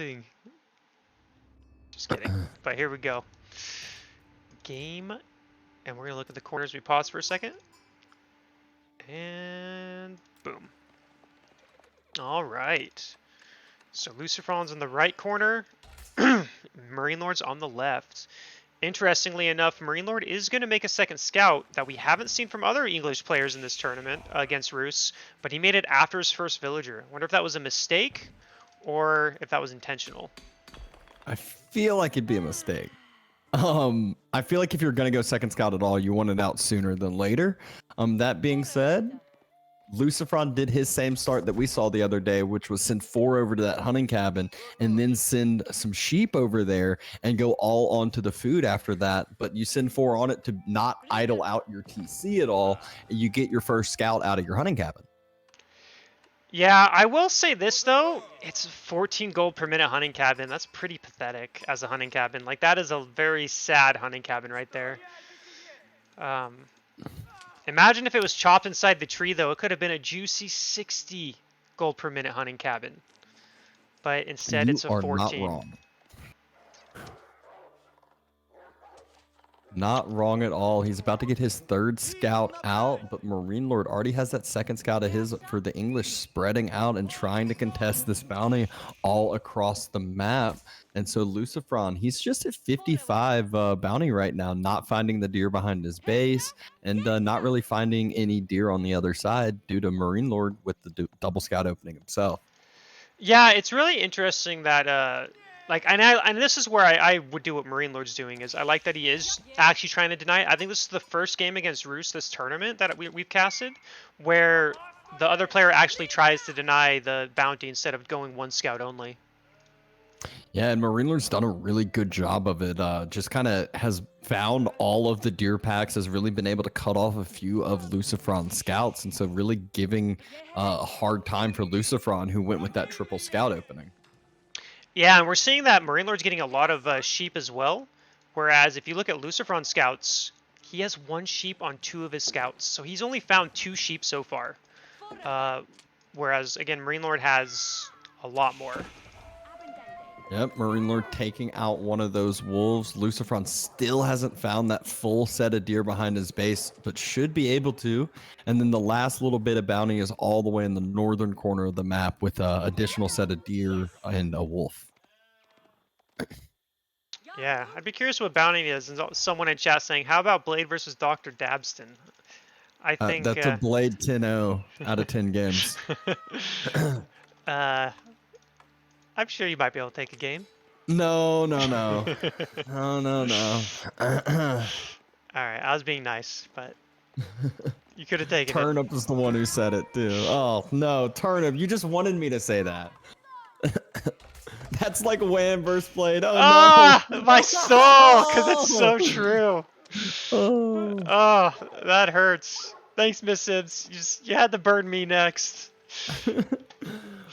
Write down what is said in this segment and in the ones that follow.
interesting. Just kidding. But here we go. Game. And we're going to look at the corners. We pause for a second. And boom. All right. So Lucifron's in the right corner. Marinelord's on the left. Interestingly enough, Marinelord is going to make a second scout that we haven't seen from other English players in this tournament against Rus, but he made it after his first villager. I wonder if that was a mistake or if that was intentional. I feel like it'd be a mistake. I feel like if you're going to go second scout at all, you want it out sooner than later. That being said, Lucifron did his same start that we saw the other day, which was send 4 over to that hunting cabin and then send some sheep over there and go all onto the food after that. But you send 4 on it to not idle out your TC at all, and you get your first scout out of your hunting cabin. Yeah, I will say this though, it's 14 gold per minute hunting cabin. That's pretty pathetic as a hunting cabin. Like that is a very sad hunting cabin right there. Imagine if it was chopped inside the tree though. It could have been a juicy 60 gold per minute hunting cabin. But instead it's a 14. You are not wrong. Not wrong at all. He's about to get his 3rd scout out, but Marinelord already has that 2nd scout of his for the English spreading out and trying to contest this bounty all across the map. And so Lucifron, he's just at 55 bounty right now, not finding the deer behind his base and not really finding any deer on the other side due to Marinelord with the double scout opening himself. Yeah, it's really interesting that and this is where I would do what Marinelord's doing is I like that he is actually trying to deny it. I think this is the first game against Rus this tournament that we've casted where the other player actually tries to deny the bounty instead of going 1 scout only. Yeah, and Marinelord's done a really good job of it. Just kind of has found all of the deer packs, has really been able to cut off a few of Lucifron's scouts, and so really giving a hard time for Lucifron, who went with that triple scout opening. Yeah, and we're seeing that Marinelord's getting a lot of sheep as well, whereas if you look at Lucifron's scouts, he has 1 sheep on 2 of his scouts, so he's only found 2 sheep so far, whereas, again, Marinelord has a lot more. Yep, Marinelord taking out one of those wolves. Lucifron still hasn't found that full set of deer behind his base, but should be able to. And then the last little bit of bounty is all the way in the northern corner of the map with an additional set of deer and a wolf. Yeah, I'd be curious what bounty is. And someone in chat saying, how about Blade versus Dr. Dabston? I think that's a Blade 10-0 out of 10 games. I'm sure you might be able to take a game. No. No. All right, I was being nice, but you could have taken Turnip is the one who said it too. Oh no, Turnip, you just wanted me to say that. That's like Wham versus Blade. Oh no! My soul, because it's so true. Oh, that hurts. Thanks, Miss Sims. You had to burn me next.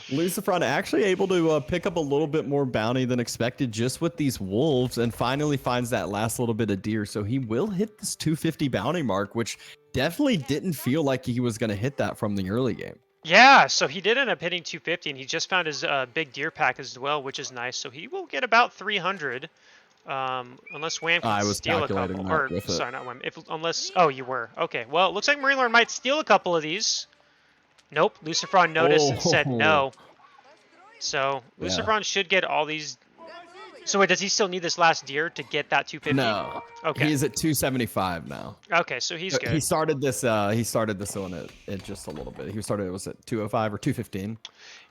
Lucifron actually able to pick up a little bit more bounty than expected just with these wolves and finally finds that last little bit of deer. So he will hit this 250 bounty mark, which definitely didn't feel like he was going to hit that from the early game. Yeah, so he did end up hitting 250 and he just found his big deer pack as well, which is nice. So he will get about 300 unless Wham can steal a couple. Or, sorry, not Wham. Unless, oh, you were. Okay, well, it looks like Marinelord might steal a couple of these. Nope, Lucifron noticed and said no. So Lucifron should get all these. So wait, does he still need this last deer to get that 250? No. Okay. He's at 275 now. Okay, so he's good. He started this on it just a little bit. He started, was it 205 or 215?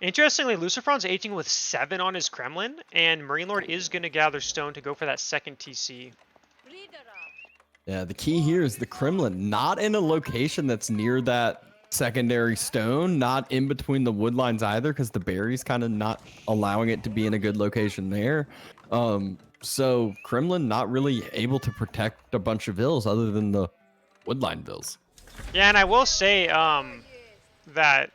Interestingly, Lucifron's aging with 7 on his Kremlin, and Marinelord is going to gather stone to go for that second TC. Yeah, the key here is the Kremlin, not in a location that's near that secondary stone, not in between the wood lines either, because the berry's kind of not allowing it to be in a good location there. So Kremlin not really able to protect a bunch of vills other than the woodline vills. Yeah, and I will say that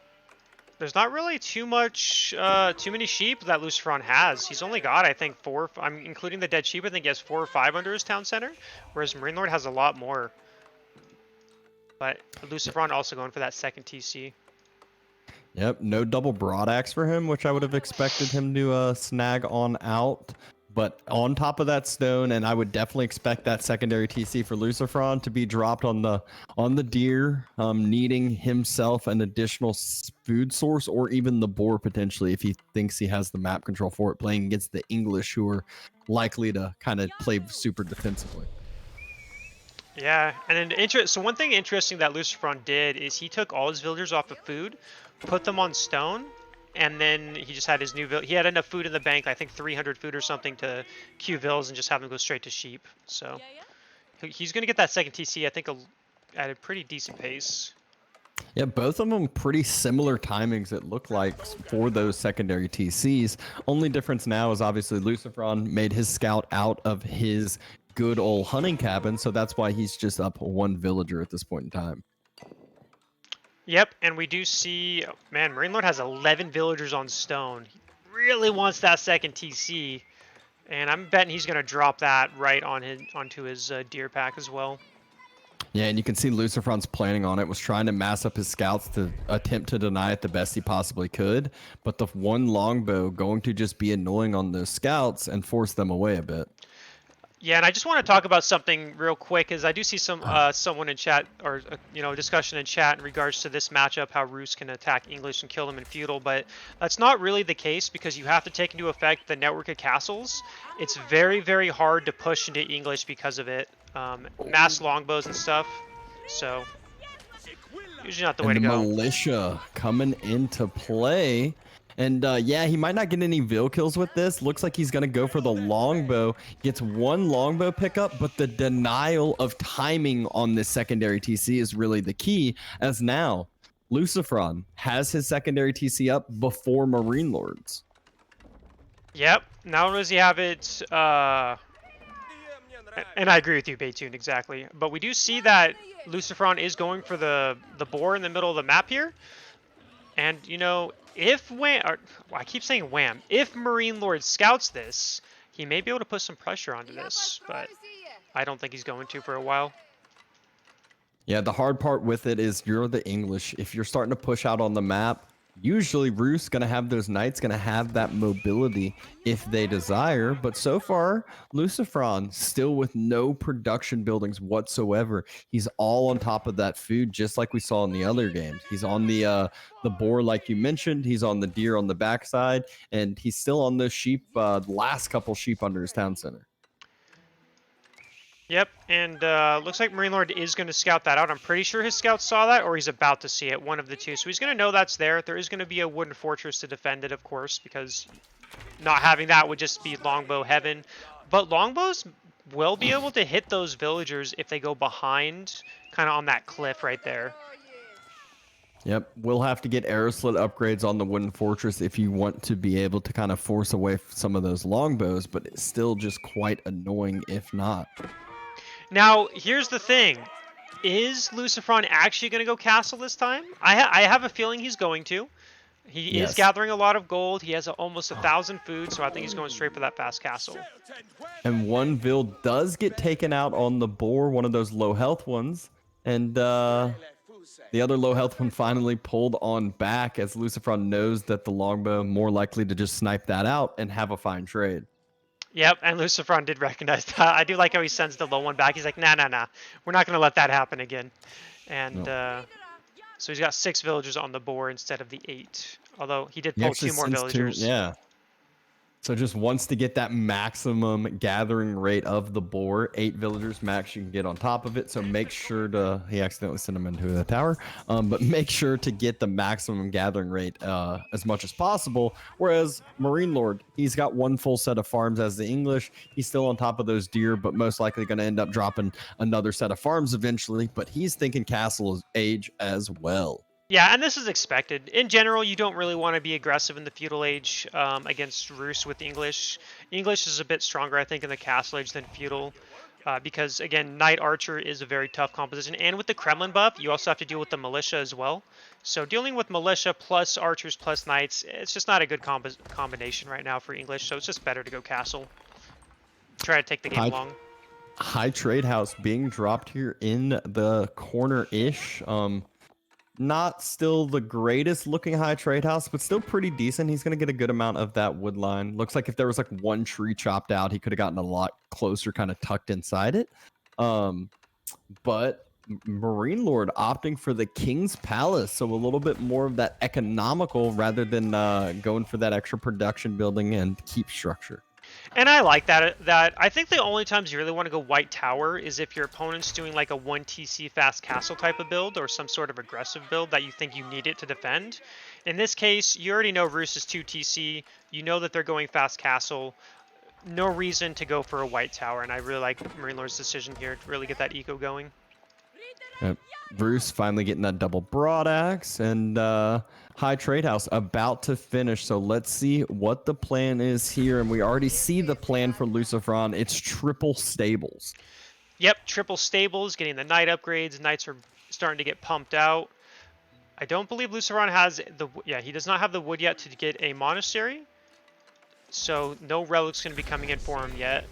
there's not really too many sheep that Lucifron has. He's only got, I think, 4. I'm including the dead sheep. I think he has 4 or 5 under his town center, whereas Marinelord has a lot more. But Lucifron also going for that second TC. Yep, no double broad axe for him, which I would have expected him to snag on out. But on top of that stone, and I would definitely expect that secondary TC for Lucifron to be dropped on the deer, needing himself an additional food source, or even the boar potentially if he thinks he has the map control for it, playing against the English, who are likely to kind of play super defensively. Yeah, and so one thing interesting that Lucifron did is he took all his villagers off of food, put them on stone, and then he just had his new he had enough food in the bank, I think 300 food or something, to queue vills and just have them go straight to sheep. So he's going to get that second TC, I think, at a pretty decent pace. Yeah, both of them pretty similar timings, it looked like, for those secondary TCs. Only difference now is obviously Lucifron made his scout out of his good old hunting cabin, so that's why he's just up one villager at this point in time. Yep, and we do see, man, Marinelord has 11 villagers on stone. He really wants that second TC, and I'm betting he's going to drop that right onto his deer pack as well. Yeah, and you can see Lucifron's planning on it, was trying to mass up his scouts to attempt to deny it the best he possibly could, but the one longbow going to just be annoying on those scouts and force them away a bit. Yeah, and I just want to talk about something real quick, as I do see someone in chat, or discussion in chat in regards to this matchup, how Roos can attack English and kill them in feudal, but that's not really the case, because you have to take into effect the network of castles. It's very, very hard to push into English because of it. Mass longbows and stuff, so usually not the way to go. Militia coming into play. And yeah, he might not get any Vil kills with this. Looks like he's going to go for the longbow. Gets one longbow pickup, but the denial of timing on this secondary TC is really the key, as now Lucifron has his secondary TC up before Marinelord's. Yep, not only does he have it, and I agree with you, Baytune, exactly. But we do see that Lucifron is going for the boar in the middle of the map here. And, if I keep saying Wham, if Marinelord scouts this, he may be able to put some pressure onto this, but I don't think he's going to for a while. Yeah, the hard part with it is you're the English. If you're starting to push out on the map, usually Roos going to have those knights, going to have that mobility if they desire. But so far, Lucifron still with no production buildings whatsoever. He's all on top of that food, just like we saw in the other games. He's on the boar, like you mentioned. He's on the deer on the backside, and he's still on those sheep, last couple sheep under his town center. Yep, and looks like Marinelord is going to scout that out. I'm pretty sure his scouts saw that, or he's about to see it, one of the two. So he's going to know that's there. There is going to be a wooden fortress to defend it, of course, because not having that would just be longbow heaven. But longbows will be able to hit those villagers if they go behind, kind of on that cliff right there. Yep, we'll have to get arrow slit upgrades on the wooden fortress if you want to be able to kind of force away some of those longbows, but it's still just quite annoying if not. Now, here's the thing. Is Lucifron actually going to go castle this time? I have a feeling he's going to. He is gathering a lot of gold. He has almost 1,000 food, so I think he's going straight for that fast castle. And one Vil does get taken out on the boar, one of those low health ones. And the other low health one finally pulled on back, as Lucifron knows that the longbow more likely to just snipe that out and have a fine trade. Yep, and Lucifron did recognize that. I do like how he sends the low one back. He's like, nah. We're not going to let that happen again. And so he's got 6 villagers on the boar instead of the 8. Although he did pull 2 more villagers. Yeah. So just wants to get that maximum gathering rate of the boar. 8 villagers max you can get on top of it. So make sure to, he accidentally sent him into the tower, but make sure to get the maximum gathering rate as much as possible. Whereas Marinelord, he's got 1 full set of farms as the English. He's still on top of those deer, but most likely going to end up dropping another set of farms eventually. But he's thinking castle age as well. Yeah, and this is expected. In general, you don't really want to be aggressive in the feudal age against Roos with English. English is a bit stronger, I think, in the castle age than feudal. Because, again, Knight Archer is a very tough composition. And with the Kremlin buff, you also have to deal with the Militia as well. So dealing with Militia plus Archers plus Knights, it's just not a good combination right now for English. So it's just better to go castle. Try to take the game long. High Trade House being dropped here in the corner-ish. Not still the greatest looking high trade house, but still pretty decent. He's going to get a good amount of that wood line. Looks like if there was like one tree chopped out, he could have gotten a lot closer, kind of tucked inside it. But Marinelord opting for the King's Palace, so a little bit more of that economical rather than going for that extra production building and keep structure. And I like that. I think the only times you really want to go White Tower is if your opponent's doing like a 1 TC fast castle type of build or some sort of aggressive build that you think you need it to defend. In this case, you already know Roos is 2 TC. You know that they're going fast castle. No reason to go for a White Tower, and I really like Marinelord's decision here to really get that eco going. Yep. Bruce finally getting that double broad axe, and high trade house about to finish. So let's see what the plan is here. And we already see the plan for Lucifron. It's triple stables. Yep, triple stables, getting the knight upgrades. Knights are starting to get pumped out. I don't believe Lucifron has the... Yeah, he does not have the wood yet to get a monastery. So no relics going to be coming in for him yet.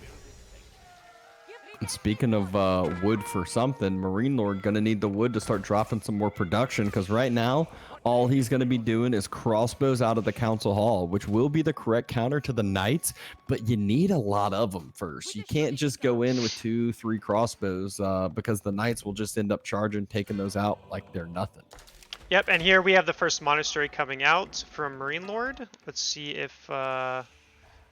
And speaking of wood for something, Marinelord going to need the wood to start dropping some more production, because right now, all he's going to be doing is crossbows out of the council hall, which will be the correct counter to the knights, but you need a lot of them first. You can't just go in with 2-3 crossbows because the knights will just end up charging, taking those out like they're nothing. Yep, and here we have the first monastery coming out from Marinelord. Let's see if...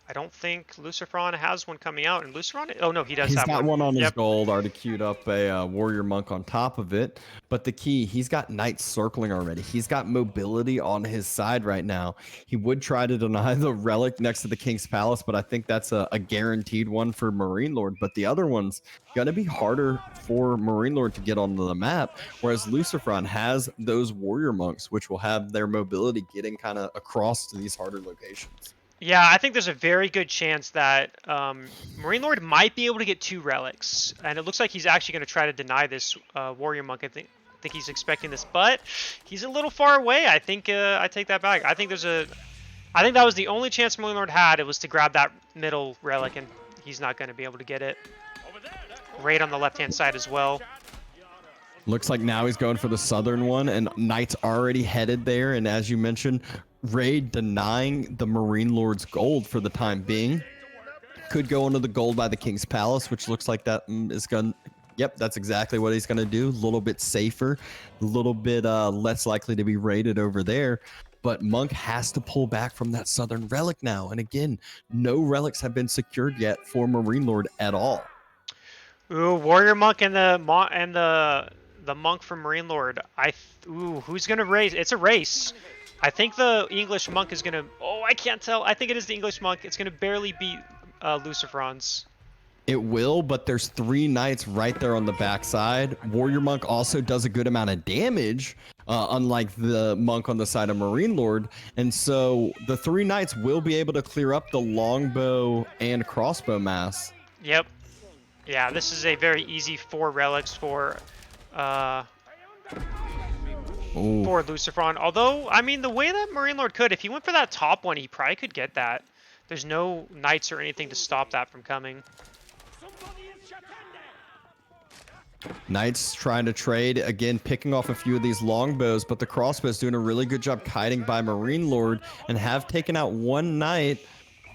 I don't think Lucifron has one coming out. And Lucifron... Oh, no, he does have one. He's got one on his gold. Already queued up a warrior monk on top of it. But the key, he's got knights circling already. He's got mobility on his side right now. He would try to deny the relic next to the King's Palace, but I think that's a guaranteed one for Marinelord. But the other one's going to be harder for Marinelord to get onto the map, whereas Lucifron has those warrior monks, which will have their mobility getting kind of across to these harder locations. Yeah, I think there's a very good chance that Marinelord might be able to get 2 relics, and it looks like he's actually going to try to deny this warrior monk. I think he's expecting this, but he's a little far away. I think I take that back. I think that was the only chance Marinelord had. It was to grab that middle relic, and he's not going to be able to get it. Right on the left-hand side as well. Looks like now he's going for the southern one, and Knight's already headed there. And as you mentioned, Raid denying the Marinelord's gold for the time being. Could go into the gold by the King's Palace, which looks like that is going to... Yep, that's exactly what he's going to do. A little bit safer, a little bit less likely to be raided over there. But Monk has to pull back from that southern relic now. And again, no relics have been secured yet for Marinelord at all. Ooh, warrior monk and the monk from Marinelord. Ooh, who's gonna race? It's a race. I think the English monk is gonna... Oh, I can't tell. I think it is the English monk. It's gonna barely beat Lucifron's. It will, but there's 3 knights right there on the backside. Warrior monk also does a good amount of damage, unlike the monk on the side of Marinelord. And so the 3 knights will be able to clear up the longbow and crossbow mass. Yep. Yeah, this is a very easy 4 relics for Lucifron. Although, I mean, the way that Marinelord could, if he went for that top one, he probably could get that. There's no knights or anything to stop that from coming. Knights trying to trade, again, picking off a few of these longbows, but the crossbows doing a really good job kiting by Marinelord and have taken out 1 knight.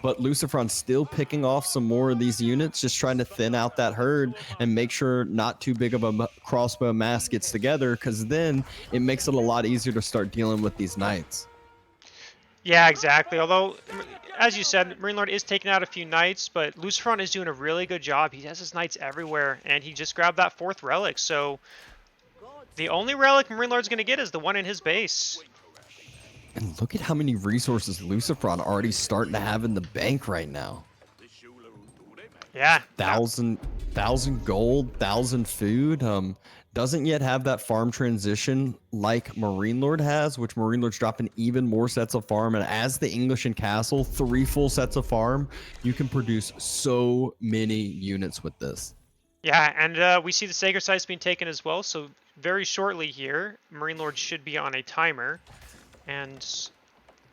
But Lucifron's still picking off some more of these units, just trying to thin out that herd and make sure not too big of a crossbow mass gets together, because then it makes it a lot easier to start dealing with these knights. Yeah, exactly. Although, as you said, Marinelord is taking out a few knights, but Lucifron is doing a really good job. He has his knights everywhere, and he just grabbed that 4th relic. So the only relic Marinelord's going to get is the one in his base. And look at how many resources Lucifron already starting to have in the bank right now. Yeah. 1,000 gold, 1,000 food. Doesn't yet have that farm transition like Marinelord has, which Marinelord's dropping even more sets of farm. And as the English and Castle, 3 full sets of farm, you can produce so many units with this. Yeah, and we see the Sacred Sites being taken as well. So very shortly here, Marinelord should be on a timer. And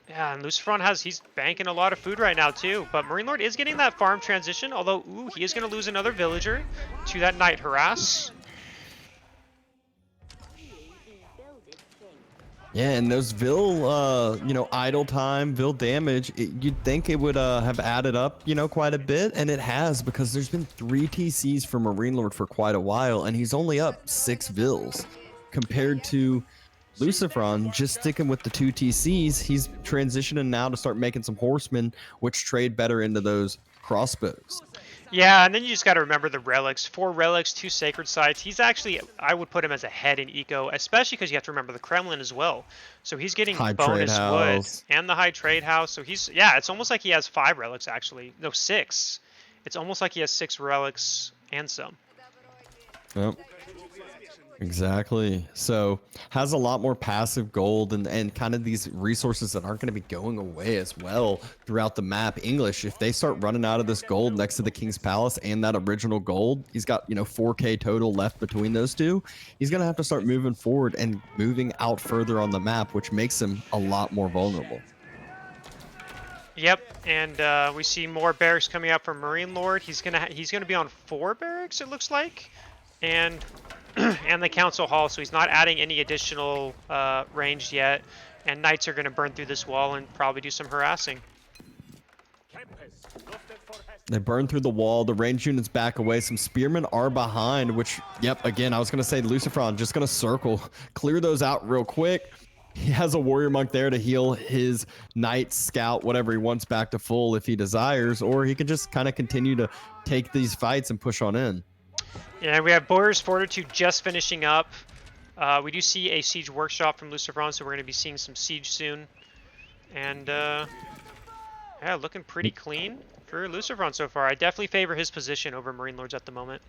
yeah, and Lucifron he's banking a lot of food right now too. But Marinelord is getting that farm transition, although ooh, he is going to lose another villager to that knight harass. Yeah, and those Vil, idle time, Vil damage, you'd think it would have added up, quite a bit, and it has, because there's been 3 TCs for Marinelord for quite a while, and he's only up 6 Vils. Compared to Lucifron, just sticking with the 2 TCs, he's transitioning now to start making some horsemen, which trade better into those crossbows. Yeah, and then you just got to remember the relics. 4 relics, 2 sacred sites. He's actually, I would put him as ahead in eco, especially because you have to remember the Kremlin as well. So he's getting High bonus trade wood house. and the high trade house. So he's, yeah, it's almost like he has 5 relics actually. No, 6. It's almost like he has 6 relics and some. Yep. Exactly. So has a lot more passive gold and kind of these resources that aren't going to be going away as well throughout the map. English, if they start running out of this gold next to the King's Palace and that original gold, he's got 4K total left between those two. He's going to have to start moving forward and moving out further on the map, which makes him a lot more vulnerable. Yep, and we see more barracks coming out from Marinelord. He's gonna be on 4 barracks, it looks like, and and the council hall. So he's not adding any additional range yet. And knights are gonna burn through this wall and probably do some harassing. They burn through the wall. The range units back away. Some spearmen are behind. Which, yep, again, I was gonna say Lucifron just gonna circle, clear those out real quick. He has a warrior monk there to heal his knight, scout, whatever he wants back to full if he desires, or he can just kind of continue to take these fights and push on in. Yeah, we have Boyar's Fortitude just finishing up. We do see a siege workshop from Lucifron, so we're going to be seeing some siege soon. And yeah, looking pretty clean for Lucifron so far. I definitely favor his position over Marinelord's at the moment.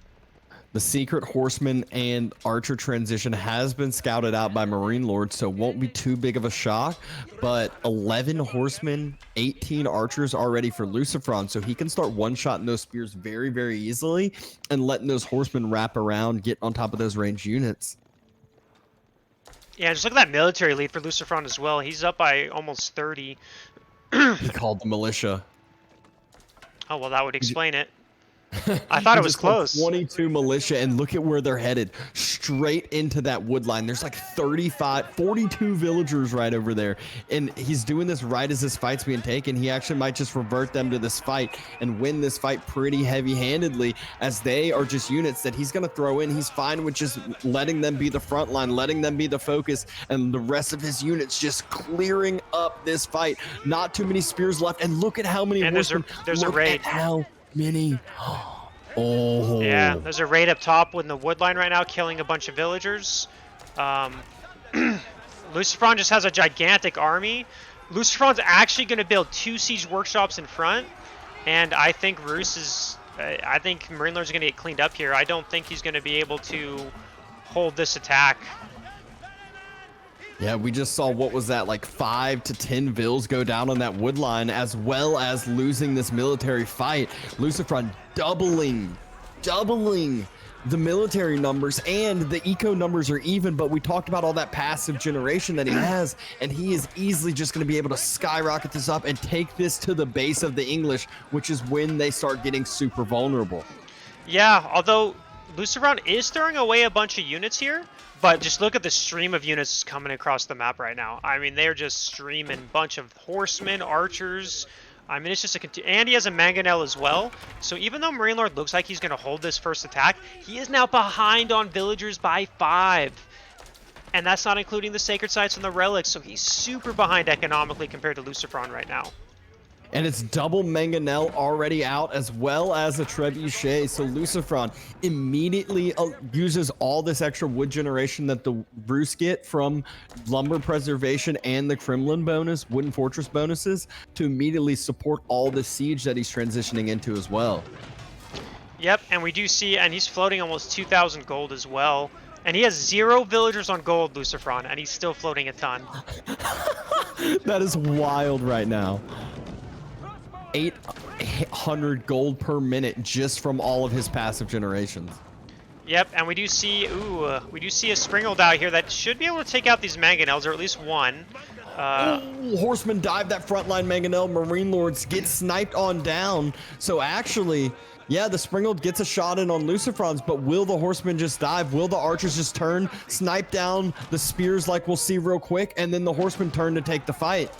The secret horseman and archer transition has been scouted out by Marinelord, so it won't be too big of a shock. But 11 horsemen, 18 archers are ready for Lucifron, so he can start one-shotting those spears very, very easily and letting those horsemen wrap around, get on top of those ranged units. Yeah, just look at that military lead for Lucifron as well. He's up by almost 30. He called the militia. Oh, well, that would explain it. I thought it was close. 22 militia, and look at where they're headed. Straight into that wood line. There's like 42 villagers right over there. And he's doing this right as this fight's being taken. He actually might just revert them to this fight and win this fight pretty heavy-handedly, as they are just units that he's going to throw in. He's fine with just letting them be the front line, letting them be the focus, and the rest of his units just clearing up this fight. Not too many spears left. And look at how many horsemen. There's a raid. How many? Oh. Yeah, there's a raid up top in the wood line right now, killing a bunch of villagers. Lucifron just has a gigantic army. Lucifron's actually going to build 2 siege workshops in front, and I think I think Marinelord's going to get cleaned up here. I don't think he's going to be able to hold this attack. Yeah, we just saw, what was that, like 5 to 10 Vils go down on that wood line, as well as losing this military fight. Lucifron doubling the military numbers, and the eco numbers are even, but we talked about all that passive generation that he has, and he is easily just going to be able to skyrocket this up and take this to the base of the English, which is when they start getting super vulnerable. Yeah, although Lucifron is throwing away a bunch of units here, but just look at the stream of units coming across the map right now. I mean, they're just streaming. Bunch of horsemen, archers. I mean, it's just and he has a mangonel as well. So even though Marinelord looks like he's going to hold this first attack, he is now behind on villagers by 5. And that's not including the sacred sites and the relics. So he's super behind economically compared to Lucifron right now. And it's double mangonel already out, as well as a trebuchet. So Lucifron immediately uses all this extra wood generation that the Bruce get from lumber preservation and the Kremlin bonus, wooden fortress bonuses, to immediately support all the siege that he's transitioning into as well. Yep, and we do see, and he's floating almost 2,000 gold as well. And he has 0 villagers on gold, Lucifron, and he's still floating a ton. That is wild right now. 800 gold per minute just from all of his passive generations. Yep, and we do see a Springald out here that should be able to take out these mangonels, or at least one. Horseman dive that frontline mangonel. Marinelords get sniped on down. So actually, Yeah, the Springald gets a shot in on Lucifrons, but will the Horsemen just dive? Will the Archers just turn, snipe down the Spears like we'll see real quick, and then the Horsemen turn to take the fight?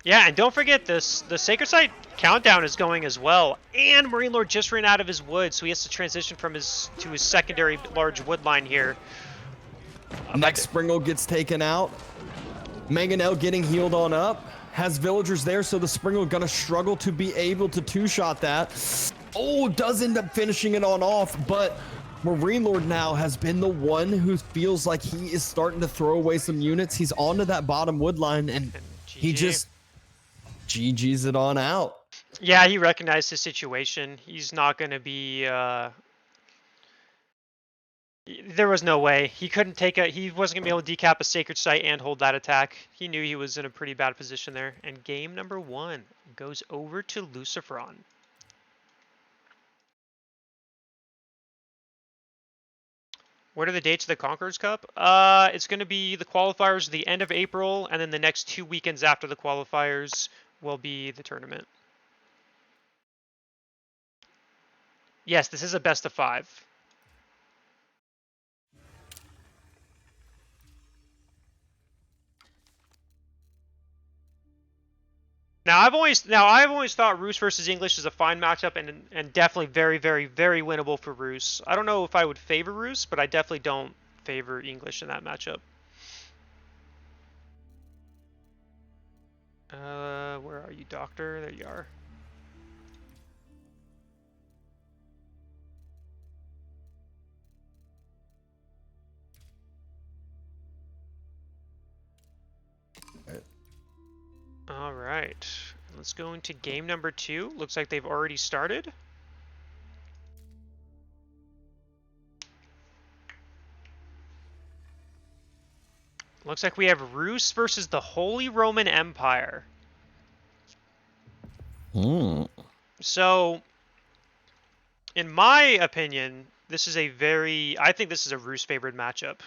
Yeah, and don't forget this, the Sacred Site countdown is going as well, and Marinelord just ran out of his wood, so he has to transition from his secondary large wood line here. Next Springald gets taken out. Mangonel getting healed on up. Has villagers there, so the Springald gonna struggle to be able to two-shot that. Oh, does end up finishing it on off, but Marinelord now has been the one who feels like he is starting to throw away some units. He's onto that bottom wood line, and he just GG's it on out. Yeah, he recognized his situation. He's not going to be... There was no way. He couldn't take a... He wasn't going to be able to decap a Sacred Site and hold that attack. He knew he was in a pretty bad position there. And game number 1 goes over to Lucifron. What are the dates of the Conqueror's Cup? It's going to be the qualifiers the end of April, and then the next 2 weekends after the qualifiers will be the tournament. Yes, this is a best of 5. Now I've always thought Roos versus English is a fine matchup and definitely very, very, very winnable for Roos. I don't know if I would favor Roos, but I definitely don't favor English in that matchup. Where are you, Doctor? There you are. All right, let's go into game number 2. Looks like they've already started. Looks like we have Roos versus the Holy Roman Empire. So, in my opinion, this is I think this is a Roos favored matchup.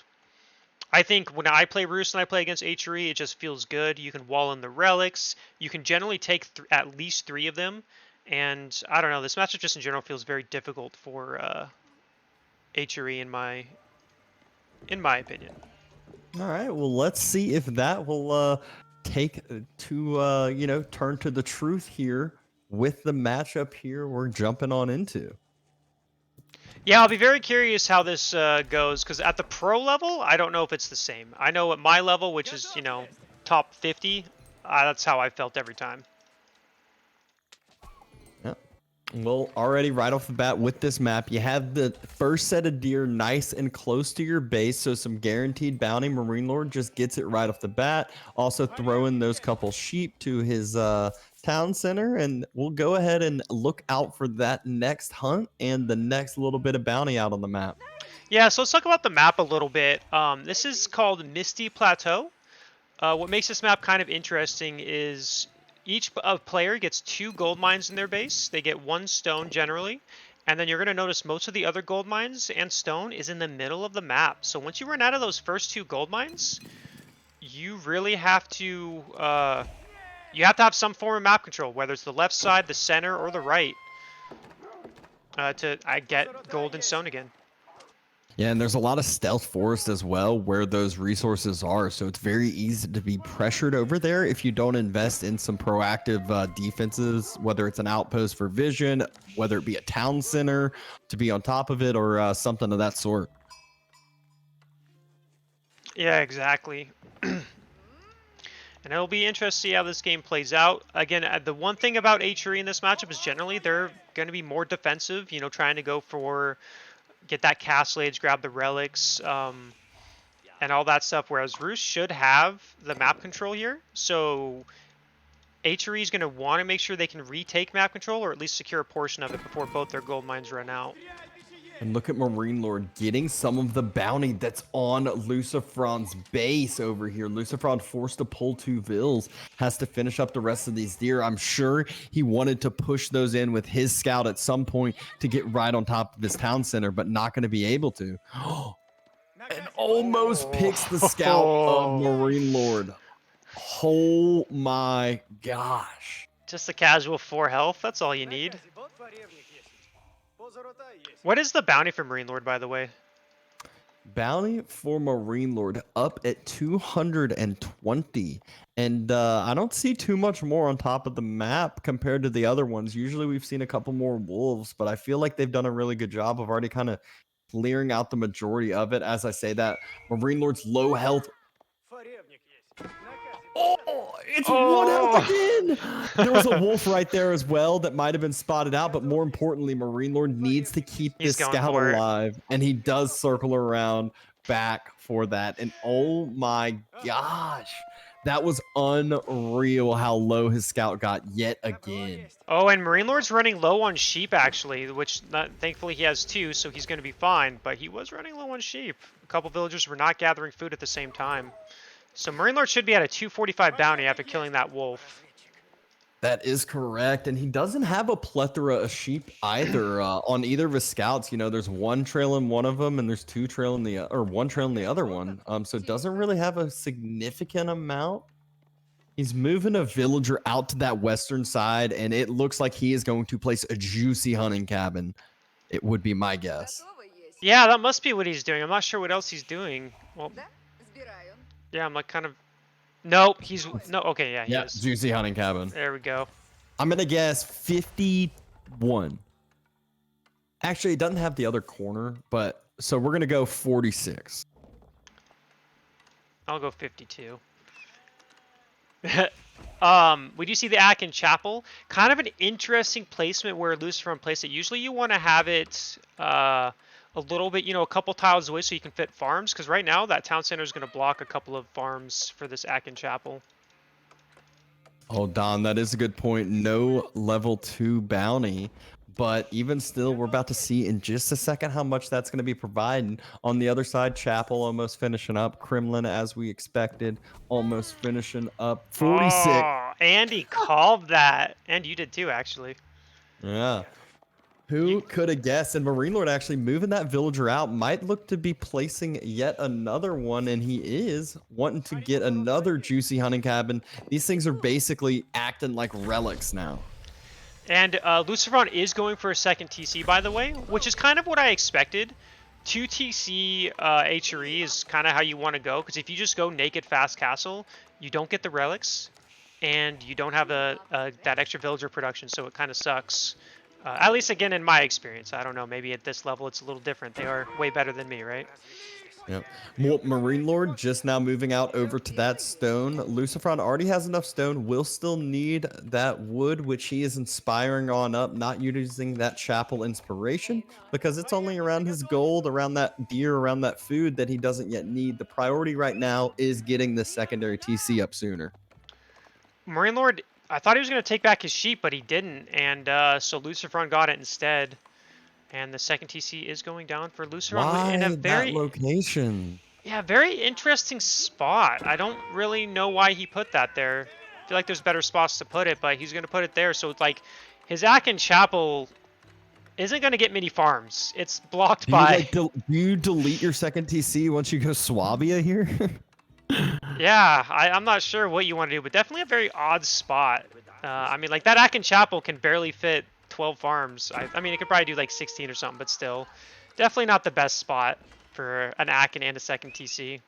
I think when I play Roos and I play against HRE, it just feels good. You can wall in the relics. You can generally take at least 3 of them. And I don't know, this matchup just in general feels very difficult for HRE in my opinion. All right, well, let's see if that will take to, you know, turn to the truth here with the matchup here we're jumping on into. Yeah, I'll be very curious how this goes, because at the pro level, I don't know if it's the same. I know at my level, which is, you know, top 50, that's how I felt every time. Yep. Well, already right off the bat with this map, you have the first set of deer nice and close to your base, so some guaranteed bounty. Marinelord just gets it right off the bat. Also throw in those couple sheep to his town center, and we'll go ahead and look out for that next hunt and the next little bit of bounty out on the map. Yeah, so let's talk about the map a little bit. This is called Misty Plateau. What makes this map kind of interesting is each player gets 2 gold mines in their base. They get 1 stone generally, and then you're going to notice most of the other gold mines and stone is in the middle of the map. So once you run out of those first 2 gold mines, you really have to have some form of map control, whether it's the left side, the center, or the right, to get gold and stone again. Yeah, and there's a lot of stealth forest as well where those resources are, so it's very easy to be pressured over there if you don't invest in some proactive defenses, whether it's an outpost for vision, whether it be a town center to be on top of it, or something of that sort. Yeah, exactly. And it'll be interesting to see how this game plays out. Again, the one thing about HRE in this matchup is generally they're going to be more defensive, you know, trying to go for, get that castle age, grab the relics, and all that stuff, whereas Roos should have the map control here. So HRE is going to want to make sure they can retake map control, or at least secure a portion of it before both their gold mines run out. And look at Marinelord getting some of the bounty that's on Lucifron's base over here. Lucifron forced to pull 2 vills, has to finish up the rest of these deer. I'm sure he wanted to push those in with his scout at some point to get right on top of his town center, but not going to be able to. And almost picks the scout of Marinelord. Oh my gosh. Just a casual 4 health, that's all you need. What is the bounty for Marinelord, by the way? Bounty for Marinelord up at 220. And I don't see too much more on top of the map compared to the other ones. Usually we've seen a couple more wolves, but I feel like they've done a really good job of already kind of clearing out the majority of it. As I say that, Marinelord's low health. Oh, it's one health again. There was a wolf right there as well that might have been spotted out, but more importantly, Marinelord needs to keep this scout alive, and he does circle around back for that. And oh my gosh, that was unreal how low his scout got yet again. Oh, and Marinelord's running low on sheep, actually, which thankfully he has 2, so he's going to be fine, but he was running low on sheep. A couple villagers were not gathering food at the same time. So Marinelord should be at a 245 bounty after killing that wolf. That is correct, and he doesn't have a plethora of sheep either. On either of his scouts, you know, there's one trailing one of them, and there's two trailing one trailing the other one. So it doesn't really have a significant amount. He's moving a villager out to that western side, and it looks like he is going to place a juicy hunting cabin. It would be my guess. Yeah, that must be what he's doing. I'm not sure what else he's doing. Well, yeah, I'm like kind of... Nope, he's... No, okay, yeah, he is. Juicy hunting cabin. There we go. I'm going to guess 51. Actually, it doesn't have the other corner, but... So we're going to go 46. I'll go 52. We do see the Akin Chapel. Kind of an interesting placement where Lucifron placed it. Usually you want to have it... a little bit, you know, a couple tiles away so you can fit farms, because right now that town center is going to block a couple of farms for this Akin Chapel. Oh, Don, that is a good point. No level 2 bounty, but even still, we're about to see in just a second how much that's going to be providing. On the other side, Chapel almost finishing up. Kremlin, as we expected, almost finishing up. 46. Oh, Andy called that. And you did too, actually. Yeah. Who could have guessed? And Marinelord actually moving that villager out might look to be placing yet another one, and he is wanting to get another juicy hunting cabin. These things are basically acting like relics now. And Lucifron is going for a second TC, by the way, which is kind of what I expected. 2 TC HRE is kind of how you want to go, because if you just go naked fast castle, you don't get the relics, and you don't have that extra villager production, so it kind of sucks. At least, again, in my experience. I don't know. Maybe at this level, it's a little different. They are way better than me, right? Yep. Marinelord just now moving out over to that stone. Lucifron already has enough stone. Will still need that wood, which he is inspiring on up, not using that chapel inspiration, because it's only around his gold, around that deer, around that food that he doesn't yet need. The priority right now is getting the secondary TC up sooner. Marinelord... I thought he was going to take back his sheep, but he didn't, and so Lucifron got it instead. And the second TC is going down for Lucifron in a very... that location? Yeah, very interesting spot. I don't really know why he put that there. I feel like there's better spots to put it, but he's going to put it there. So it's like his Akin Chapel isn't going to get many farms. It's blocked by... do you delete your second TC once you go Swabia here? Yeah, I'm not sure what you want to do, but definitely a very odd spot. I mean, like, that Akin Chapel can barely fit 12 farms. I mean, it could probably do, like, 16 or something, but still. Definitely not the best spot for an Akin and a second TC.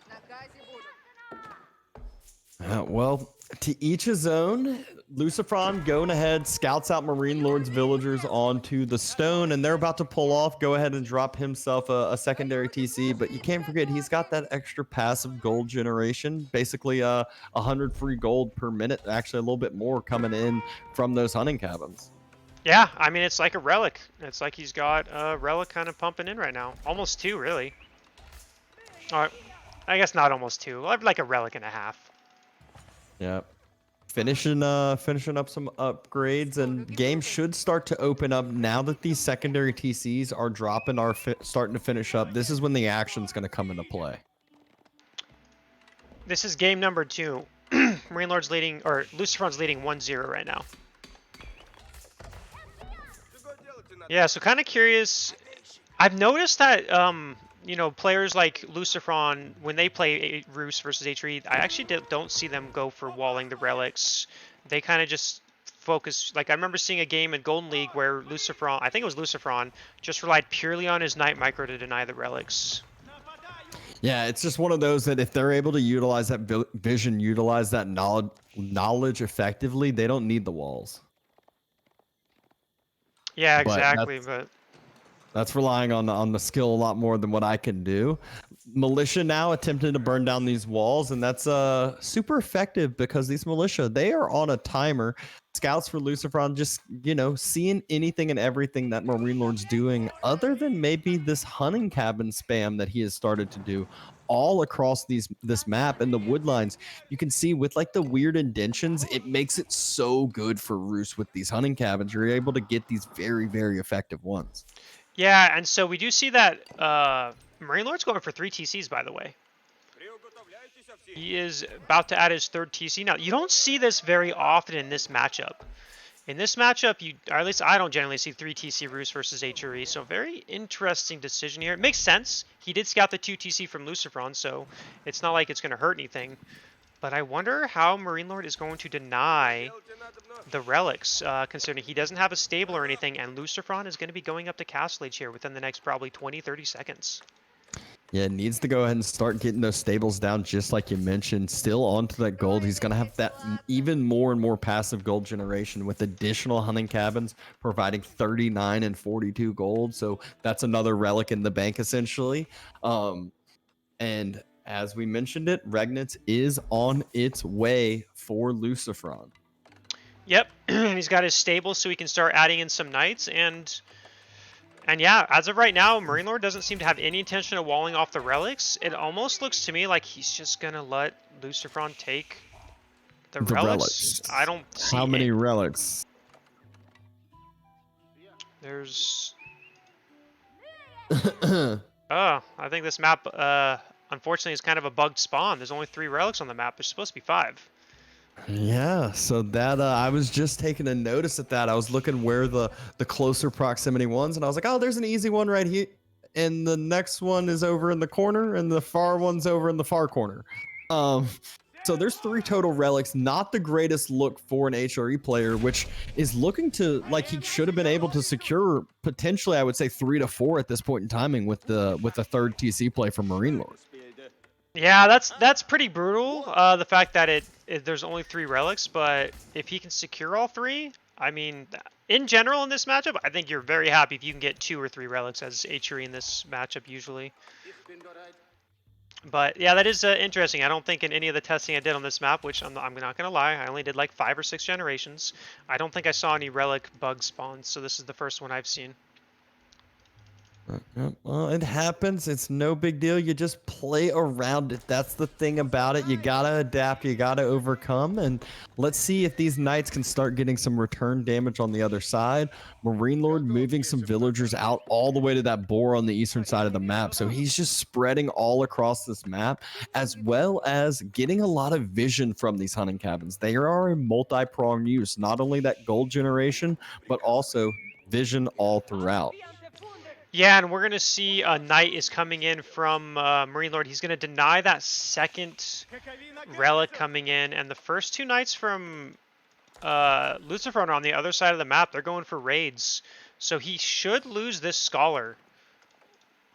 Well, to each his own. Lucifron going ahead, scouts out Marinelord's villagers onto the stone, and they're about to pull off, go ahead and drop himself a secondary TC, but you can't forget he's got that extra passive gold generation, basically 100 free gold per minute, actually a little bit more coming in from those hunting cabins. Yeah, I mean, it's like a relic. It's like he's got a relic kind of pumping in right now. Almost 2, really. All right, I guess not almost 2, like a relic and a half. Yeah. Finishing up some upgrades, and game should start to open up now that these secondary TCs are dropping, starting to finish up. This is when the action's going to come into play. This is game number 2. Marinelord's leading, or Lucifron's leading 1-0 right now. Yeah, so kind of curious. I've noticed that you know, players like Lucifron, when they play Rus versus HRE, I actually don't see them go for walling the relics. They kind of just focus. Like I remember seeing a game in Golden League where Lucifron, I think it was Lucifron, just relied purely on his Knight micro to deny the relics. Yeah, it's just one of those that if they're able to utilize that vision, utilize that knowledge effectively, they don't need the walls. Yeah, exactly. But that's relying on the skill a lot more than what I can do. Militia now attempting to burn down these walls, and that's super effective because these militia, they are on a timer. Scouts for Lucifron just, you know, seeing anything and everything that Marinelord's doing other than maybe this hunting cabin spam that he has started to do all across this map and the wood lines. You can see with like the weird indentions, it makes it so good for Roos with these hunting cabins. You're able to get these very, very effective ones. Yeah, and so we do see that Marinelord's going for 3 TCs, by the way. He is about to add his 3rd TC. Now, you don't see this very often in this matchup. In this matchup, or at least I don't generally see 3 TC Roos versus HRE, so very interesting decision here. It makes sense. He did scout the 2 TC from Lucifron, so it's not like it's going to hurt anything. But I wonder how Marinelord is going to deny the relics, considering he doesn't have a stable or anything, and Lucifron is going to be going up to Castle Age here within the next probably 20-30 seconds. Yeah, it needs to go ahead and start getting those stables down, just like you mentioned. Still onto that gold. He's going to have that even more and more passive gold generation with additional hunting cabins providing 39 and 42 gold. So that's another relic in the bank, essentially. And as we mentioned it, Regnitz is on its way for Lucifron. Yep, he's got his stable so he can start adding in some knights. And yeah, as of right now, Marinelord doesn't seem to have any intention of walling off the relics. It almost looks to me like he's just going to let Lucifron take the relics. I don't see how many relics? There's... oh, I think this map, unfortunately, is kind of a bugged spawn. There's only 3 relics on the map. There's supposed to be 5. Yeah, so that I was just taking a notice at that. I was looking where the closer proximity ones, and I was like, oh, there's an easy one right here, and the next one is over in the corner, and the far one's over in the far corner. So there's 3 total relics. Not the greatest look for an HRE player, which is looking to like he should have been able to secure potentially, I would say 3 to 4 at this point in timing with the 3rd TC play from Marinelord. Yeah, that's pretty brutal. The fact that there's only 3 relics, but if he can secure all 3, I mean, in general in this matchup, I think you're very happy if you can get 2 or 3 relics as HRE in this matchup usually. But yeah, that is interesting. I don't think in any of the testing I did on this map, which I'm not going to lie, I only did like 5 or 6 generations. I don't think I saw any relic bug spawns, so this is the first one I've seen. Well, it happens. It's no big deal. You just play around it. That's the thing about it. You gotta adapt. You gotta overcome. And let's see if these knights can start getting some return damage on the other side. Marinelord moving some villagers out all the way to that boar on the eastern side of the map. So he's just spreading all across this map, as well as getting a lot of vision from these hunting cabins. They are in multi-pronged use. Not only that gold generation, but also vision all throughout. Yeah, and we're going to see a knight is coming in from Marinelord. He's going to deny that 2nd relic coming in. And the first 2 knights from Lucifron are on the other side of the map. They're going for raids. So he should lose this scholar.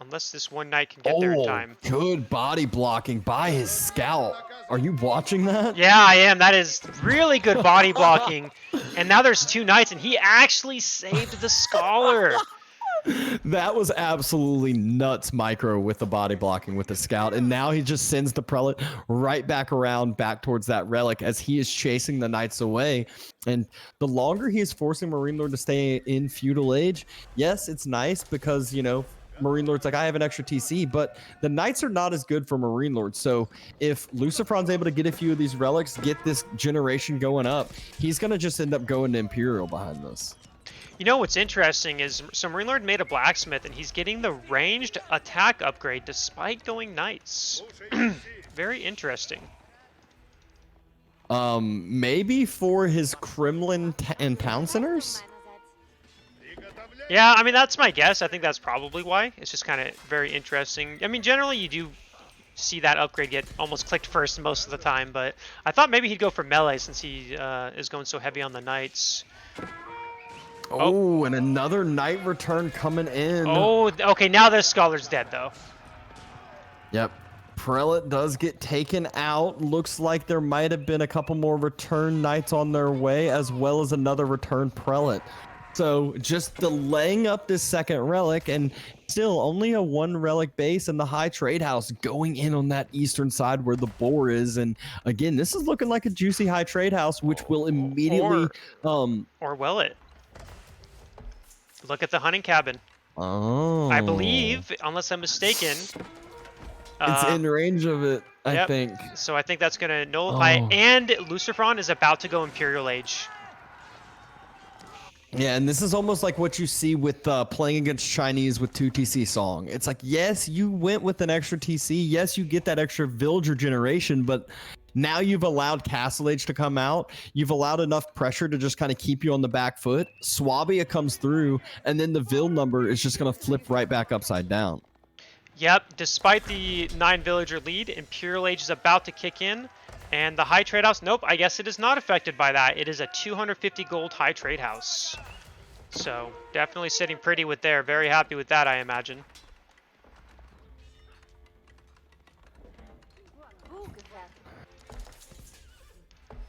Unless this one knight can get there in time. Good body blocking by his scout. Are you watching that? Yeah, I am. That is really good body blocking. And now there's 2 knights, and he actually saved the scholar. That was absolutely nuts micro with the body blocking with the scout, and now he just sends the prelate right back around back towards that relic as he is chasing the knights away. And the longer he is forcing Marinelord to stay in feudal age, yes, it's nice because, you know, Marinelord's like, I have an extra TC, but the knights are not as good for Marinelord. So if Lucifron's able to get a few of these relics, get this generation going up, he's going to just end up going to Imperial behind this. You know what's interesting is, so Marinelord made a blacksmith, and he's getting the ranged attack upgrade despite going knights. Very interesting. Maybe for his Kremlin and town centers? Yeah, I mean, that's my guess. I think that's probably why. It's just kind of very interesting. I mean, generally you do see that upgrade get almost clicked first most of the time, but I thought maybe he'd go for melee since he is going so heavy on the knights. Oh, and another knight return coming in. Oh, okay, now the scholar's dead, though. Yep. Prelate does get taken out. Looks like there might have been a couple more return knights on their way, as well as another return prelate. So just delaying up this second relic, and still only a 1 relic base in the high trade house going in on that eastern side where the boar is. And again, this is looking like a juicy high trade house, which will immediately or will it? Look at the hunting cabin. Oh, I believe, unless I'm mistaken, it's in range of it, I think. So I think that's going to nullify. Oh. And Lucifron is about to go Imperial Age. Yeah, and this is almost like what you see with playing against Chinese with 2 TC Song. It's like, yes, you went with an extra TC. Yes, you get that extra villager generation, but now you've allowed Castle Age to come out. You've allowed enough pressure to just kind of keep you on the back foot. Swabia comes through, and then the Vil number is just going to flip right back upside down. Yep, despite the 9 villager lead, Imperial Age is about to kick in. And the high trade house, nope, I guess it is not affected by that. It is a 250 gold high trade house. So definitely sitting pretty with there. Very happy with that, I imagine.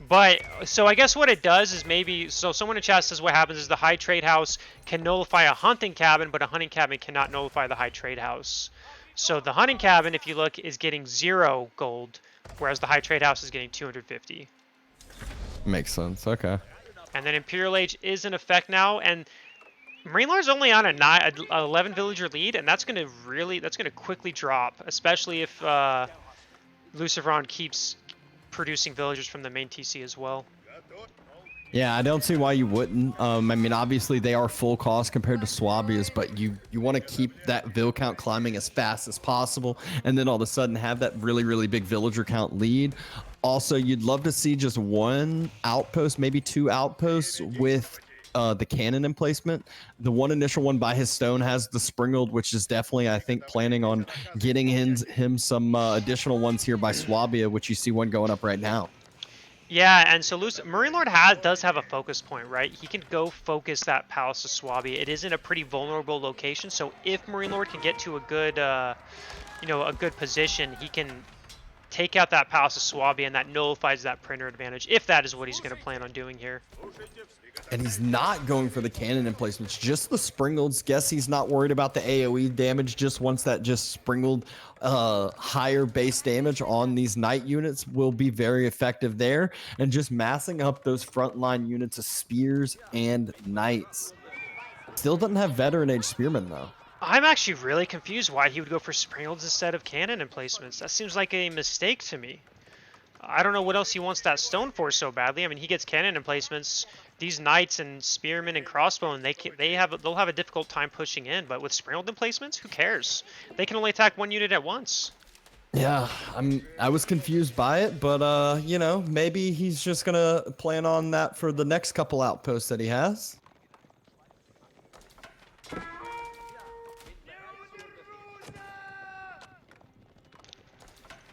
But, so I guess what it does is maybe, so someone in chat says what happens is the high trade house can nullify a hunting cabin, but a hunting cabin cannot nullify the high trade house. So the hunting cabin, if you look, is getting 0 gold, whereas the high trade house is getting 250. Makes sense. Okay. And then Imperial Age is in effect now, and Marinelord's only on a 11 villager lead, and that's going to quickly drop, especially if Lucifron keeps producing villagers from the main TC as well. Yeah, I don't see why you wouldn't. I mean, obviously they are full cost compared to Swabia's, but you want to keep that vill count climbing as fast as possible, and then all of a sudden have that really big villager count lead. Also, you'd love to see just 1 outpost, maybe 2 outposts with the cannon emplacement. The one initial one by his stone has the Springled, which is definitely, I think, planning on getting him some additional ones here by Swabia, which you see one going up right now. Yeah, and so Marinelord does have a focus point, right? He can go focus that Palace of Swabia. It is in a pretty vulnerable location, so if Marinelord can get to a good, a good position, he can take out that Palace of Swabia, and that nullifies that printer advantage, if that is what he's going to plan on doing here. And he's not going for the cannon emplacements, just the Springleds. Guess he's not worried about the AoE damage, just wants that Springled higher base damage on these knight units will be very effective there. And just massing up those frontline units of spears and knights. Still doesn't have veteran age spearmen though. I'm actually really confused why he would go for Springleds instead of cannon emplacements. That seems like a mistake to me. I don't know what else he wants that stone for so badly. I mean, he gets cannon emplacements. These knights and spearmen and crossbowmen, they'll have a difficult time pushing in. But with Springled emplacements, who cares? They can only attack 1 unit at once. Yeah, I was confused by it, but maybe he's just gonna plan on that for the next couple outposts that he has.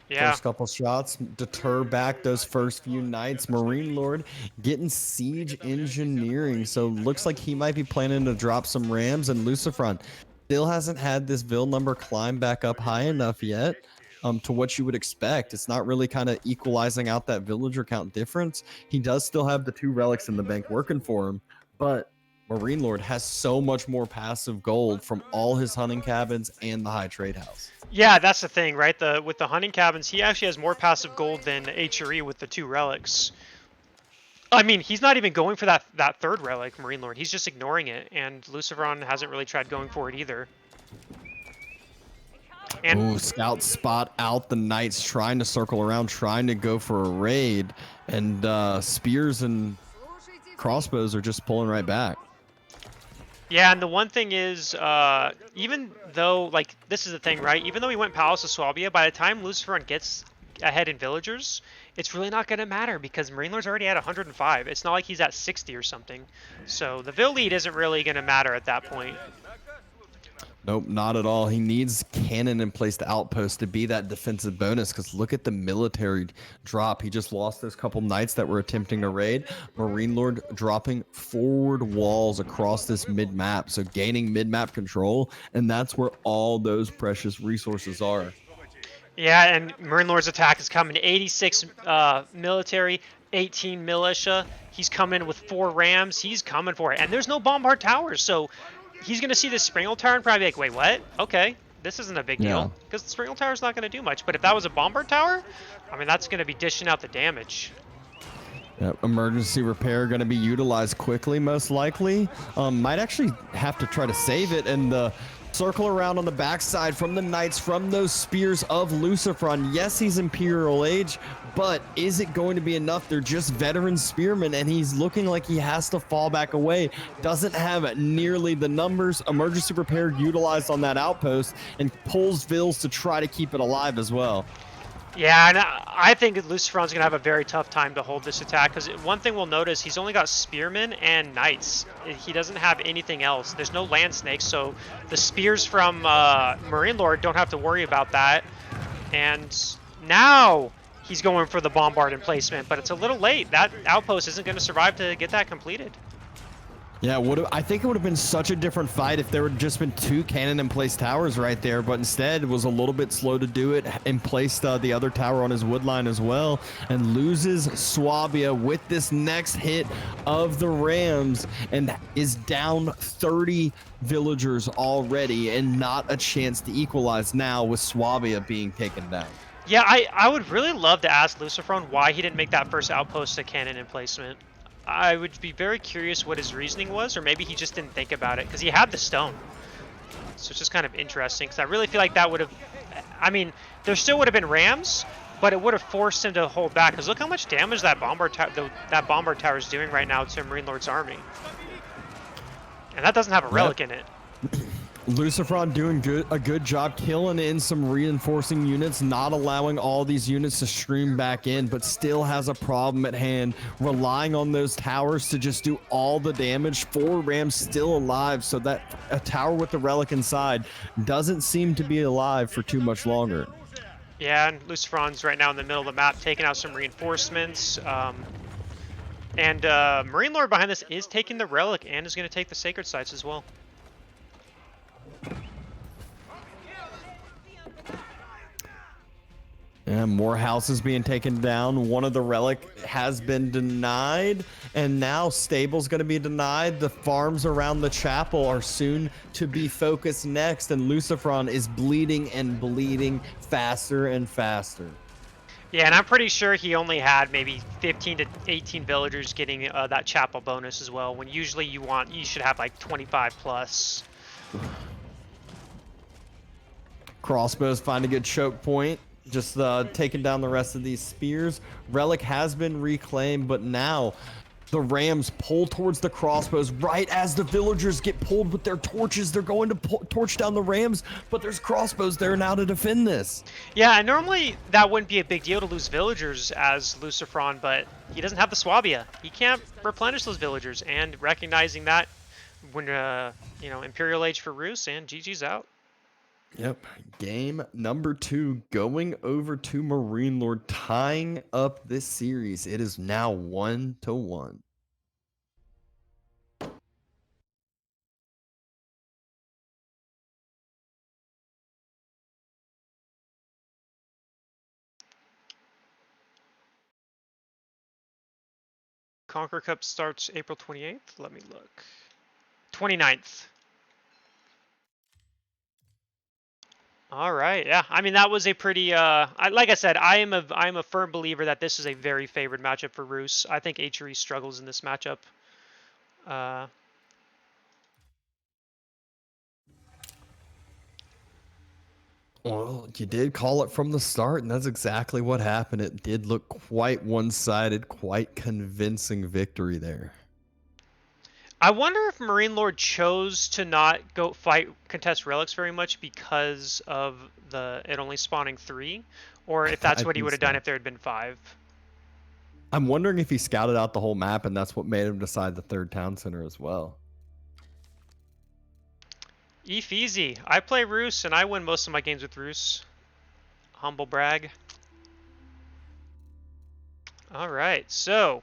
Yeah. First couple shots deter back those first few knights. Marinelord getting siege engineering, so looks like he might be planning to drop some rams. And Lucifron still hasn't had this Vil number climb back up high enough yet to what you would expect. It's not really kind of equalizing out that villager count difference. He does still have the 2 relics in the bank working for him, but Marinelord has so much more passive gold from all his hunting cabins and the high trade house. Yeah, that's the thing, right? With the hunting cabins, he actually has more passive gold than HRE with the 2 relics. I mean, he's not even going for that 3rd relic, Marinelord. He's just ignoring it, and Lucifron hasn't really tried going for it either. And ooh, scout spot out the knights, trying to circle around, trying to go for a raid, and spears and crossbows are just pulling right back. Yeah, and the one thing is, even though, like, this is the thing, right? Even though he went Palace of Swabia, by the time Lucifron gets ahead in villagers, it's really not going to matter because Marinelord's already at 105. It's not like he's at 60 or something. So the Vil lead isn't really going to matter at that point. Nope, not at all. He needs cannon in place to outpost to be that defensive bonus, because look at the military drop. He just lost those couple knights that were attempting to raid. Marinelord dropping forward walls across this mid-map, so gaining mid-map control, and that's where all those precious resources are. Yeah, and Marinelord's attack is coming. 86 military, 18 militia. He's coming with 4 rams. He's coming for it. And there's no bombard towers, so he's going to see this Springle Tower and probably be like, wait, what? Okay, this isn't a big deal. Because the Springle Tower's not going to do much. But if that was a bombard tower, I mean, that's going to be dishing out the damage. Yep, emergency repair going to be utilized quickly, most likely. Might actually have to try to save it, and the circle around on the backside from the knights, from those spears of Lucifron. Yes, he's Imperial Age, but is it going to be enough? They're just veteran spearmen, and he's looking like he has to fall back away. Doesn't have nearly the numbers. Emergency repair utilized on that outpost, and pulls Vils to try to keep it alive as well. Yeah, and I think Lucifron's going to have a very tough time to hold this attack, because one thing we'll notice, he's only got spearmen and knights. He doesn't have anything else. There's no land snakes, so the spears from Marinelord don't have to worry about that. And now he's going for the bombard emplacement, but it's a little late. That outpost isn't going to survive to get that completed. Yeah, I think it would have been such a different fight if there would just been 2 cannon in place towers right there, but instead was a little bit slow to do it and placed the other tower on his wood line as well, and loses Swabia with this next hit of the Rams, and is down 30 villagers already, and not a chance to equalize now with Swabia being taken down. Yeah, I would really love to ask Lucifron why he didn't make that first outpost a cannon emplacement. I would be very curious what his reasoning was, or maybe he just didn't think about it, because he had the stone. So it's just kind of interesting, because I really feel like that would have... I mean, there still would have been rams, but it would have forced him to hold back, because look how much damage that bombard tower is doing right now to Marinelord's army. And that doesn't have a relic in it. Lucifron doing a good job killing in some reinforcing units, not allowing all these units to stream back in, but still has a problem at hand, relying on those towers to just do all the damage. 4 rams still alive, so that a tower with the relic inside doesn't seem to be alive for too much longer. Yeah, and Lucifron's right now in the middle of the map, taking out some reinforcements. And Marinelord behind this is taking the relic and is going to take the sacred sites as well. And more houses being taken down. One of the relic has been denied, and now stable's going to be denied. The farms around the chapel are soon to be focused next, and Lucifron is bleeding and bleeding faster and faster. Yeah, and I'm pretty sure he only had maybe 15 to 18 villagers getting that chapel bonus as well, when usually you should have like 25 plus. Crossbows find a good choke point. Just taking down the rest of these spears. Relic has been reclaimed, but now the Rams pull towards the crossbows right as the villagers get pulled with their torches. They're going to torch down the Rams, but there's crossbows there now to defend this. Yeah, and normally that wouldn't be a big deal to lose villagers as Lucifron, but he doesn't have the Swabia. He can't replenish those villagers, and recognizing that when, you know, Imperial Age for Rus, and GG's out. Yep, game number 2 going over to Marinelord, tying up this series. It is now 1-1. Conquer Cup starts April 28th. Let me look. 29th. All right, yeah. I mean, that was a pretty. Like I said, I am a firm believer that this is a very favored matchup for Rus. I think HRE struggles in this matchup. Well, you did call it from the start, and that's exactly what happened. It did look quite one-sided, quite convincing victory there. I wonder if Marinelord chose to not go contest relics very much because of it only spawning 3, or if that's what he would have done if there had been 5. I'm wondering if he scouted out the whole map, and that's what made him decide the 3rd town center as well. Easy. I play Roos, and I win most of my games with Roos. Humble brag. All right, so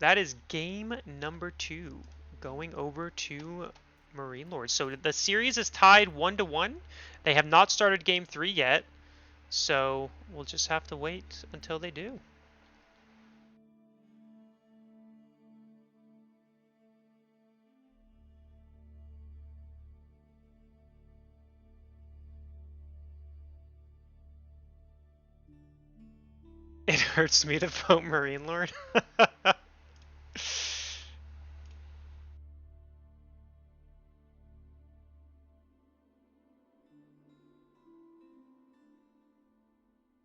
that is game number 2, going over to Marinelord. So the series is tied 1-1. They have not started game 3 yet, so we'll just have to wait until they do. It hurts me to vote Marinelord.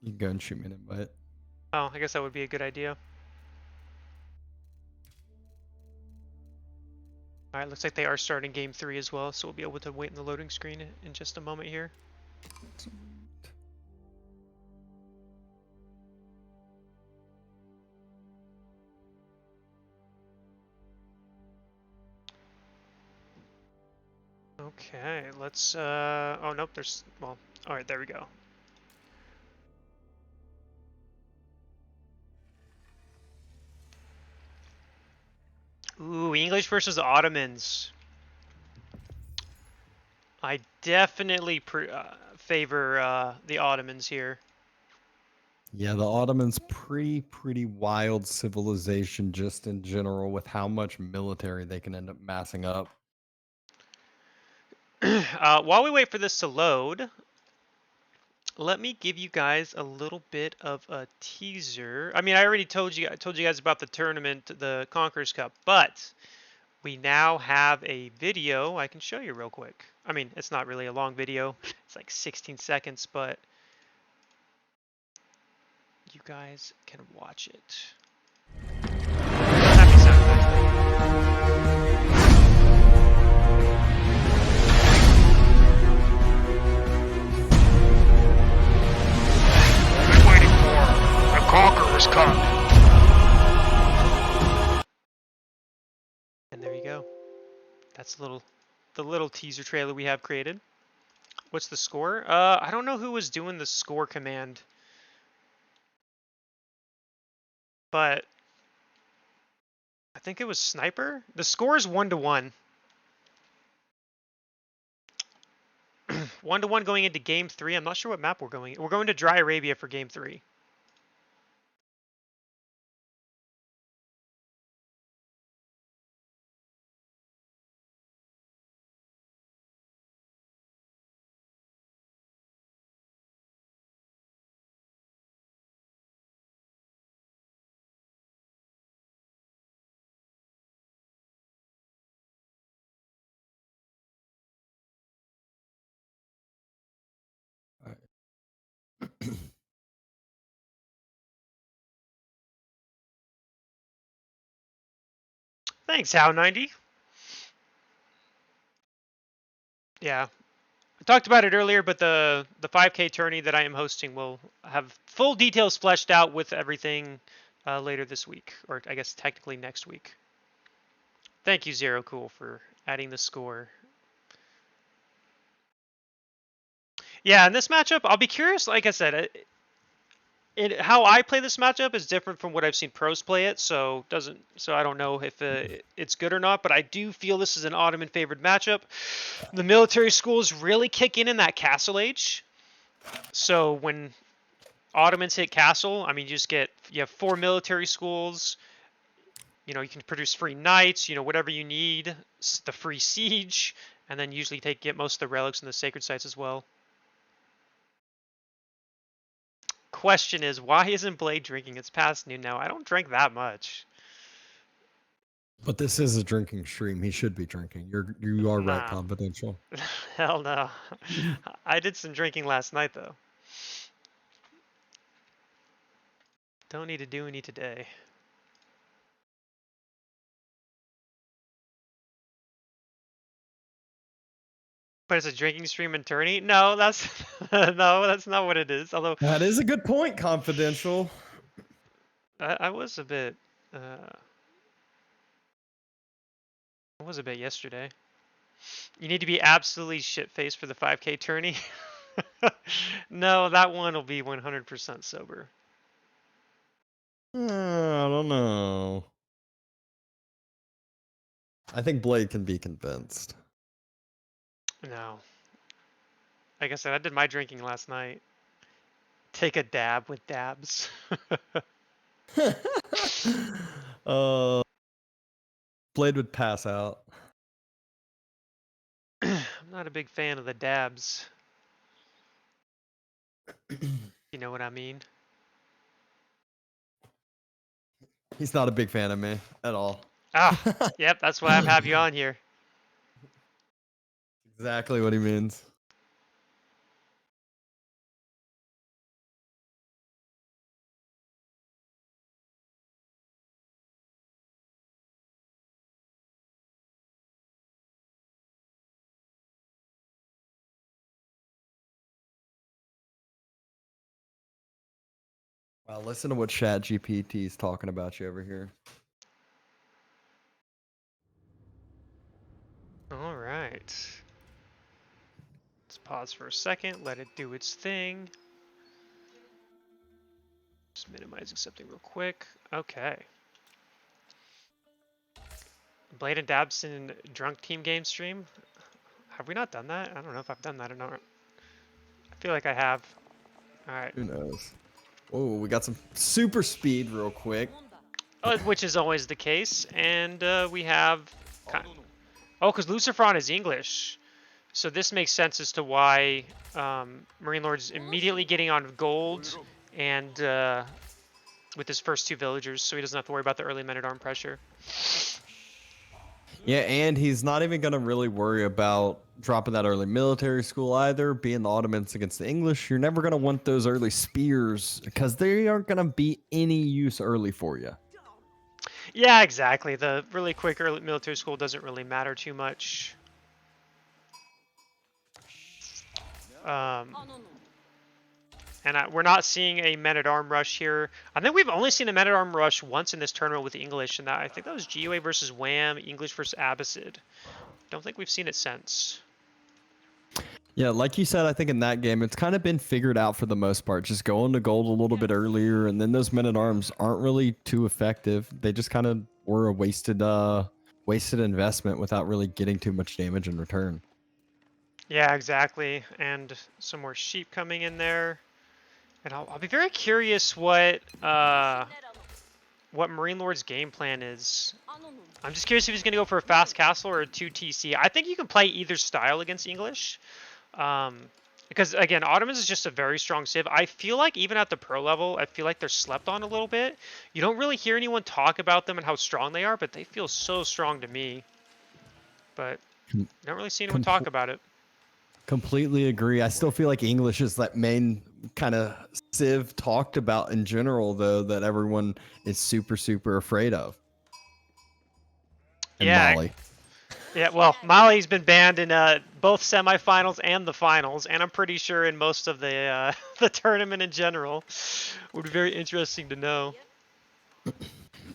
You can go and shoot me an invite. Oh, I guess that would be a good idea. Alright, looks like they are starting game 3 as well, so we'll be able to wait in the loading screen in just a moment here. Okay, let's, oh nope, there's, well, alright, there we go. Ooh, English versus Ottomans. I definitely favor the Ottomans here. Yeah, the Ottomans pretty wild civilization just in general with how much military they can end up massing up. While we wait for this to load, let me give you guys a little bit of a teaser. I mean, I already told you guys about the tournament, the Conquerors Cup, but we now have a video I can show you real quick. I mean, it's not really a long video. It's like 16 seconds, but you guys can watch it. Happy Saturday. Conqueror's Cup. And there you go. That's the little teaser trailer we have created. What's the score? I don't know who was doing the score command, but I think it was Sniper. The score is 1-1. 1-1 going into game 3. I'm not sure what map we're going. We're going to Dry Arabia for game 3. Thanks, How90. Yeah, I talked about it earlier, but the 5K tourney that I am hosting will have full details fleshed out with everything later this week, or I guess technically next week. Thank you, Zero Cool, for adding the score. Yeah, in this matchup, I'll be curious. Like I said, how I play this matchup is different from what I've seen pros play it, so I don't know if it's good or not. But I do feel this is an Ottoman favored matchup. The military schools really kick in that castle age. So when Ottomans hit castle, I mean, you have 4 military schools. You know, you can produce free knights. You know, whatever you need, the free siege, and then usually get most of the relics and the sacred sites as well. Question is, why isn't Blade drinking? It's past noon now. I don't drink that much. But this is a drinking stream. He should be drinking. You are Nah. right, confidential. Hell no. I did some drinking last night though. Don't need to do any today. But it's a drinking stream and tourney? No, that's no, that's not what it is. Although that is a good point, confidential. I was a bit I was a bit yesterday. You need to be absolutely shit-faced for the 5K tourney. No, that one will be 100% sober. I don't know. I think Blade can be convinced. No. Like I said, I did my drinking last night. Take a dab with dabs. Blade would pass out. I'm not a big fan of the dabs. You know what I mean? He's not a big fan of me at all. Ah, yep, that's why I have you on here. Exactly what he means. Wow, listen to what ChatGPT is talking about you over here. All right. Let's pause for a second, let it do its thing. Just minimizing something real quick. Okay. Blade and Dabson drunk team game stream. Have we not done that? I don't know if I've done that or not. I feel like I have. All right. Who knows? Oh, we got some super speed real quick. Which is always the case. And we have... Oh, because Lucifron is English. So this makes sense as to why Marinelord's immediately getting on gold and with his first 2 villagers, so he doesn't have to worry about the early men-at-arm pressure. Yeah, and he's not even going to really worry about dropping that early military school either, being the Ottomans against the English. You're never going to want those early spears because they aren't going to be any use early for you. Yeah, exactly. The really quick early military school doesn't really matter too much. And we're not seeing a men-at-arm rush here. I think we've only seen a men-at-arm rush once in this tournament with the English, and I think that was GUA versus Wham, English versus Abbasid. Don't think we've seen it since. Yeah, like you said, I think in that game, it's kind of been figured out for the most part. Just going to gold a little bit earlier, and then those men-at-arms aren't really too effective. They just kind of were a wasted investment without really getting too much damage in return. Yeah, exactly. And some more sheep coming in there. And I'll be very curious what Marinelord's game plan is. I'm just curious if he's going to go for a fast castle or a 2 TC. I think you can play either style against English. Because, again, Ottomans is just a very strong civ. I feel like even at the pro level, I feel like they're slept on a little bit. You don't really hear anyone talk about them and how strong they are, but they feel so strong to me. But you don't really see anyone talk about it. Completely agree. I still feel like English is that main kind of civ talked about in general, though, that everyone is super, super afraid of. And yeah. Mali. Yeah, well, Mali's been banned in both semifinals and the finals, and I'm pretty sure in most of the the tournament in general. Would be very interesting to know.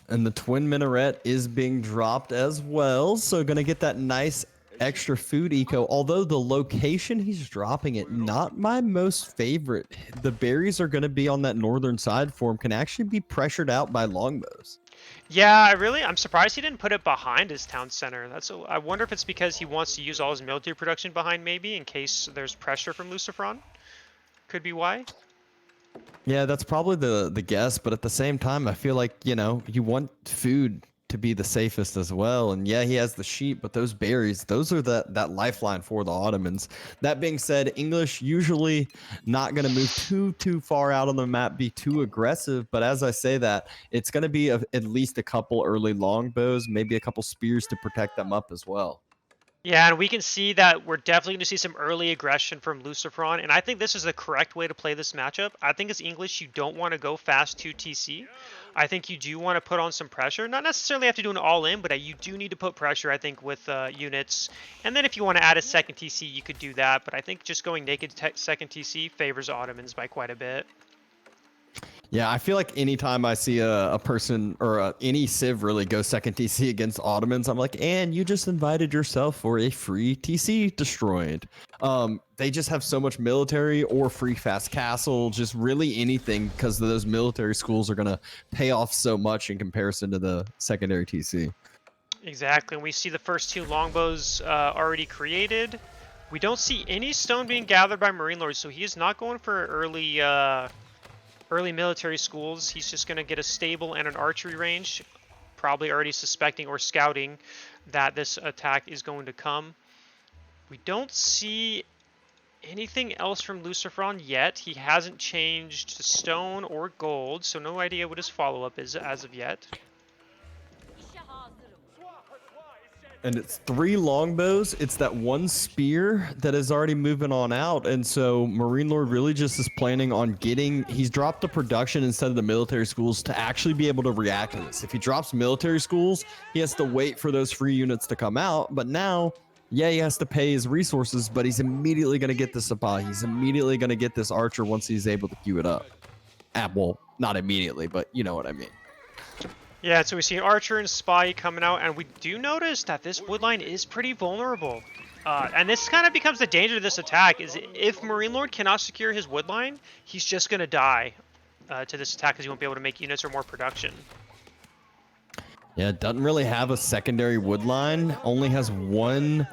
And the twin minaret is being dropped as well, so gonna get that nice extra food eco. Although the location he's dropping it, not my most favorite. The berries are gonna be on that northern side for him, can actually be pressured out by longbows. Yeah, I'm surprised he didn't put it behind his town center. I wonder if it's because he wants to use all his military production behind, maybe, in case there's pressure from Lucifron. Could be why. Yeah, that's probably the guess, but at the same time, I feel like, you know, you want food to be the safest as well. And yeah, he has the sheep, but those berries, those are that lifeline for the Ottomans. That being said, English usually not going to move too far out on the map, be too aggressive. But as I say that, it's going to be at least a couple early longbows, maybe a couple spears to protect them up as well. Yeah, and we can see that we're definitely going to see some early aggression from Lucifron, and I think this is the correct way to play this matchup. I think as English, you don't want to go fast 2 TC. I think you do want to put on some pressure. Not necessarily have to do an all-in, but you do need to put pressure, I think, with units. And then if you want to add a second TC, you could do that, but I think just going naked second TC favors Ottomans by quite a bit. Yeah, I feel like anytime I see a person or any civ really go second TC against Ottomans, I'm like, and you just invited yourself for a free TC destroyed. They just have so much military or free fast castle, just really anything, because those military schools are going to pay off so much in comparison to the secondary TC. Exactly, and we see the first 2 longbows already created. We don't see any stone being gathered by Marinelord, so he is not going for early military schools. He's just going to get a stable and an archery range, probably already suspecting or scouting that this attack is going to come. We don't see anything else from Lucifron yet. He hasn't changed to stone or gold, so no idea what his follow-up is as of yet. And it's 3 longbows. It's that 1 spear that is already moving on out. And so Marinelord really just is planning on getting... He's dropped the production instead of the military schools to actually be able to react to this. If he drops military schools, he has to wait for those free units to come out. But now, yeah, he has to pay his resources, but he's immediately going to get the Sapa. He's immediately going to get this archer once he's able to queue it up. Well, not immediately, but you know what I mean. Yeah, so we see Archer and Spy coming out, and we do notice that this woodline is pretty vulnerable. And this kind of becomes the danger of this attack, is if Marinelord cannot secure his woodline, he's just going to die to this attack because he won't be able to make units or more production. Yeah, it doesn't really have a secondary woodline, only has 1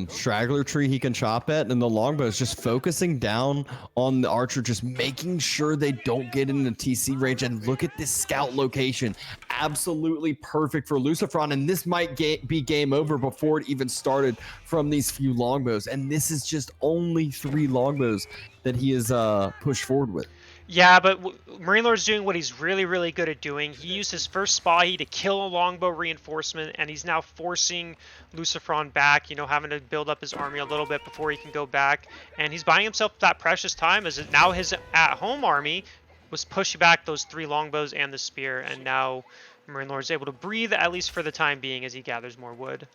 straggler tree he can chop at, and the longbow is just focusing down on the archer, just making sure they don't get in the TC range. And look at this scout location, absolutely perfect for Lucifron, and this might be game over before it even started from these few longbows. And this is just only 3 longbows that he is pushed forward with. Yeah, but Marinelord's doing what he's really, really good at doing. He used his first Spahi to kill a longbow reinforcement, and he's now forcing Lucifron back, you know, having to build up his army a little bit before he can go back. And he's buying himself that precious time, as now his at-home army was pushing back those 3 longbows and the spear, and now Marinelord's able to breathe, at least for the time being, as he gathers more wood.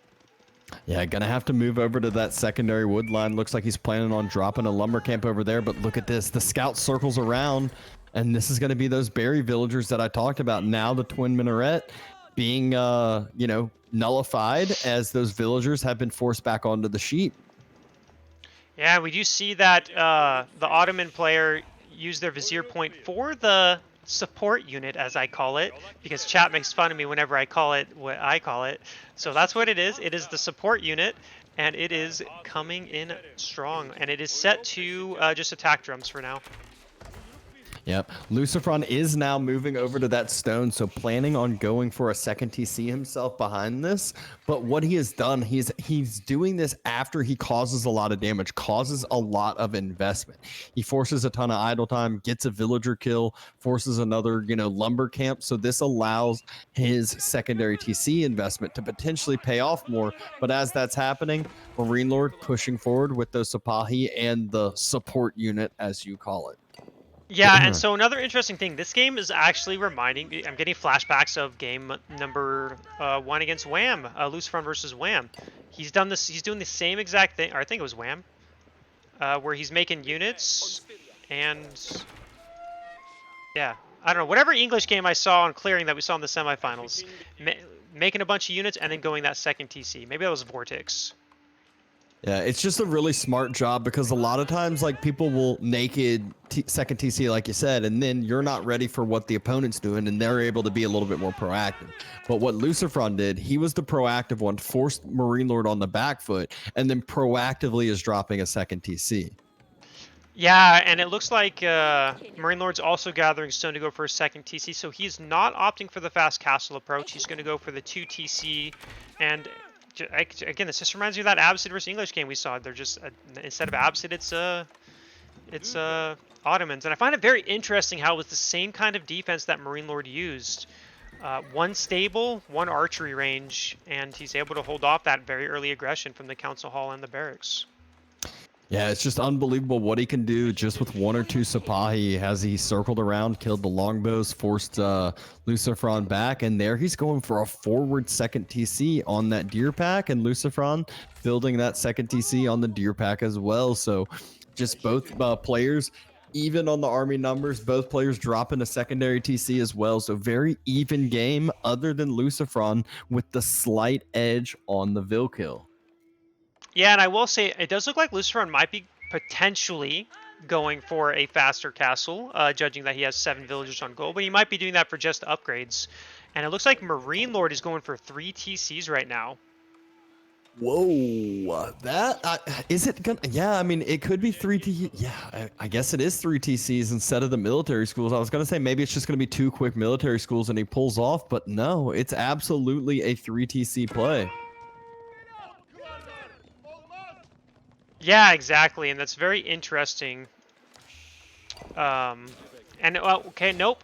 Yeah, gonna have to move over to that secondary wood line. Looks like he's planning on dropping a lumber camp over there, but look at this. The scout circles around, and this is going to be those berry villagers that I talked about. Now the twin minaret being, you know, nullified, as those villagers have been forced back onto the sheep. Yeah, we do see that the Ottoman player used their vizier point for the support unit, as I call it, because chat makes fun of me whenever I call it what I call it. So that's what it is. It is the support unit, and it is coming in strong, and it is set to just attack drums for now. Yep. Lucifron is now moving over to that stone, so planning on going for a second TC himself behind this. But what he has done, he's doing this after he causes a lot of damage, causes a lot of investment. He forces a ton of idle time, gets a villager kill, forces another, you know, lumber camp. So this allows his secondary TC investment to potentially pay off more. But as that's happening, Marinelord pushing forward with those Sipahi and the support unit, as you call it. Yeah, and so another interesting thing, this game is actually reminding me, I'm getting flashbacks of game number 1 against Wham, Lucifron versus Wham. He's doing the same exact thing, or I think it was Wham, where he's making units, and yeah, I don't know, whatever English game I saw on clearing that we saw in the semifinals, making a bunch of units and then going that second TC. Maybe that was Vortex. Yeah, it's just a really smart job, because a lot of times, like, people will naked second TC, like you said, and then you're not ready for what the opponent's doing, and they're able to be a little bit more proactive. But what Lucifron did, he was the proactive one, forced Marinelord on the back foot, and then proactively is dropping a second TC. Yeah, and it looks like Marinelord's also gathering stone to go for a second TC, so he's not opting for the fast castle approach. He's going to go for the 2 TC, and again, this just reminds me of that Absid versus English game we saw. They're just instead of Absid, it's Ottomans, and I find it very interesting how it was the same kind of defense that Marinelord used. 1 stable, 1 archery range, and he's able to hold off that very early aggression from the council hall and the barracks. Yeah, it's just unbelievable what he can do just with 1 or 2 Sipahi. As he circled around, killed the longbows, forced Lucifron back, and there he's going for a forward second TC on that deer pack, and Lucifron building that second TC on the deer pack as well. So just both players even on the army numbers. Both players dropping a secondary TC as well. So very even game other than Lucifron with the slight edge on the Vil kill. Yeah, and I will say it does look like Lucifron might be potentially going for a faster castle, judging that he has 7 villagers on gold, but he might be doing that for just upgrades. And it looks like Marinelord is going for 3 TCs right now. Whoa, that is it gonna? Yeah, I mean, it could be 3T. Yeah, I guess it is 3 TCs instead of the military schools. I was gonna say maybe it's just gonna be 2 quick military schools and he pulls off, but no, it's absolutely a 3 TC play. Yeah, exactly, and that's very interesting. And okay, nope,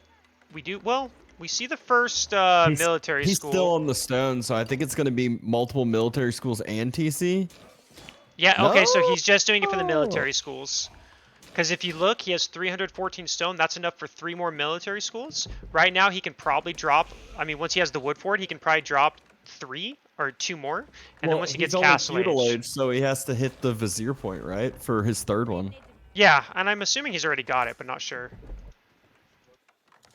we do well. We see the first military he's school. He's still on the stone, so I think it's going to be multiple military schools and TC. Yeah, okay, so he's just doing it for the military schools. Because if you look, he has 314 stone. That's enough for 3 more military schools. Right now, he can probably drop... I mean, once he has the wood for it, he can probably drop 3 or 2 more. And then once he gets Castle Age... So he has to hit the Vizier point, right? For his 3rd one. Yeah, and I'm assuming he's already got it, but not sure.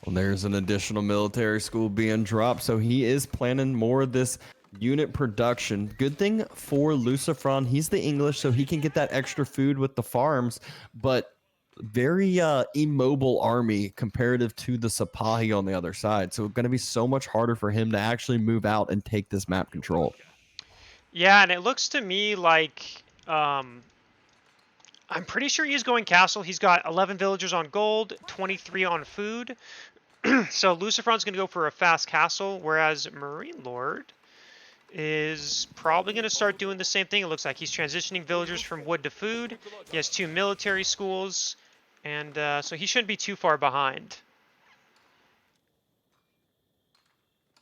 Well, there's an additional military school being dropped, so he is planning more of this unit production. Good thing for Lucifron, he's the English, so he can get that extra food with the farms, but very immobile army comparative to the Sipahi on the other side. So it's going to be so much harder for him to actually move out and take this map control. Yeah, and it looks to me like... I'm pretty sure he's going castle. He's got 11 villagers on gold, 23 on food. So Lucifron's going to go for a fast castle, whereas Marinelord is probably going to start doing the same thing. It looks like he's transitioning villagers from wood to food. He has 2 military schools, and so he shouldn't be too far behind.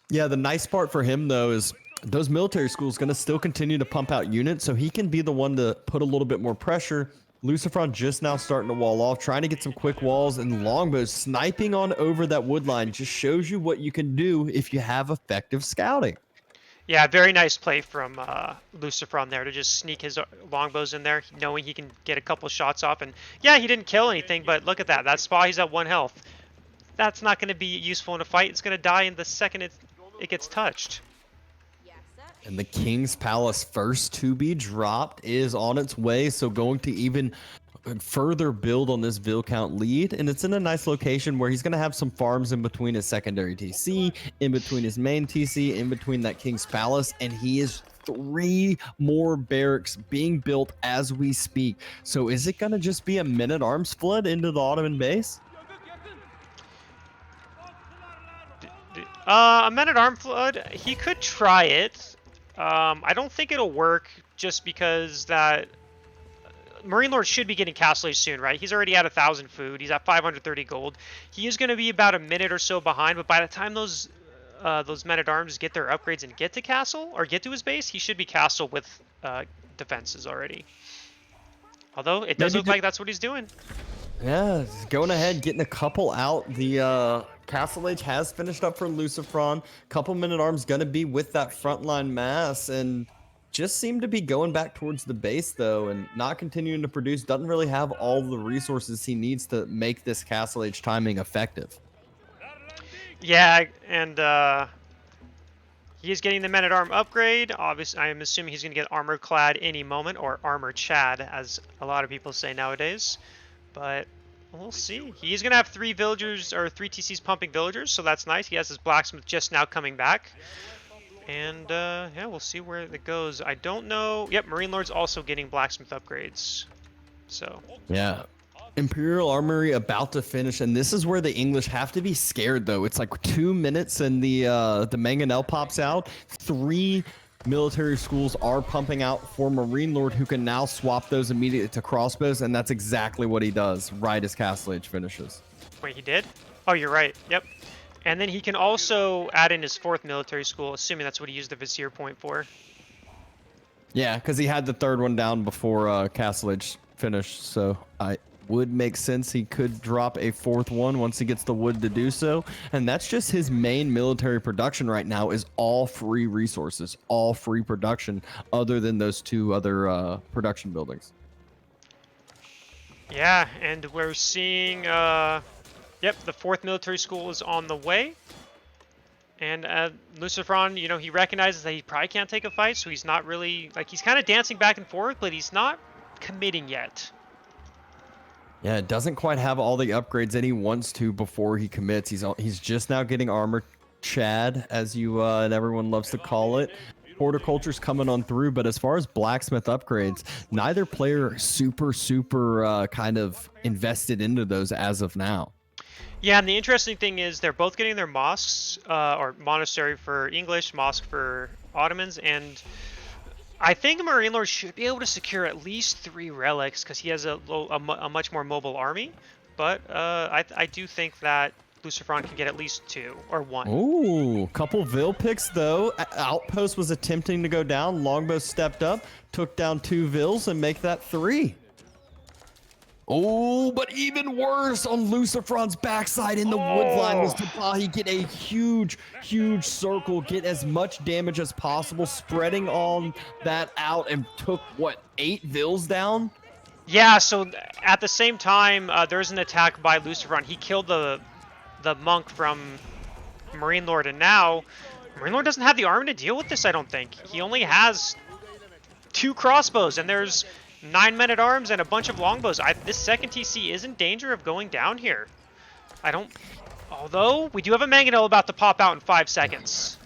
Yeah, the nice part for him, though, is those military schools going to still continue to pump out units, so he can be the one to put a little bit more pressure. Lucifron just now starting to wall off, trying to get some quick walls, and longbows sniping on over that wood line just shows you what you can do if you have effective scouting. Yeah, very nice play from Lucifron there to just sneak his longbows in there, knowing he can get a couple shots off. And yeah, he didn't kill anything, but look at that. That spot, he's at 1 health. That's not going to be useful in a fight. It's going to die in the second it gets touched. And the King's Palace first to be dropped is on its way, so going to even further build on this Vil count lead. And it's in a nice location where he's going to have some farms in between his secondary TC, in between his main TC, in between that King's Palace, and he is 3 more barracks being built as we speak. So is it going to just be a men-at-arms flood into the Ottoman base? A men-at-arms flood, he could try it. I don't think it'll work just because that Marinelord should be getting Castle Age soon, right? He's already at 1,000 food. He's at 530 gold. He is going to be about a minute or so behind, but by the time those men-at-arms get their upgrades and get to Castle, or get to his base, he should be Castle with defenses already. Although, it does look like that's what he's doing. Yeah, going ahead, getting a couple out. The Castle Age has finished up for Lucifron. Couple men-at-arms going to be with that frontline mass, and just seem to be going back towards the base, though, and not continuing to produce. Doesn't really have all the resources he needs to make this Castle Age timing effective. Yeah, and he is getting the men-at-arm upgrade. Obviously, I am assuming he's going to get armor-clad any moment, or armor-chad, as a lot of people say nowadays. But we'll see. He's going to have 3 villagers, or 3 TCs pumping villagers, so that's nice. He has his blacksmith just now coming back. And, yeah, we'll see where it goes. I don't know. Yep, Marinelord's also getting blacksmith upgrades. So. Yeah. Imperial Armory about to finish, and this is where the English have to be scared, though. It's like 2 minutes, and the Mangonel pops out. 3 military schools are pumping out for Marinelord, who can now swap those immediately to crossbows, and that's exactly what he does right as Castle Age finishes. Wait, he did? Oh, you're right. Yep. And then he can also add in his 4th military school, assuming that's what he used the Vizier point for. Yeah, because he had the 3rd one down before Castle Age finished, so I would make sense he could drop a 4th one once he gets the wood to do so. And that's just his main military production right now, is all free resources, all free production, other than those 2 other production buildings. Yeah, and we're seeing, yep, the 4th military school is on the way. And Lucifron, you know, he recognizes that he probably can't take a fight, so he's not really, like, he's kind of dancing back and forth, but he's not committing yet. Yeah, it doesn't quite have all the upgrades that he wants to before he commits. He's just now getting armor Chad, as you and everyone loves to call it. Horticulture's coming on through, but as far as blacksmith upgrades, neither player super kind of invested into those as of now. Yeah, and the interesting thing is they're both getting their mosques, or monastery for English, mosque for Ottomans, and I think Marinelord should be able to secure at least 3 relics because he has a much more mobile army. But I do think that Lucifron can get at least 2 or 1. Ooh, couple Vil picks though. Outpost was attempting to go down. Longbow stepped up, took down 2 Vils and make that 3. Oh, but even worse on Lucifron's backside in the woodline was Tabahi get a huge circle, get as much damage as possible, spreading on that out and took, what, 8 Vils down? Yeah, so at the same time, there's an attack by Lucifron. He killed the monk from Marinelord, and now Marinelord doesn't have the army to deal with this, I don't think. He only has 2 crossbows, and there's 9 men-at-arms and a bunch of longbows. This second TC is in danger of going down here. Although, we do have a mangonel about to pop out in 5 seconds.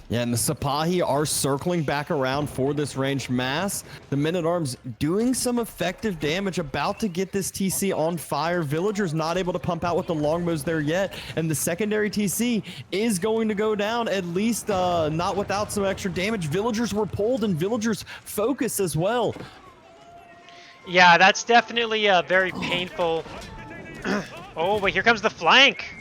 Yeah, and the Sipahi are circling back around for this ranged mass. The men-at-arms doing some effective damage, about to get this TC on fire. Villagers not able to pump out with the longbows there yet, and the secondary TC is going to go down, at least not without some extra damage. Villagers were pulled, and villagers focus as well. Yeah, that's definitely a very painful... Oh, but here comes the flank.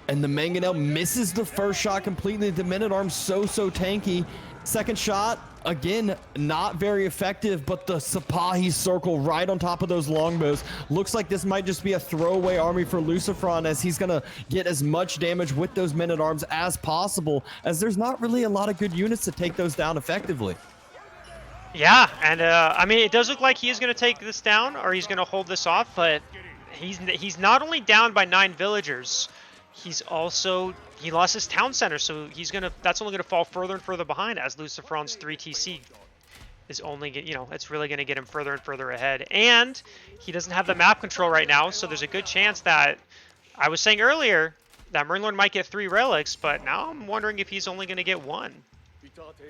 And the mangonel misses the first shot completely. The men-at-arms so tanky. Second shot, again, not very effective, but the Sipahi circle right on top of those longbows. Looks like this might just be a throwaway army for Lucifron, as he's going to get as much damage with those men-at-arms as possible, as there's not really a lot of good units to take those down effectively. Yeah, and I mean, it does look like he is going to take this down, or he's going to hold this off, but he's not only down by 9 villagers, he lost his town center, so that's only gonna fall further and further behind, as Lucifron's 3 TC is only, it's really gonna get him further and further ahead. And he doesn't have the map control right now, so there's a good chance that, I was saying earlier, that Marinelord might get 3 relics, but now I'm wondering if he's only gonna get 1.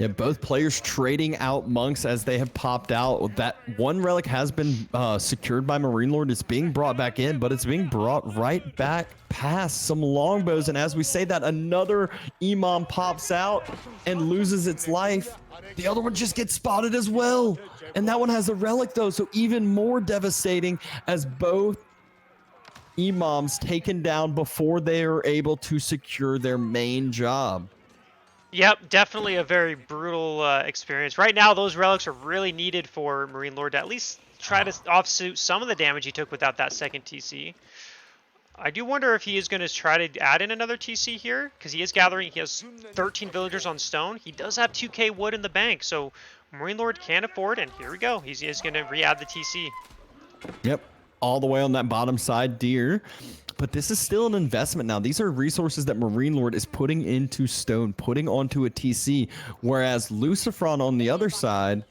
Yeah, both players trading out monks as they have popped out. That 1 relic has been secured by Marinelord. It's being brought back in, but it's being brought right back past some longbows. And as we say that, another Imam pops out and loses its life. The other one just gets spotted as well. And that one has a relic though, so even more devastating, as both Imams taken down before they are able to secure their main job. Yep, definitely a very brutal experience. Right now, those relics are really needed for Marinelord to at least try to offsuit some of the damage he took without that second TC. I do wonder if he is going to try to add in another TC here, because he has 13 villagers on stone. He does have 2k wood in the bank, so Marinelord can afford, and here we go. He is going to re-add the TC. Yep, all the way on that bottom side, deer. But this is still an investment now. These are resources that Marinelord is putting into stone, putting onto a TC, whereas Lucifron on the other side,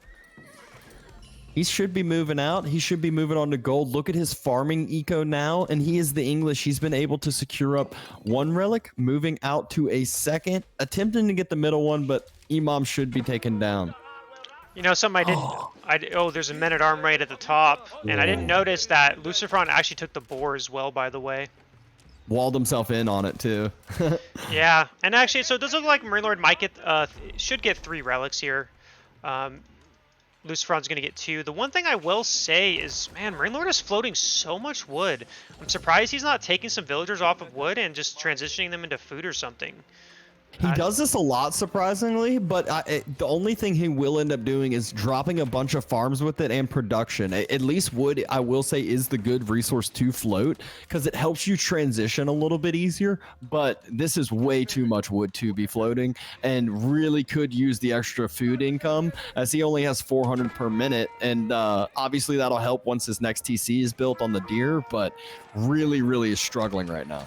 he should be moving out. He should be moving on to gold. Look at his farming eco now, and he is the English. He's been able to secure up 1 relic, moving out to a second, attempting to get the middle one, but Imam should be taken down. You know, something there's a men-at-arm right at the top, and I didn't notice that Lucifron actually took the boar as well, by the way. Walled himself in on it too. Yeah, and actually, so it does look like Marinelord might should get 3 relics here. Lucifron's going to get 2. The one thing I will say is, man, Marinelord is floating so much wood. I'm surprised he's not taking some villagers off of wood and just transitioning them into food or something. He does this a lot, surprisingly, but the only thing he will end up doing is dropping a bunch of farms with it and production. At least wood, I will say, is the good resource to float because it helps you transition a little bit easier, but this is way too much wood to be floating and really could use the extra food income as he only has 400 per minute, and obviously that'll help once his next TC is built on the deer, but really is struggling right now.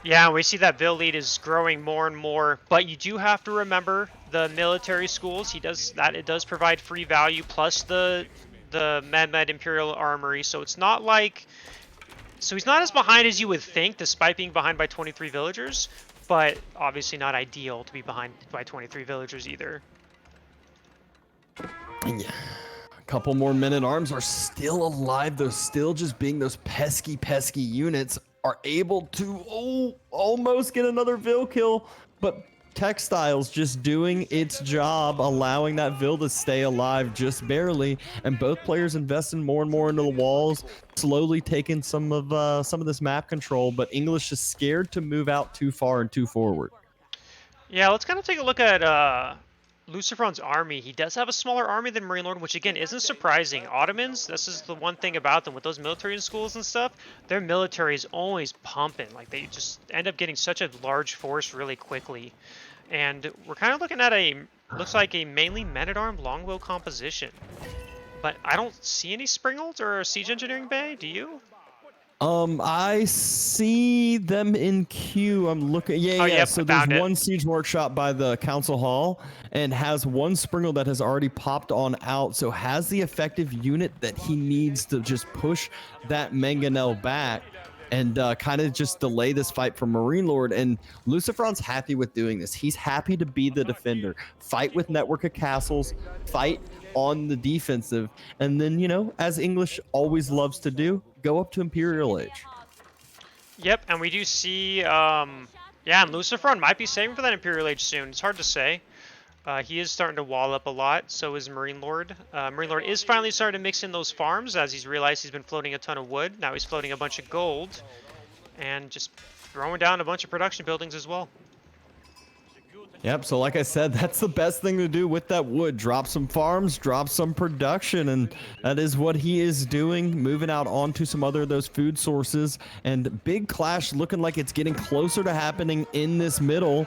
Yeah, we see that Bill lead is growing more and more, but you do have to remember the military schools. It does provide free value plus the Med Imperial Armory, so it's not like he's not as behind as you would think, despite being behind by 23 villagers, but obviously not ideal to be behind by 23 villagers either. Yeah. A couple more men-at-arms are still alive, though, still just being those pesky units. Are able to almost get another Vil kill, but Textiles just doing its job, allowing that Vil to stay alive just barely, and both players investing more and more into the walls, slowly taking some of this map control, but English is scared to move out too far and too forward. Yeah, let's kind of take a look at Lucifron's army. He does have a smaller army than Marinelord, which again isn't surprising. Ottomans, this is the one thing about them with those military schools and stuff. Their military is always pumping. Like, they just end up getting such a large force really quickly. And we're kind of looking at looks like a mainly men-at-arm longbow composition. But I don't see any Springholds or Siege Engineering Bay, do you? I see them in queue. I'm looking. Yeah. Yep, so there's one siege workshop by the council hall and has one Springald that has already popped on out. So has the effective unit that he needs to just push that Mangonel back and kind of just delay this fight from Marinelord. And Lucifron's happy with doing this. He's happy to be the defender, fight with network of castles, fight on the defensive, and then, you know, as English always loves to do, go up to Imperial Age. Yep, and we do see, yeah, and Lucifron might be saving for that Imperial Age soon. It's hard to say. He is starting to wall up a lot, so is Marinelord. Marinelord is finally starting to mix in those farms as he's realized he's been floating a ton of wood. Now he's floating a bunch of gold and just throwing down a bunch of production buildings as well. Yep, so like I said, that's the best thing to do with that wood. Drop some farms, drop some production, and that is what he is doing, moving out onto some other of those food sources. And big clash looking like it's getting closer to happening in this middle.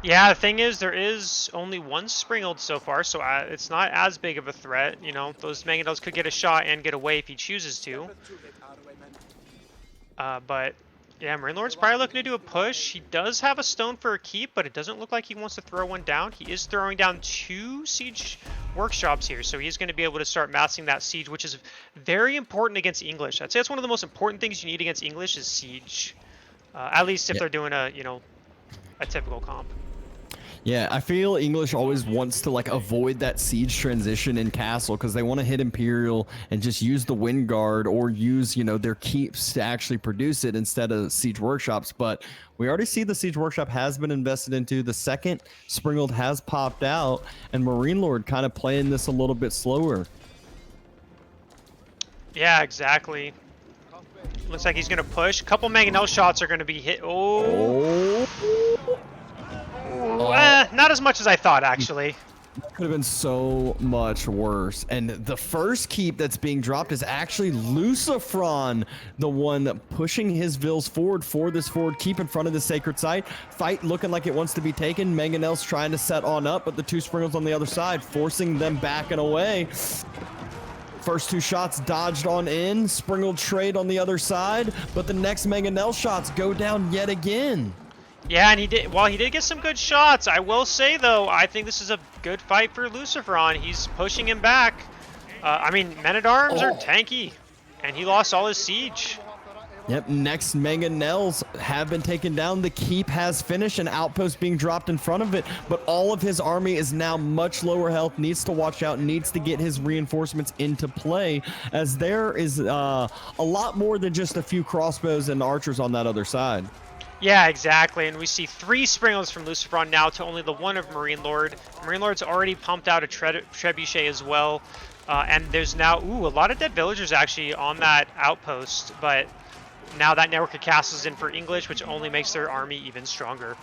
Yeah, the thing is, there is only one Springald so far, so it's not as big of a threat. You know, those Mangonels could get a shot and get away if he chooses to. But yeah, Marinelord's probably looking to do a push. He does have a stone for a keep, but it doesn't look like he wants to throw one down. He is throwing down 2 siege workshops here, so he's going to be able to start massing that siege, which is very important against English. I'd say that's one of the most important things you need against English is siege. At least if they're doing a typical comp. Yeah, I feel English always wants to like avoid that siege transition in castle because they want to hit Imperial and just use the wind guard or use, you know, their keeps to actually produce it instead of siege workshops. But we already see the siege workshop has been invested into. The second Springald has popped out, and Marinelord kind of playing this a little bit slower. Yeah, exactly. Looks like he's going to push. A couple Mangonel shots are going to be hit. Oh. Not as much as I thought, actually. That could have been so much worse. And the first keep that's being dropped is actually Lucifron, the one pushing his Vils forward for this forward keep in front of the sacred site. Fight looking like it wants to be taken. Mangonel's trying to set on up, but the 2 Springals on the other side, forcing them back and away. First 2 shots dodged on in. Springald trade on the other side, but the next Mangonel shots go down yet again. Yeah, and he did get some good shots. I will say, though, I think this is a good fight for Lucifron. He's pushing him back. I mean, Men-at-Arms are tanky, and he lost all his siege. Yep, next Mangonels have been taken down. The keep has finished, an outpost being dropped in front of it, but all of his army is now much lower health, needs to watch out, needs to get his reinforcements into play, as there is a lot more than just a few crossbows and archers on that other side. Yeah, exactly, and we see 3 Springalds from Lucifron now to only the 1 of Marinelord. Marinelord's already pumped out a Trebuchet as well, and there's now, a lot of dead villagers actually on that outpost, but now that network of castles in for English, which only makes their army even stronger.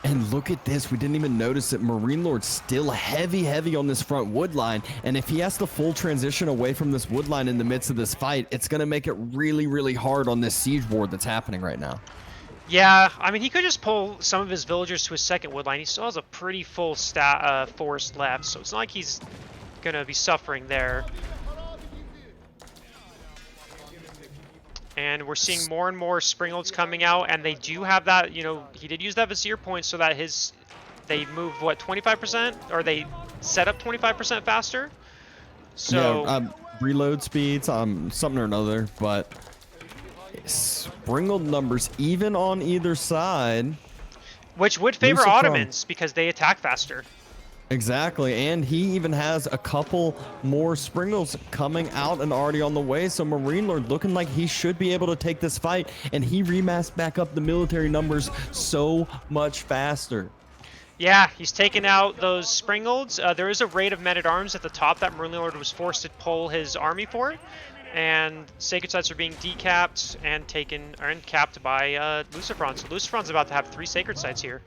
And look at this. We didn't even notice that Marinelord's still heavy on this front wood line. And if he has to full transition away from this wood line in the midst of this fight, it's going to make it really hard on this siege board that's happening right now. Yeah, I mean, he could just pull some of his villagers to his second wood line. He still has a pretty full forest left, so it's not like he's going to be suffering there. And we're seeing more and more Springolds coming out, and they do have that, you know, he did use that Vizier point so that they move, what, 25%? Or they set up 25% faster? So... Yeah, reload speeds, something or another, but Springold numbers even on either side. Which would favor Lucifron. Ottomans, because they attack faster. Exactly, and he even has a couple more Springolds coming out and already on the way, so Marinelord looking like he should be able to take this fight, and he remassed back up the military numbers so much faster. Yeah, he's taken out those Springolds. There is a raid of men-at-arms at the top that Marinelord was forced to pull his army for, and sacred sites are being decapped and capped by Lucifron. So Lucifron's about to have 3 sacred sites here.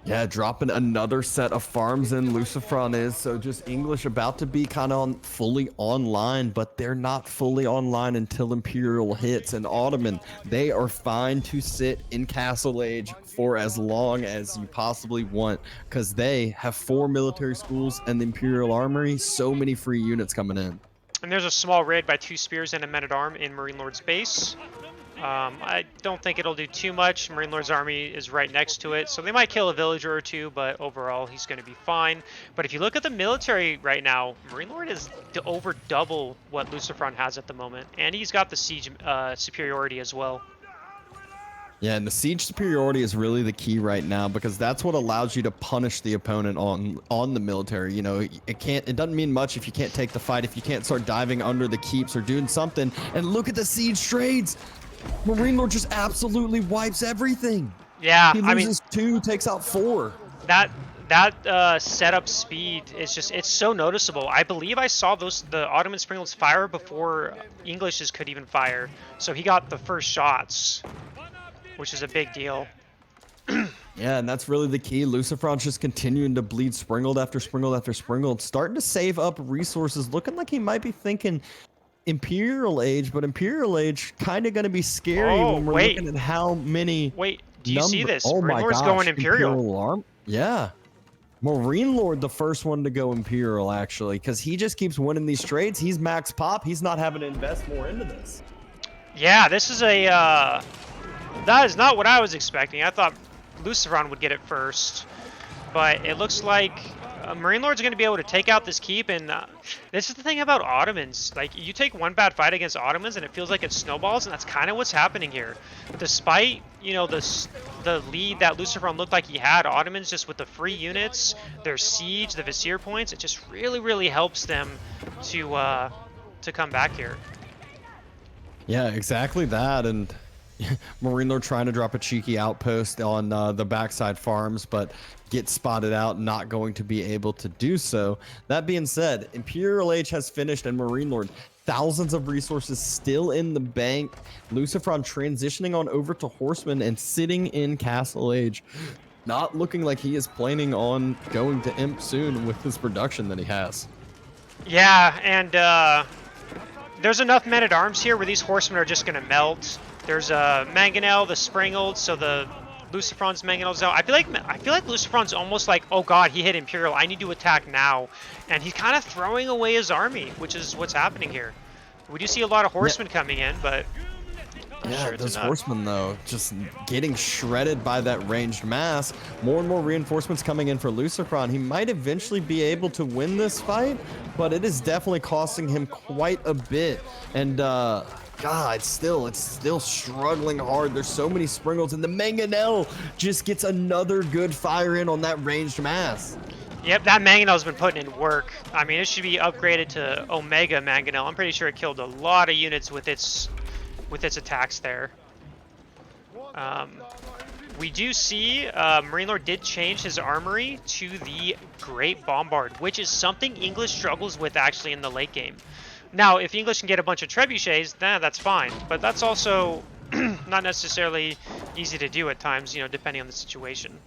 Yeah, dropping another set of farms in Lucifron is, so just English about to be kind of fully online, but they're not fully online until Imperial hits. And Ottoman, they are fine to sit in Castle Age for as long as you possibly want, because they have 4 military schools and the Imperial Armory, so many free units coming in. And there's a small raid by 2 spears and a men-at-arm in Marinelord's base. I don't think it'll do too much. Marinelord's army is right next to it, so they might kill a villager or 2, but overall he's going to be fine. But if you look at the military right now, Marinelord is over double what Lucifron has at the moment, and he's got the siege superiority as well. Yeah, and the siege superiority is really the key right now, because that's what allows you to punish the opponent on the military. You know, it doesn't mean much if you can't take the fight, if you can't start diving under the keeps or doing something. And look at the siege trades. Marinelord just absolutely wipes everything. Yeah, he loses 2, takes out 4. That setup speed is it's so noticeable. I believe I saw the Ottoman Springolds fire before Englishes could even fire, so he got the first shots, which is a big deal. Yeah, and that's really the key. Lucifron's just continuing to bleed Springold after Springold after Springold, starting to save up resources, looking like he might be thinking Imperial Age, but Imperial Age kind of going to be scary when we're looking at how many. Wait, do you see this? Oh my gosh, going Imperial. Yeah. Marinelord, the first one to go Imperial, actually, because he just keeps winning these trades. He's max pop. He's not having to invest more into this. Yeah, this is that is not what I was expecting. I thought Lucifron would get it first, but it looks like Marinelord's going to be able to take out this keep, and this is the thing about Ottomans. Like, you take one bad fight against Ottomans, and it feels like it snowballs, and that's kind of what's happening here. Despite, you know, the lead that Lucifron looked like he had, Ottomans just with the free units, their siege, the Vizier points, it just really helps them to come back here. Yeah, exactly that, and Marinelord trying to drop a cheeky outpost on the backside farms, but get spotted out, not going to be able to do so. That being said, Imperial Age has finished, and Marinelord, thousands of resources still in the bank. Lucifron transitioning on over to Horsemen and sitting in Castle Age. Not looking like he is planning on going to Imp soon with his production that he has. Yeah, and there's enough men-at-arms here where these Horsemen are just going to melt. There's Mangonel, the Springold, so the Lucifron's Mangonel's out. I feel like Lucifron's almost like, oh god, he hit Imperial, I need to attack now. And he's kind of throwing away his army, which is what's happening here. We do see a lot of Horsemen coming in, but I'm yeah, sure it's those enough. Horsemen, though, just getting shredded by that ranged mass. More and more reinforcements coming in for Lucifron. He might eventually be able to win this fight, but it is definitely costing him quite a bit. And God, it's still struggling hard. There's so many Springolds, and the Mangonel just gets another good fire in on that ranged mass. Yep, that Mangonel's been putting in work. I mean, it should be upgraded to Omega Mangonel. I'm pretty sure it killed a lot of units with its attacks there. We do see Marinelord did change his armory to the Great Bombard, which is something English struggles with actually in the late game. Now, if English can get a bunch of trebuchets, that's fine. But that's also not necessarily easy to do at times, you know, depending on the situation.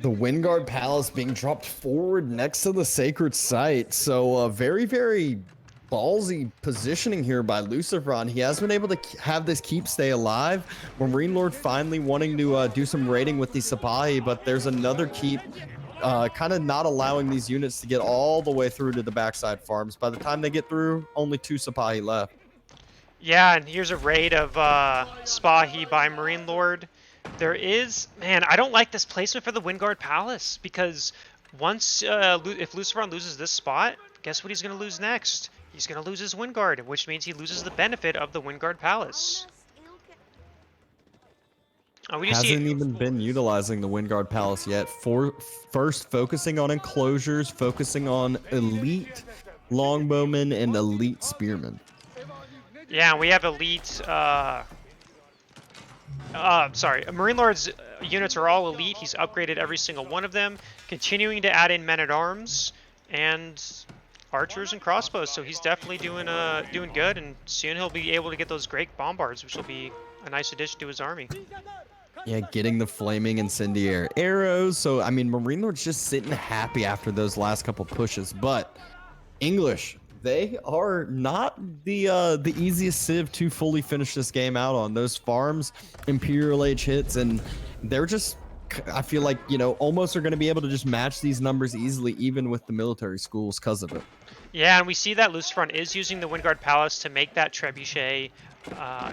The Wingard Palace being dropped forward next to the sacred site. So very, very ballsy positioning here by Lucifron. He has been able to have this keep stay alive. Marinelord finally wanting to do some raiding with the Sipahi, but there's another keep kind of not allowing these units to get all the way through to the backside farms. By the time they get through, only 2 Sipahi left. Yeah, and here's a raid of Spahi by Marinelord. There is, man, I don't like this placement for the Wingard Palace, because once, if Lucifron loses this spot, guess what he's going to lose next? He's going to lose his Wingard, which means he loses the benefit of the Wingard Palace. Hasn't even been utilizing the Wingard Palace yet. First, focusing on enclosures, focusing on elite longbowmen and elite spearmen. Yeah, we have elite. Sorry, Marinelord's units are all elite. He's upgraded every single one of them, continuing to add in men-at-arms and archers and crossbows. So he's definitely doing good, and soon he'll be able to get those great bombards, which will be a nice addition to his army. Yeah, getting the flaming incendiary arrows. So, I mean, Marinelord's just sitting happy after those last couple pushes. But English, they are not the easiest civ to fully finish this game out on. Those farms, Imperial Age hits, and they're just, I feel like, you know, almost are going to be able to just match these numbers easily, even with the military schools because of it. Yeah, and we see that Lucifron is using the Wingard Palace to make that trebuchet.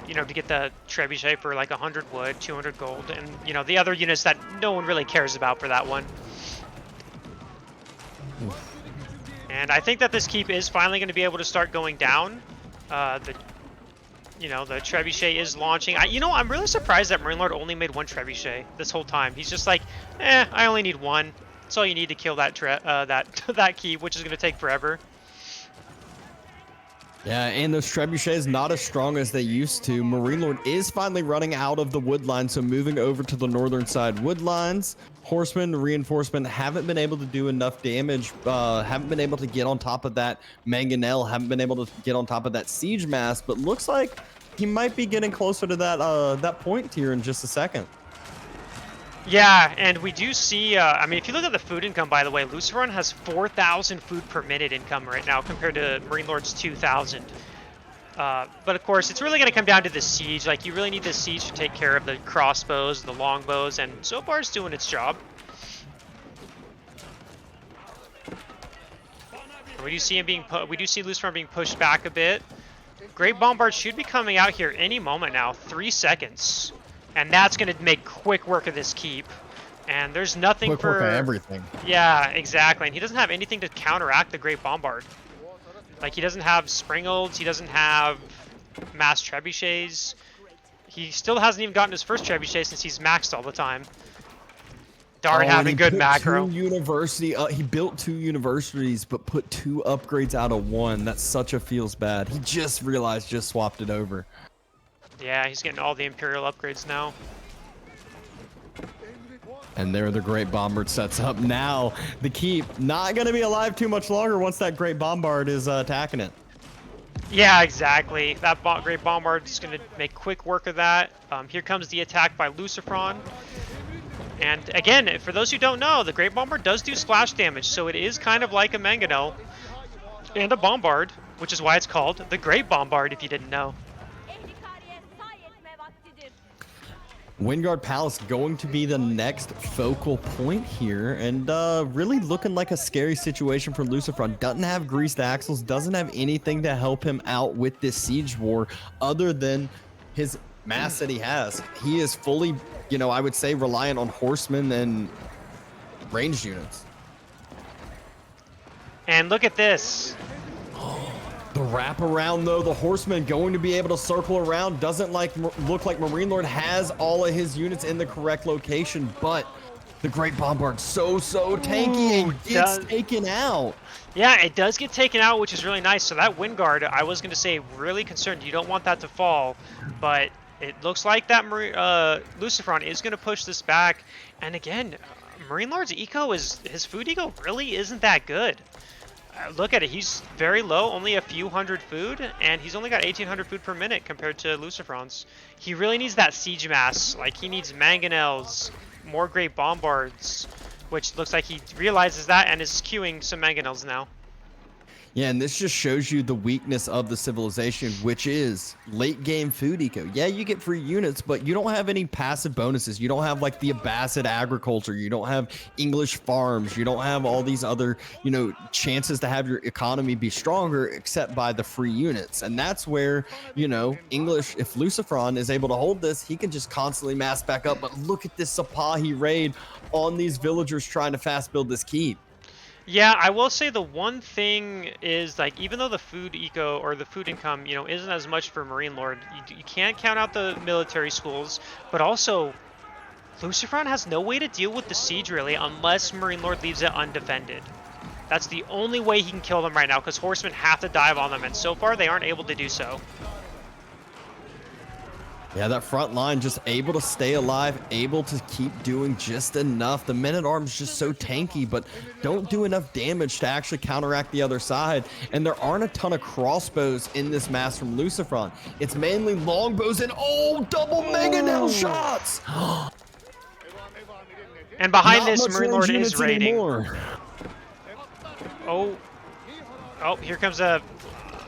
You know, to get the trebuchet for like 100 wood, 200 gold, and you know the other units that no one really cares about for that one. And I think that this keep is finally going to be able to start going down. The trebuchet is launching. I'm really surprised that Marinelord only made 1 trebuchet this whole time. He's just like, I only need 1. That's all you need to kill that that keep, which is going to take forever. Yeah, and those trebuchets not as strong as they used to. Marinelord is finally running out of the wood line, so moving over to the northern side wood lines. Horsemen, reinforcement haven't been able to do enough damage, haven't been able to get on top of that mangonel, haven't been able to get on top of that siege mass, but looks like he might be getting closer to that point here in just a second. Yeah, and we do see, I mean, if you look at the food income, by the way, Lucifron has 4,000 food per minute income right now compared to Marinelord's 2,000. But of course, it's really going to come down to the siege. Like, you really need the siege to take care of the crossbows, the longbows, and so far it's doing its job. And we do see Lucifron being pushed back a bit. Great Bombard should be coming out here any moment now. 3 seconds. And that's going to make quick work of this keep. And there's nothing quick work of everything. Yeah, exactly. And he doesn't have anything to counteract the Great Bombard. Like, he doesn't have Springolds. He doesn't have mass trebuchets. He still hasn't even gotten his first trebuchet since he's maxed all the time. Darn, having good macro. He built 2 universities, but put 2 upgrades out of 1. That's such a feels bad. He just realized, just swapped it over. Yeah, he's getting all the Imperial upgrades now. And there the Great Bombard sets up. Now, the keep not going to be alive too much longer once that Great Bombard is attacking it. Yeah, exactly. That Great Bombard is going to make quick work of that. Here comes the attack by Lucifron. And again, for those who don't know, the Great Bombard does do splash damage, so it is kind of like a mangonel and a bombard, which is why it's called the Great Bombard, if you didn't know. Wingard Palace going to be the next focal point here, and really looking like a scary situation for Lucifron. Doesn't have greased axles, doesn't have anything to help him out with this siege war other than his mass that he has. He is fully, I would say, reliant on horsemen and ranged units. And look at this. The wraparound, though, the horseman going to be able to circle around. Doesn't look like Marinelord has all of his units in the correct location, but the Great Bombard so tanky and gets taken out. Yeah, it does get taken out, which is really nice. So that Wingard, I was going to say, really concerned. You don't want that to fall, but it looks like that Lucifron is going to push this back. And again, Marinelord's eco his food eco really isn't that good. look at it. He's very low, only a few hundred food, and he's only got 1,800 food per minute compared to Lucifron's. He really needs that siege mass. Like, he needs mangonels, more great bombards, which looks like he realizes that and is queuing some mangonels now. Yeah, and this just shows you the weakness of the civilization, which is late game food eco. Yeah, you get free units, but you don't have any passive bonuses. You don't have like the Abbasid agriculture. You don't have English farms. You don't have all these other, chances to have your economy be stronger except by the free units. And that's where, English, if Lucifron is able to hold this, he can just constantly mass back up. But look at this Sapahi raid on these villagers trying to fast build this keep. Yeah, I will say the one thing is, like, even though the food eco or the food income, isn't as much for Marinelord, you can't count out the military schools, but also Lucifron has no way to deal with the siege really unless Marinelord leaves it undefended. That's the only way he can kill them right now, because horsemen have to dive on them, and so far they aren't able to do so. Yeah, that front line just able to stay alive, able to keep doing just enough. The men-at-arms just so tanky, but don't do enough damage to actually counteract the other side. And there aren't a ton of crossbows in this mass from Lucifron. It's mainly longbows and double mangonel shots! And behind this, Marinelord is raiding. Oh, here comes a,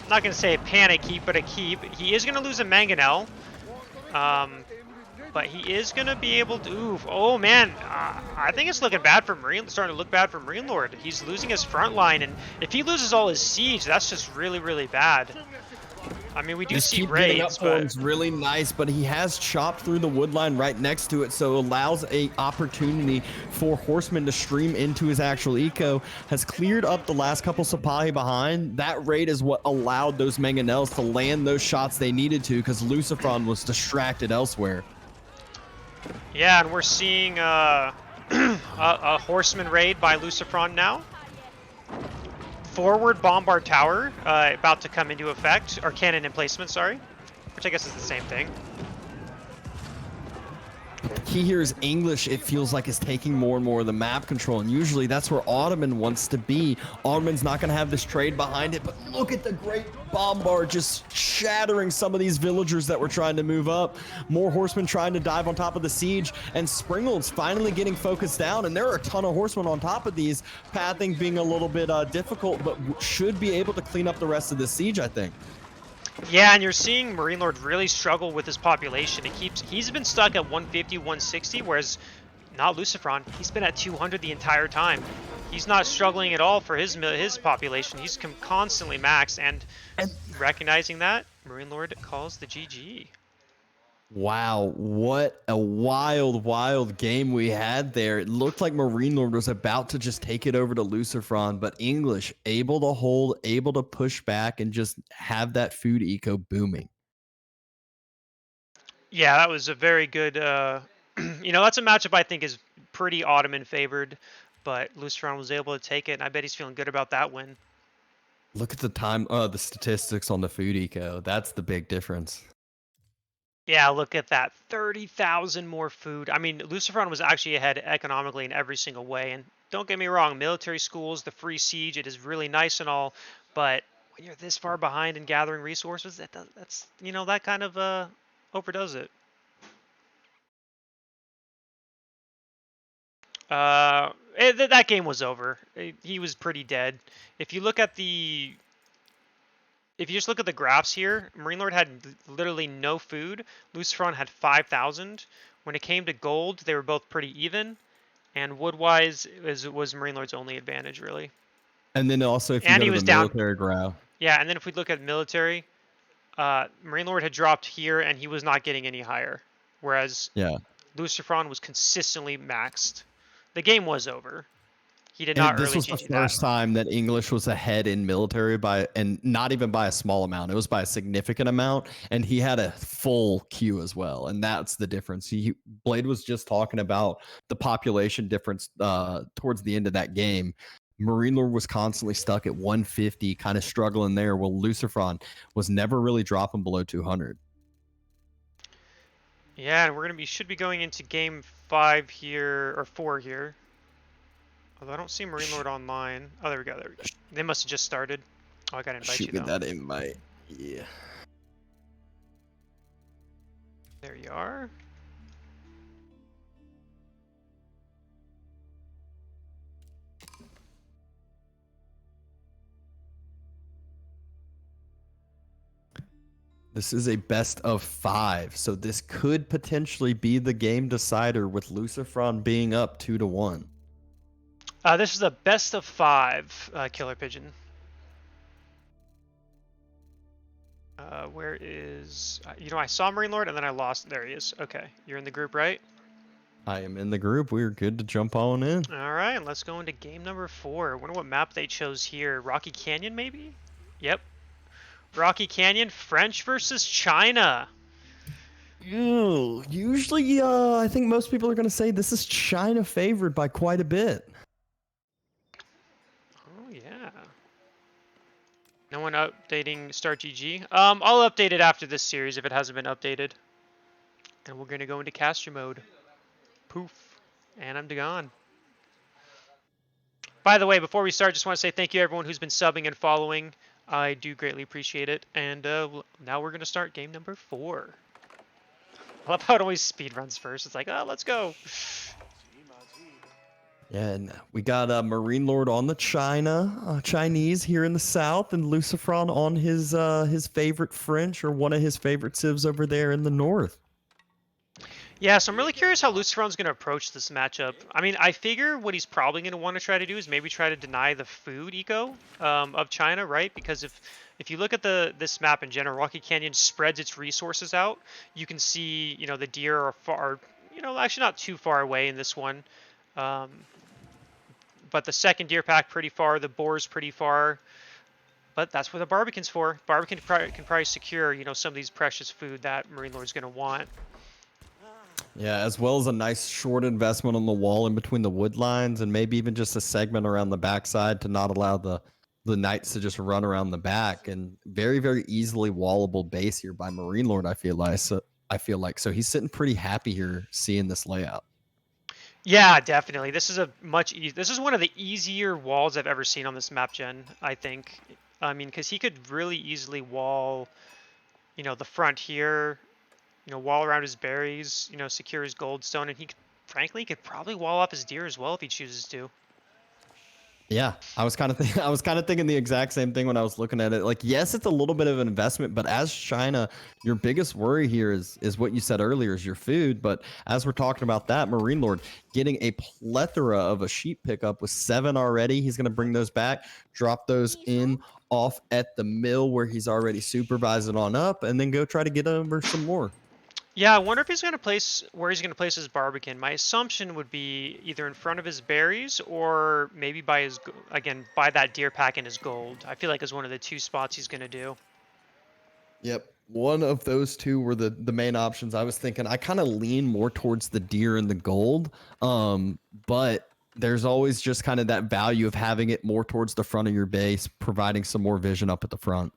I'm not going to say a panic keep, but a keep. He is going to lose a mangonel. But he is going to be able to... Oof. Oh, man. I think it's looking bad for starting to look bad for Marinelord. He's losing his front line, and if he loses all his siege, that's just really, really bad. I mean, we do see raids, but... It's really nice, but he has chopped through the wood line right next to it, so allows a opportunity for horsemen to stream into his actual eco. Has cleared up the last couple Sapahi behind. That raid is what allowed those mangonels to land those shots they needed to, because Lucifron was distracted elsewhere. Yeah, and we're seeing a horseman raid by Lucifron now. Forward bombard tower about to come into effect, or cannon emplacement, sorry, which I guess is the same thing. The key here is English, it feels like, is taking more and more of the map control, and usually that's where Ottoman wants to be. Ottoman's not going to have this trade behind it, but look at the great bombard just shattering some of these villagers that were trying to move up. More horsemen trying to dive on top of the siege, and Springald's finally getting focused down, and there are a ton of horsemen on top of these, pathing being a little bit difficult, but should be able to clean up the rest of the siege, I think. Yeah, and you're seeing Marinelord really struggle with his population. He's been stuck at 150, 160, whereas not Lucifron. He's been at 200 the entire time. He's not struggling at all for his population. He's constantly maxed, and recognizing that, Marinelord calls the GG. Wow, what a wild, wild game we had there. It looked like Marinelord was about to just take it over to Lucifron, but English able to hold, able to push back, and just have that food eco booming. Yeah, that was a very good, that's a matchup I think is pretty Ottoman favored, but Lucifron was able to take it, and I bet he's feeling good about that win. Look at the statistics on the food eco. That's the big difference. Yeah, look at that. 30,000 more food. I mean, Lucifron was actually ahead economically in every single way. And don't get me wrong, military schools, the free siege, it is really nice and all. But when you're this far behind in gathering resources, that's that kind of overdoes it. That game was over. He was pretty dead. If you just look at the graphs here, Marinelord had literally no food. Lucifron had 5,000. When it came to gold, they were both pretty even. And wood-wise, was Marinelord's only advantage, really. And then also, if you go to the military graph. Yeah, and then if we look at military, Marinelord had dropped here, and he was not getting any higher. Whereas Lucifron was consistently maxed. The game was over. He did not this was the first time that English was ahead in military and not even by a small amount. It was by a significant amount, and he had a full queue as well, and that's the difference. Blade was just talking about the population difference towards the end of that game. Marinelord was constantly stuck at 150, kind of struggling there, while Lucifron was never really dropping below 200. Yeah, and should be going into game 5 here, or 4 here. Although I don't see Marinelord online. Oh, there we go. There we go. They must have just started. Oh, I gotta invite Shoot you me though. that invite. Yeah. There you are. This is a best of 5, so this could potentially be the game decider with Lucifron being up 2-1. This is a best of 5, Killer Pigeon. Where is... you know, I saw Marinelord and then I lost... There he is. Okay. You're in the group, right? I am in the group. We're good to jump on in. All right, let's go into game number 4. I wonder what map they chose here. Rocky Canyon, maybe? Yep. Rocky Canyon, French versus China. Ew, usually, I think most people are going to say this is China favored by quite a bit. Oh, yeah. No one updating Start GG? I'll update it after this series if it hasn't been updated. And we're going to go into caster mode. Poof. And I'm gone. By the way, before we start, just want to say thank you everyone who's been subbing and following. I do greatly appreciate it. And now we're going to start game number 4. I love how it always speed runs first. It's like, oh, let's go. Yeah, and we got Marinelord on the Chinese here in the south, and Lucifron on his favorite French, or one of his favorite civs over there in the north. Yeah, so I'm really curious how Lucifron's going to approach this matchup. I mean, I figure what he's probably going to want to try to do is maybe try to deny the food eco of China, right? Because if you look at this map in general, Rocky Canyon spreads its resources out. You can see, you know, the deer are far, you know, actually not too far away in this one. But the second deer pack pretty far, the boar's pretty far. But that's what the Barbican's for. Barbican can probably secure, you know, some of these precious food that Marinelord's going to want. Yeah, as well as a nice short investment on the wall in between the wood lines, and maybe even just a segment around the backside to not allow the knights to just run around the back. And very, very easily wallable base here by Marinelord, I feel like. So he's sitting pretty happy here seeing this layout. Yeah, definitely. This is this is one of the easier walls I've ever seen on this map gen, I think. I mean, because he could really easily wall, you know, the front here, you know, wall around his berries, you know, secure his goldstone, and frankly, he could probably wall off his deer as well if he chooses to. Yeah, I was kind of thinking the exact same thing when I was looking at it. Like, yes, it's a little bit of an investment, but as China, your biggest worry here is what you said earlier, is your food. But as we're talking about that, Marinelord getting a plethora of a sheep pickup with 7 already. He's going to bring those back, drop those in off at the mill where he's already supervising on up, and then go try to get over some more. Yeah, I wonder if he's going to place where he's going to place his Barbican. My assumption would be either in front of his berries or maybe by his by that deer pack in his gold. I feel like is one of the 2 spots he's going to do. Yep, one of those 2 were the main options. I was thinking I kind of lean more towards the deer and the gold, but there's always just kind of that value of having it more towards the front of your base, providing some more vision up at the front.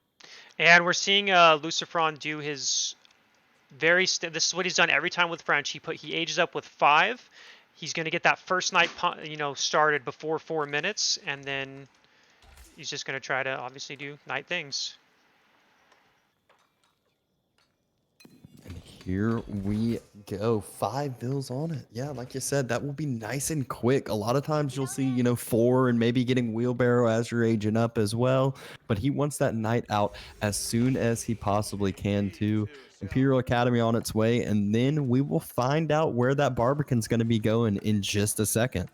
And we're seeing Lucifron do his this is what he's done every time with French. He ages up with 5. He's going to get that first night, you know, started before 4 minutes, and then he's just going to try to obviously do night things. And here we go. 5 bills on it. Yeah, like you said, that will be nice and quick. A lot of times you'll see, you know, 4 and maybe getting wheelbarrow as you're aging up as well. But he wants that night out as soon as he possibly can too. Imperial Academy on its way, and then we will find out where that Barbican's going to be going in just a second.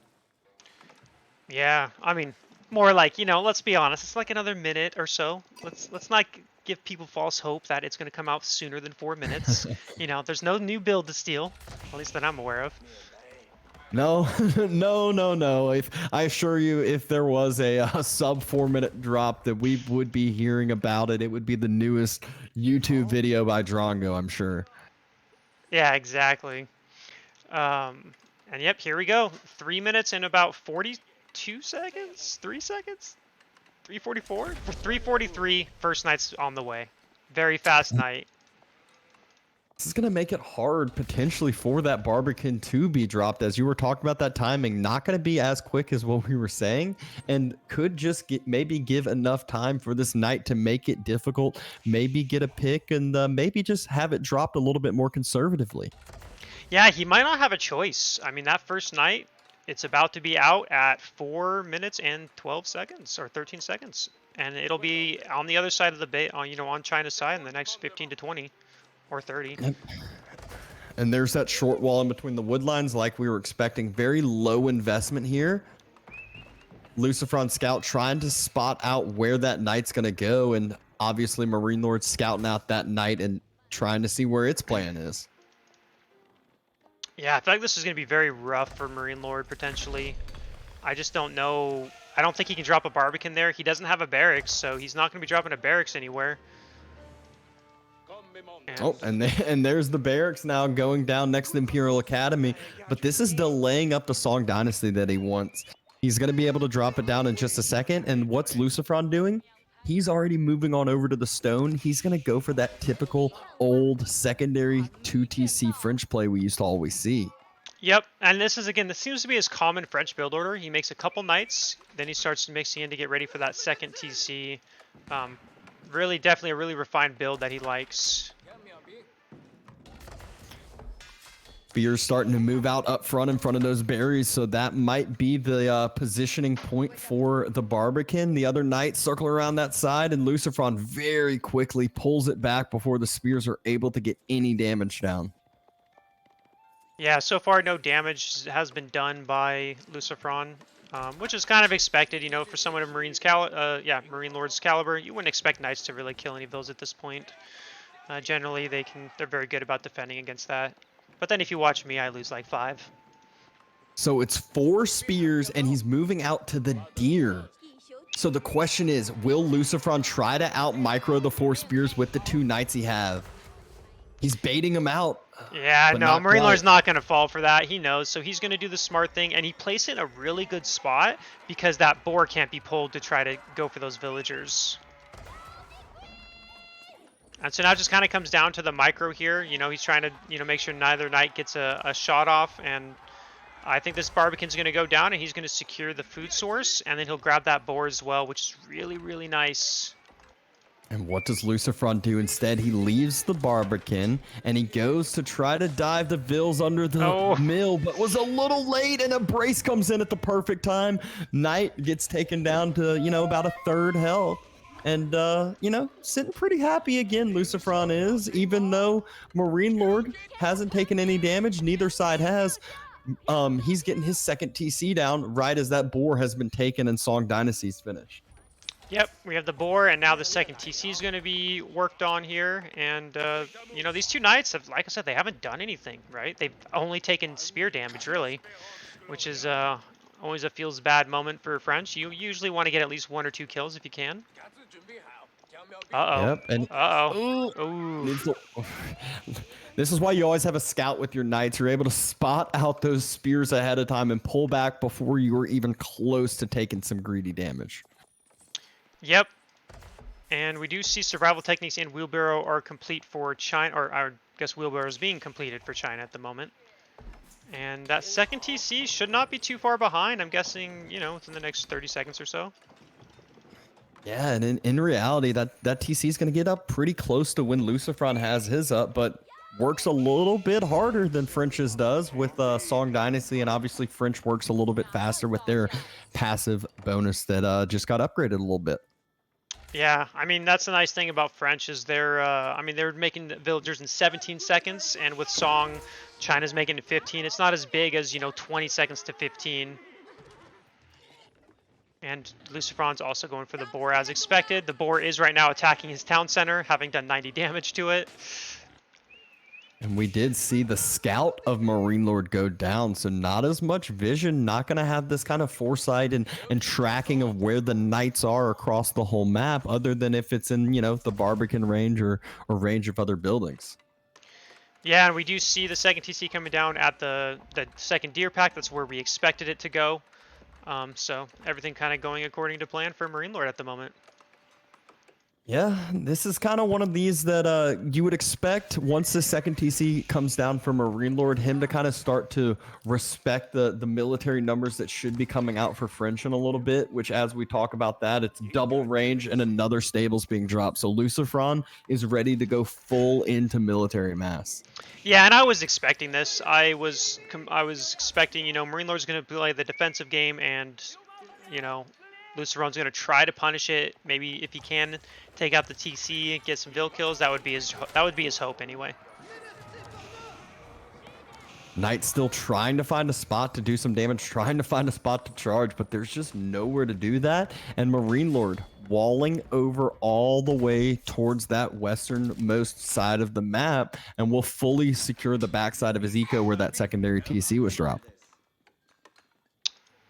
Yeah, I mean, more like, you know, let's be honest, it's like another minute or so. Let's not give people false hope that it's going to come out sooner than 4 minutes. You know, there's no new build to steal, at least that I'm aware of. No, no. I assure you, if there was a sub 4-minute drop that we would be hearing about it, it would be the newest YouTube video by Drongo, I'm sure. Yeah, exactly. And yep, here we go. 3 minutes and about 42 seconds? 3 seconds? 3:44? 3:43, first night's on the way. Very fast night. This is going to make it hard potentially for that Barbican to be dropped. As you were talking about that timing, not going to be as quick as what we were saying, and could just maybe give enough time for this Knight to make it difficult, maybe get a pick, and maybe just have it dropped a little bit more conservatively. Yeah, he might not have a choice. I mean, that first Knight, it's about to be out at 4 minutes and 12 seconds or 13 seconds. And it'll be on the other side of the bay, on China's side in the next 15 to 20 or 30. And there's that short wall in between the wood lines like we were expecting. Very low investment here. Lucifron Scout trying to spot out where that Knight's going to go. And obviously Marinelord scouting out that Knight and trying to see where its plan is. Yeah, I feel like this is going to be very rough for Marinelord potentially. I just don't know. I don't think he can drop a Barbican there. He doesn't have a barracks, so he's not going to be dropping a barracks anywhere. And there's the barracks now going down next to Imperial Academy. But this is delaying up the Song Dynasty that he wants. He's going to be able to drop it down in just a second. And what's Lucifron doing? He's already moving on over to the stone. He's going to go for that typical old secondary 2TC French play we used to always see. Yep, and this seems to be his common French build order. He makes a couple Knights, then he starts mixing in to get ready for that second TC. Definitely a really refined build that he likes. Spears starting to move out up front in front of those berries, so that might be the positioning point for the Barbican. The other Knight circle around that side, and Lucifron very quickly pulls it back before the Spears are able to get any damage down. Yeah, so far no damage has been done by Lucifron, which is kind of expected, for someone of Marinelord's caliber. You wouldn't expect Knights to really kill any of those at this point. Generally, they're very good about defending against that. But then if you watch me, I lose like 5. So it's 4 Spears, and he's moving out to the Deer. So the question is, will Lucifron try to out-micro the 4 Spears with the 2 Knights he have? He's baiting him out. Yeah, no, Marinelord's not going to fall for that. He knows, so he's going to do the smart thing, and he placed it in a really good spot because that boar can't be pulled to try to go for those villagers. And so now it just kind of comes down to the micro here. He's trying to, make sure neither Knight gets a shot off, and I think this Barbican's going to go down, and he's going to secure the food source, and then he'll grab that boar as well, which is really, really nice. And what does Lucifron do instead? He leaves the Barbican, and he goes to try to dive the Vills under the mill, but was a little late, and a brace comes in at the perfect time. Knight gets taken down to, about a 3rd health. And, sitting pretty happy again, Lucifron is, even though Marinelord hasn't taken any damage, neither side has. He's getting his 2nd TC down right as that boar has been taken and Song Dynasty's finished. Yep, we have the boar, and now the 2nd TC is going to be worked on here. And, these 2 Knights have, like I said, they haven't done anything, right? They've only taken spear damage, really, which is always a feels bad moment for French. You usually want to get at least 1 or 2 kills if you can. Uh-oh. Yep, Uh-oh. This is why you always have a scout with your Knights. You're able to spot out those spears ahead of time and pull back before you were even close to taking some greedy damage. Yep. And we do see survival techniques and wheelbarrow are complete for China, or I guess wheelbarrow is being completed for China at the moment. And that 2nd TC should not be too far behind. I'm guessing, within the next 30 seconds or so. Yeah, and in reality, that TC is going to get up pretty close to when Lucifron has his up, but works a little bit harder than French's does with Song Dynasty, and obviously French works a little bit faster with their passive bonus that just got upgraded a little bit. Yeah, I mean, that's the nice thing about French is they're making the villagers in 17 seconds, and with Song, China's making it 15. It's not as big as, 20 seconds to 15. And Lucifron's also going for the boar as expected. The boar is right now attacking his town center, having done 90 damage to it. And we did see the scout of Marinelord go down, so not as much vision, not going to have this kind of foresight and tracking of where the Knights are across the whole map, other than if it's in, the Barbican range or range of other buildings. Yeah, and we do see the 2nd TC coming down at the 2nd Deer Pack. That's where we expected it to go. So everything kind of going according to plan for Marinelord at the moment. Yeah, this is kind of one of these that you would expect once the second TC comes down from Marinelord, him to kind of start to respect the military numbers that should be coming out for French in a little bit, which as we talk about that, it's double range and another stable's being dropped. So Lucifron is ready to go full into military mass. Yeah, and I was expecting this. I was expecting, Marinelord's going to play the defensive game, and, Lucifron's going to try to punish it. Maybe if he can take out the TC and get some Vil kills, that would be his hope anyway. Knight's still trying to find a spot to do some damage, trying to find a spot to charge, but there's just nowhere to do that. And Marinelord walling over all the way towards that westernmost side of the map and will fully secure the backside of his eco where that secondary TC was dropped.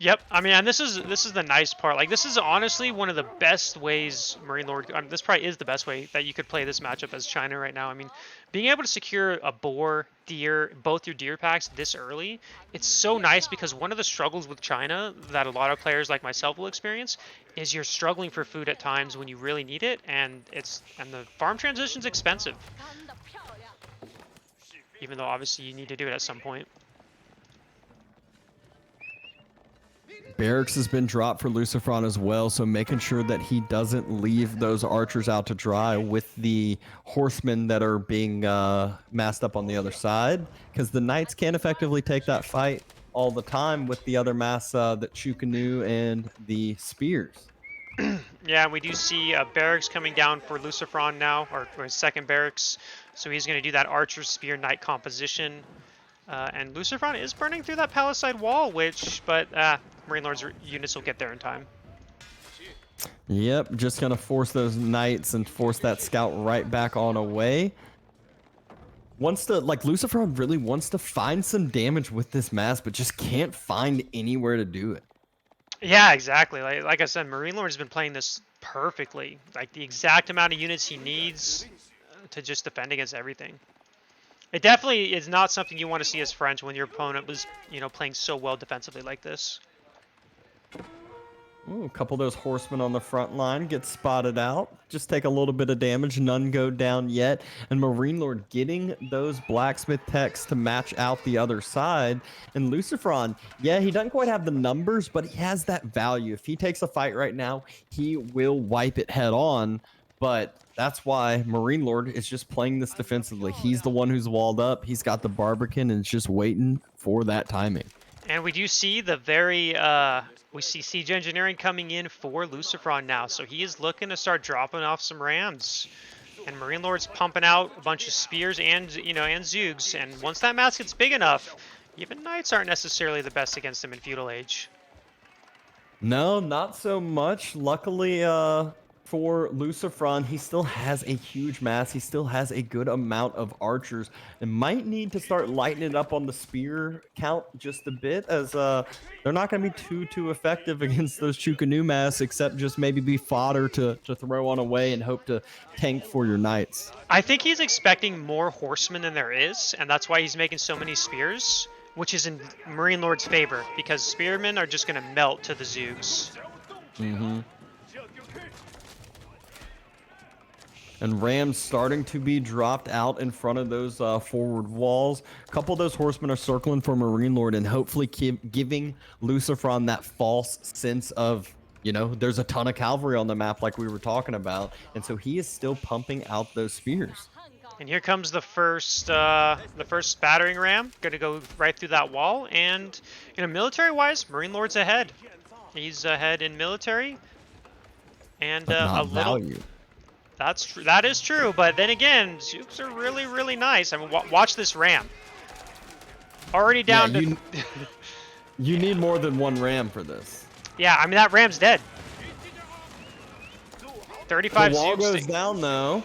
Yep, I mean, and this is the nice part. Like, this is honestly one of the best ways Marinelord. I mean, this probably is the best way that you could play this matchup as China right now. I mean, being able to secure a boar, deer, both your deer packs this early, it's so nice because one of the struggles with China that a lot of players like myself will experience is you're struggling for food at times when you really need it, and the farm transition's expensive. Even though obviously you need to do it at some point. Barracks has been dropped for Lucifron as well, so making sure that he doesn't leave those archers out to dry with the horsemen that are being massed up on the other side, because the knights can't effectively take that fight all the time with the other mass, the Chukanu and the spears. Yeah, we do see Barracks coming down for Lucifron now, or his second Barracks, so he's going to do that archer spear knight composition. And Lucifron is burning through that palisade wall, but Marinelord's units will get there in time. Yep, just gonna force those knights and force that scout right back on away. Lucifron really wants to find some damage with this mass, but just can't find anywhere to do it. Yeah, exactly. Like I said, Marinelord's been playing this perfectly. Like, the exact amount of units he needs to just defend against everything. It definitely is not something you want to see as French when your opponent was, playing so well defensively like this. Ooh, a couple of those horsemen on the front line get spotted out. Just take a little bit of damage. None go down yet. And Marinelord getting those blacksmith techs to match out the other side. And Lucifron, yeah, he doesn't quite have the numbers, but he has that value. If he takes a fight right now, he will wipe it head on. But that's why Marinelord is just playing this defensively. He's the one who's walled up. He's got the Barbican and is just waiting for that timing. And we do see we see Siege Engineering coming in for Lucifron now. So he is looking to start dropping off some rams. And Marinelord's pumping out a bunch of spears and Zoogs. And once that mass gets big enough, even knights aren't necessarily the best against them in Feudal Age. No, not so much. Luckily, for Lucifron, he still has a huge mass. He still has a good amount of archers and might need to start lightening it up on the spear count just a bit, as they're not going to be too effective against those Chukanu mass, except just maybe be fodder to throw on away and hope to tank for your knights. I think he's expecting more horsemen than there is, and that's why he's making so many spears, which is in Marinelord's favor, because spearmen are just going to melt to the Zoogs. Mm-hmm. And rams starting to be dropped out in front of those forward walls. A couple of those horsemen are circling for Marinelord and hopefully giving Lucifron that false sense of, there's a ton of cavalry on the map like we were talking about. And so he is still pumping out those spears. And here comes the first battering ram, going to go right through that wall. And, military-wise, Marinelord's ahead. He's ahead in military. And a little... value. That's true. That is true, but then again, Zooks are really, really nice. I mean, watch this ram. Already down to... You need more than one ram for this. Yeah, I mean, that ram's dead. 35 The wall Zooks goes down, though.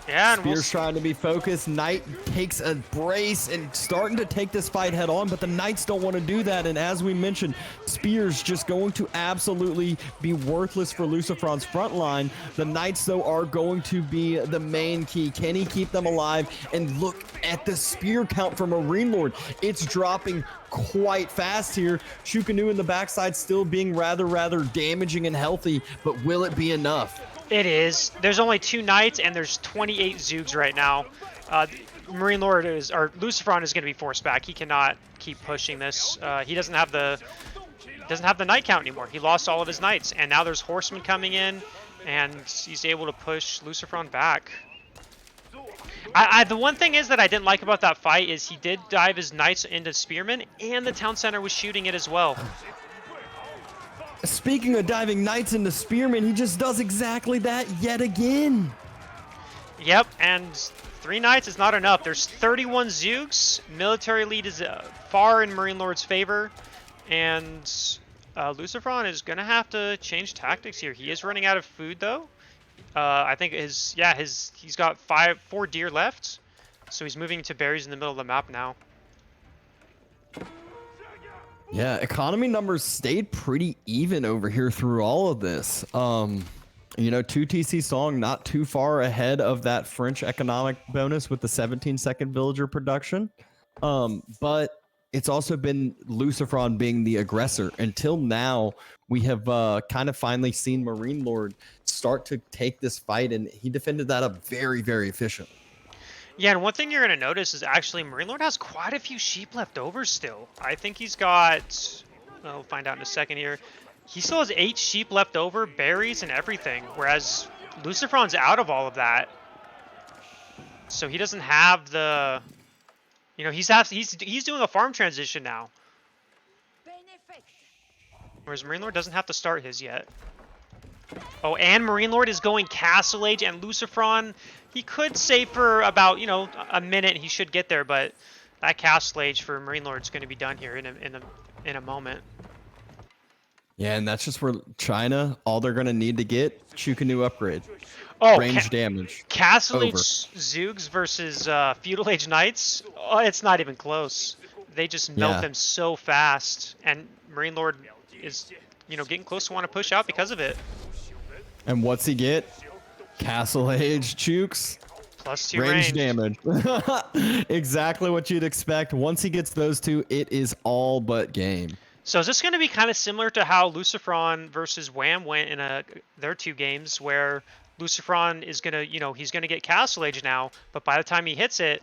Yeah, Spear's trying to be focused. Knight takes a brace and starting to take this fight head on, but the Knights don't want to do that. And as we mentioned, Spear's just going to absolutely be worthless for Lucifron's front line. The Knights, though, are going to be the main key. Can he keep them alive? And look at the spear count for Marinelord. It's dropping quite fast here. Chukanu in the backside still being rather damaging and healthy, but will it be enough? It is. There's only 2 Knights, and there's 28 Zoogs right now. Marinelord is, or Lucifron is going to be forced back. He cannot keep pushing this. He doesn't have the Knight count anymore. He lost all of his Knights, and now there's Horsemen coming in, and he's able to push Lucifron back. The one thing is that I didn't like about that fight is he did dive his Knights into Spearmen, and the Town Center was shooting it as well. Speaking of diving Knights into Spearmen, he just does exactly that yet again. Yep, and 3 Knights is not enough. There's 31 Zoogs. Military lead is far in Marinelord's favor, and Lucifron is going to have to change tactics here. He is running out of food, though. I think he's got 4 deer left, so he's moving to berries in the middle of the map now. Yeah, economy numbers stayed pretty even over here through all of this. You know, 2TC Song not too far ahead of that French economic bonus with the 17-second villager production. But it's also been Lucifron being the aggressor. Until now, we have kind of finally seen Marinelord start to take this fight, and he defended that up very efficiently. Yeah, and one thing you're going to notice is actually Marinelord has quite a few sheep left over still. I think he's got, we'll find out in a second here. He still has 8 sheep left over, berries and everything, whereas Lucifron's out of all of that. So he doesn't have the, you know, he's doing a farm transition now. Whereas Marinelord doesn't have to start his yet. Oh, and Marinelord is going Castle Age, and Lucifron, he could save for about, you know, a minute. He should get there, but that Castle Age for Marinelord is going to be done here in a moment. Yeah, and that's just where China, all they're going to need to get, Chukanu upgrade. Oh, range damage. Castle Age Zoogs versus Feudal Age Knights, oh, it's not even close. They just melt them so fast, and Marinelord is, you know, getting close to want to push out because of it. And what's he get? Castle Age Chooks. +2 range damage. Exactly what you'd expect. Once he gets those 2, it is all but game. So is this going to be kind of similar to how Lucifron versus Wham went in their 2 games, where Lucifron is going to, you know, he's going to get Castle Age now, but by the time he hits it,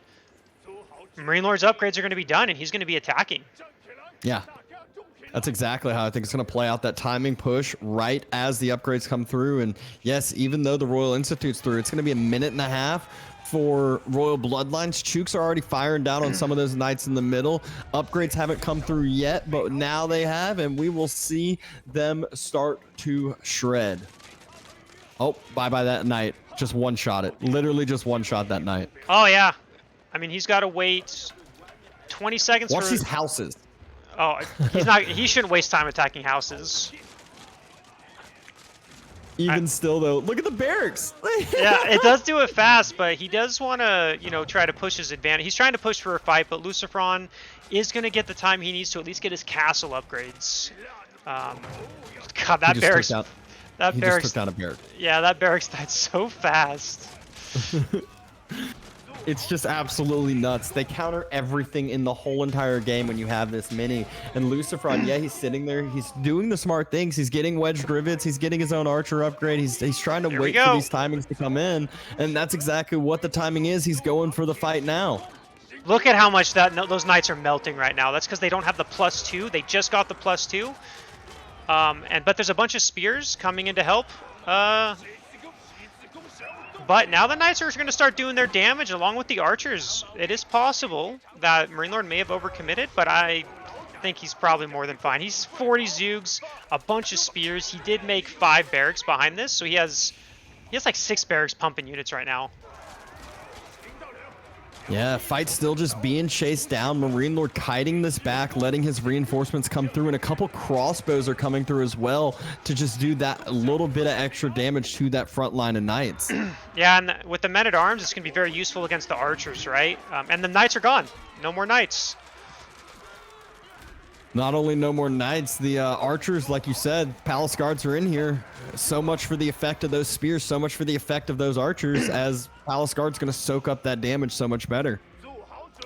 Marinelord's upgrades are going to be done, and he's going to be attacking. Yeah. That's exactly how I think it's going to play out, that timing push right as the upgrades come through. And yes, even though the Royal Institute's through, it's going to be a minute and a half for Royal Bloodlines. Chooks are already firing down on some of those Knights in the middle. Upgrades haven't come through yet, but now they have, and we will see them start to shred. Oh, bye-bye that Knight. Just one-shot it. Literally just one-shot that Knight. Oh, yeah. I mean, he's got to wait 20 seconds Watch these houses. Oh, he shouldn't waste time attacking houses. Even still, though, look at the barracks. Yeah, it does do it fast, but he does want to, you know, try to push his advantage. He's trying to push for a fight, but Lucifron is going to get the time he needs to at least get his castle upgrades. God, that barracks. That barracks just took down a barrack. Yeah, that barracks died so fast. It's just absolutely nuts. They counter everything in the whole entire game when you have this many. And Lucifron, yeah, he's sitting there. He's doing the smart things. He's getting wedged rivets. He's getting his own archer upgrade. He's trying to wait for these timings to come in. And that's exactly what the timing is. He's going for the fight now. Look at how much those Knights are melting right now. That's because they don't have the +2. They just got the +2. But there's a bunch of spears coming in to help. But now the Knights are going to start doing their damage along with the archers. It is possible that Marinelord may have overcommitted, but I think he's probably more than fine. He's 40 Zoogs, a bunch of spears. He did make 5 barracks behind this, so he has like 6 barracks pumping units right now. Yeah, fight's still just being chased down. Marinelord kiting this back, letting his reinforcements come through, and a couple crossbows are coming through as well to just do that little bit of extra damage to that front line of knights. Yeah, and with the men-at-arms, it's going to be very useful against the archers, right? And the knights are gone. No more knights. Not only no more knights, the archers, like you said, palace guards are in here. So much for the effect of those spears, so much for the effect of those archers, as palace guards going to soak up that damage so much better.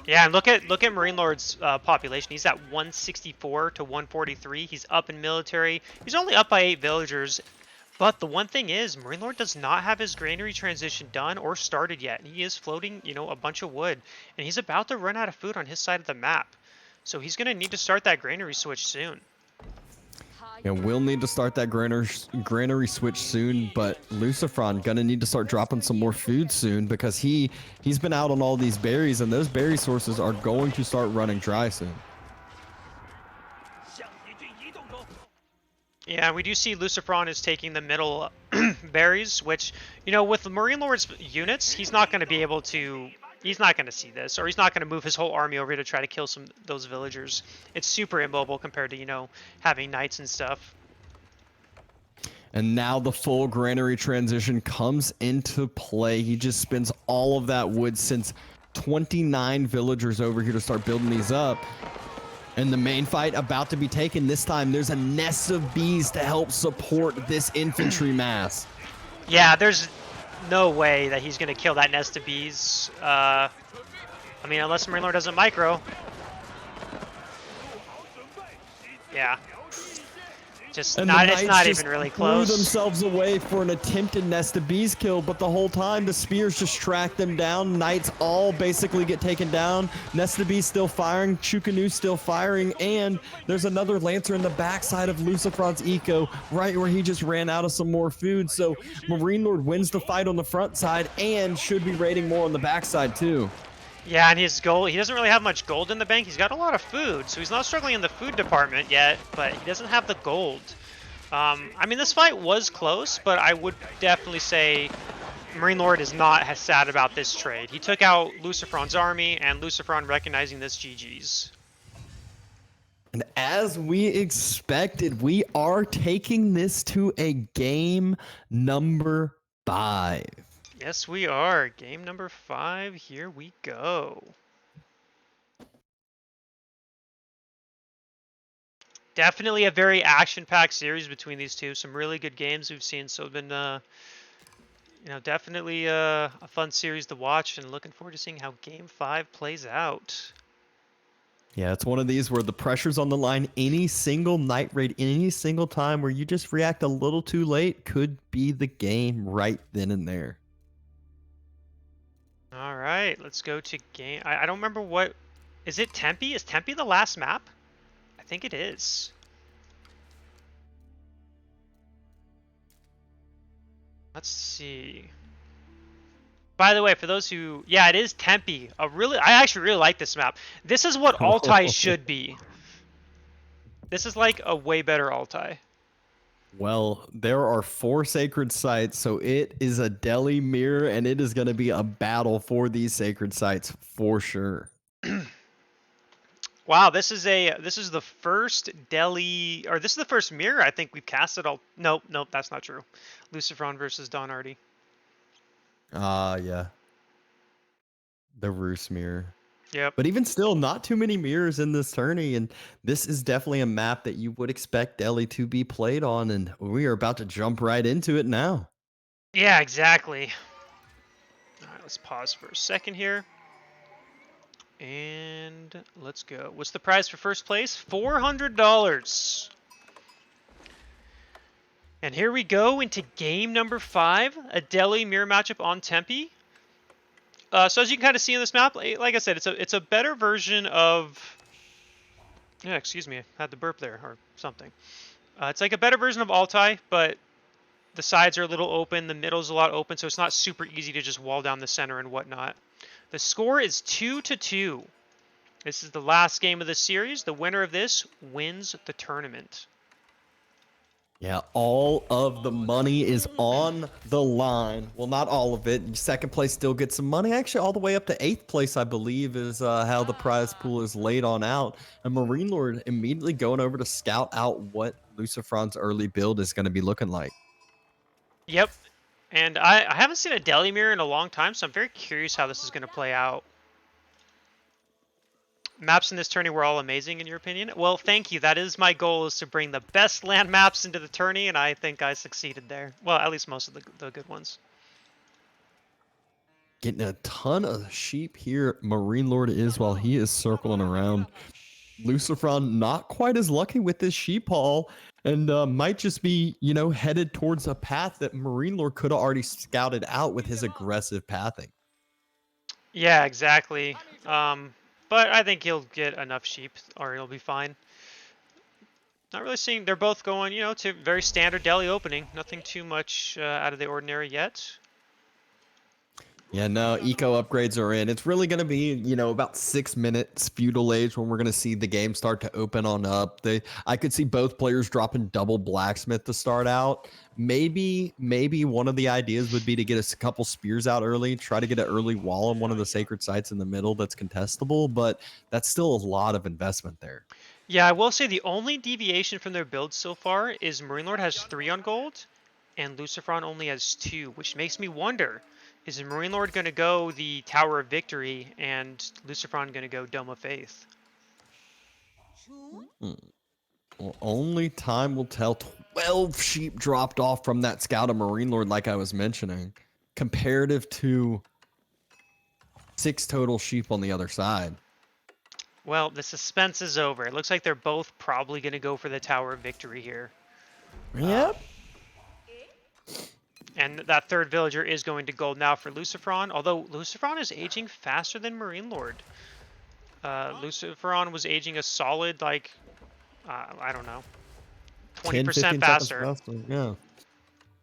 Yeah, and look at Marinelord's population. He's at 164 to 143. He's up in military. He's only up by 8 villagers. But the one thing is, Marinelord does not have his granary transition done or started yet. He is floating, you know, a bunch of wood. And he's about to run out of food on his side of the map. So he's going to need to start that granary switch soon. Yeah, we'll need to start that granary switch soon, but Lucifron gonna need to start dropping some more food soon because he's been out on all these berries, and those berry sources are going to start running dry soon. Yeah, we do see Lucifron is taking the middle berries, which, you know, with Marinelord's units, he's not going to be able to... He's not going to see this, or he's not going to move his whole army over to try to kill those villagers. It's super immobile compared to, you know, having knights and stuff. And now the full granary transition comes into play. He just spends all of that wood, since 29 villagers over here to start building these up. And the main fight about to be taken. This time there's a nest of bees to help support this infantry mass. Yeah, there's no way that he's going to kill that nest of bees. I mean, unless Marinelord doesn't micro. Yeah. Just not, it's not even really close. Threw themselves away for an attempted nest of bees kill, but the whole time the spears just track them down. Knights all basically get taken down. Nest of bees still firing, Chukanu still firing, and there's another lancer in the backside of Lucifron's eco, right where he just ran out of some more food. So Marinelord wins the fight on the front side and should be raiding more on the backside too. Yeah, and his gold, he doesn't really have much gold in the bank. He's got a lot of food, so he's not struggling in the food department yet, but he doesn't have the gold. I mean, this fight was close, but I would definitely say Marinelord is not as sad about this trade. He took out Lucifron's army, and Lucifron recognizing this GG's. And as we expected, we are taking this to a game number 5. Yes, we are. Game number 5. Here we go. Definitely a very action-packed series between these two. Some really good games we've seen. So it's been, you know, definitely a fun series to watch, and looking forward to seeing how Game 5 plays out. Yeah, it's one of these where the pressure's on the line. Any single night raid, any single time where you just react a little too late could be the game right then and there. All right, let's go to game. I don't remember what. Is it Tempe? Is Tempe the last map? I think it is. Let's see. By the way, for those who, yeah, it is Tempe. I actually really like this map. This is what Altai should be. This is like a way better Altai. Well, there are 4 sacred sites, so it is a Delhi mirror, and it is going to be a battle for these sacred sites for sure. Wow, this is the first Delhi, or this is the first mirror I think we've casted all. Nope, that's not true. Lucifron versus Don Artie. Yeah. The Roos mirror. Yep. But even still, not too many mirrors in this tourney, and this is definitely a map that you would expect Delhi to be played on, and we are about to jump right into it now. Yeah, exactly. All right, let's pause for a second here. And let's go. What's the prize for first place? $400. And here we go into game number 5, a Delhi mirror matchup on Tempe. So as you can kind of see in this map, like I said, it's a better version of. Yeah, excuse me, I had to burp there or something. It's like a better version of Altai, but the sides are a little open, the middle's a lot open, so it's not super easy to just wall down the center and whatnot. The score is 2-2. This is the last game of the series. The winner of this wins the tournament. Yeah, all of the money is on the line. Well, not all of it. Second place still gets some money. Actually, all the way up to 8th place, I believe, is how the prize pool is laid on out. And Marinelord immediately going over to scout out what Lucifron's early build is going to be looking like. Yep. And I haven't seen a deli mirror in a long time, so I'm very curious how this is going to play out. Maps in this tourney were all amazing, in your opinion? Well, thank you. That is my goal, is to bring the best land maps into the tourney, and I think I succeeded there. Well, at least most of the good ones. Getting a ton of sheep here. Marinelord is while he is circling around. Lucifron not quite as lucky with this sheep haul, and might just be, you know, headed towards a path that Marinelord could have already scouted out with his aggressive pathing. Yeah, exactly. But I think he'll get enough sheep, or he'll be fine. Not really seeing. They're both going, you know, to very standard deli opening. Nothing too much out of the ordinary yet. Yeah, no, eco upgrades are in. It's really going to be, you know, about 6 minutes feudal age when we're going to see the game start to open on up. I could see both players dropping double blacksmith to start out. Maybe one of the ideas would be to get a couple spears out early, try to get an early wall on one of the sacred sites in the middle that's contestable, but that's still a lot of investment there. Yeah, I will say the only deviation from their build so far is Marinelord has 3 on gold, and Lucifron only has 2, which makes me wonder, is Marinelord going to go the Tower of Victory, and Lucifron going to go Dome of Faith? Well, only time will tell. 12 sheep dropped off from that scout of Marinelord, like I was mentioning, comparative to 6 total sheep on the other side. Well, the suspense is over. It looks like they're both probably going to go for the Tower of Victory here. Yep. And that third villager is going to gold now for Lucifron, although Lucifron is aging faster than Marinelord. Lucifron was aging a solid, like, I don't know, 20% faster. Yeah.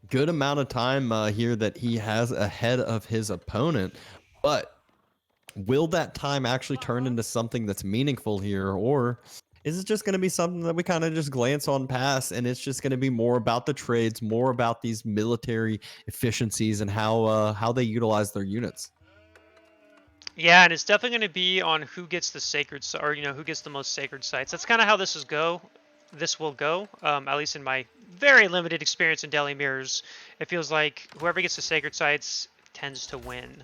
Good amount of time here that he has ahead of his opponent, but will that time actually turn into something that's meaningful here, or is it just going to be something that we kind of just glance on past, and it's just going to be more about the trades, more about these military efficiencies and how they utilize their units? Yeah, and it's definitely going to be on who gets the sacred, or who gets the most sacred sites. That's kind of how this will go. At least in my very limited experience in Deli Mirrors, it feels like whoever gets the sacred sites tends to win,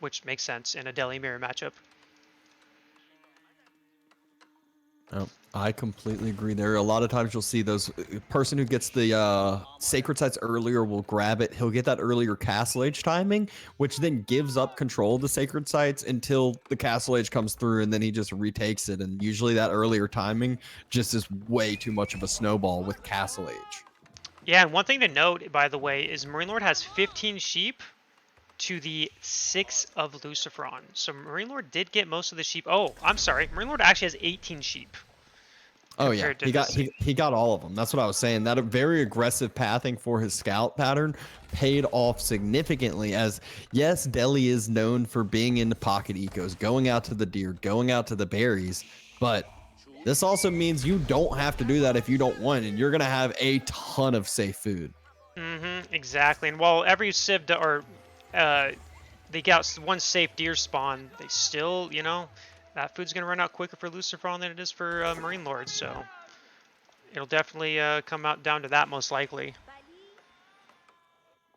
which makes sense in a Deli Mirror matchup. Oh, I completely agree. There are a lot of times you'll see those person who gets the sacred sites earlier will grab it. He'll get that earlier castle age timing, which then gives up control of the sacred sites until the castle age comes through, and then he just retakes it. And usually that earlier timing just is way too much of a snowball with castle age. Yeah, and one thing to note, by the way, is Marinelord has 15 sheep to the 6 of Lucifron. So Marinelord did get most of the sheep. Oh, I'm sorry. Marinelord actually has 18 sheep. Oh yeah, he got all of them. That's what I was saying. That very aggressive pathing for his scout pattern paid off significantly, as yes, Deli is known for being into pocket ecos, going out to the deer, going out to the berries, but this also means you don't have to do that if you don't want, and you're gonna have a ton of safe food. Exactly. And while every civ they got one safe deer spawn, they still, that food's going to run out quicker for Lucifron than it is for Marinelord, so it'll definitely come out down to that most likely.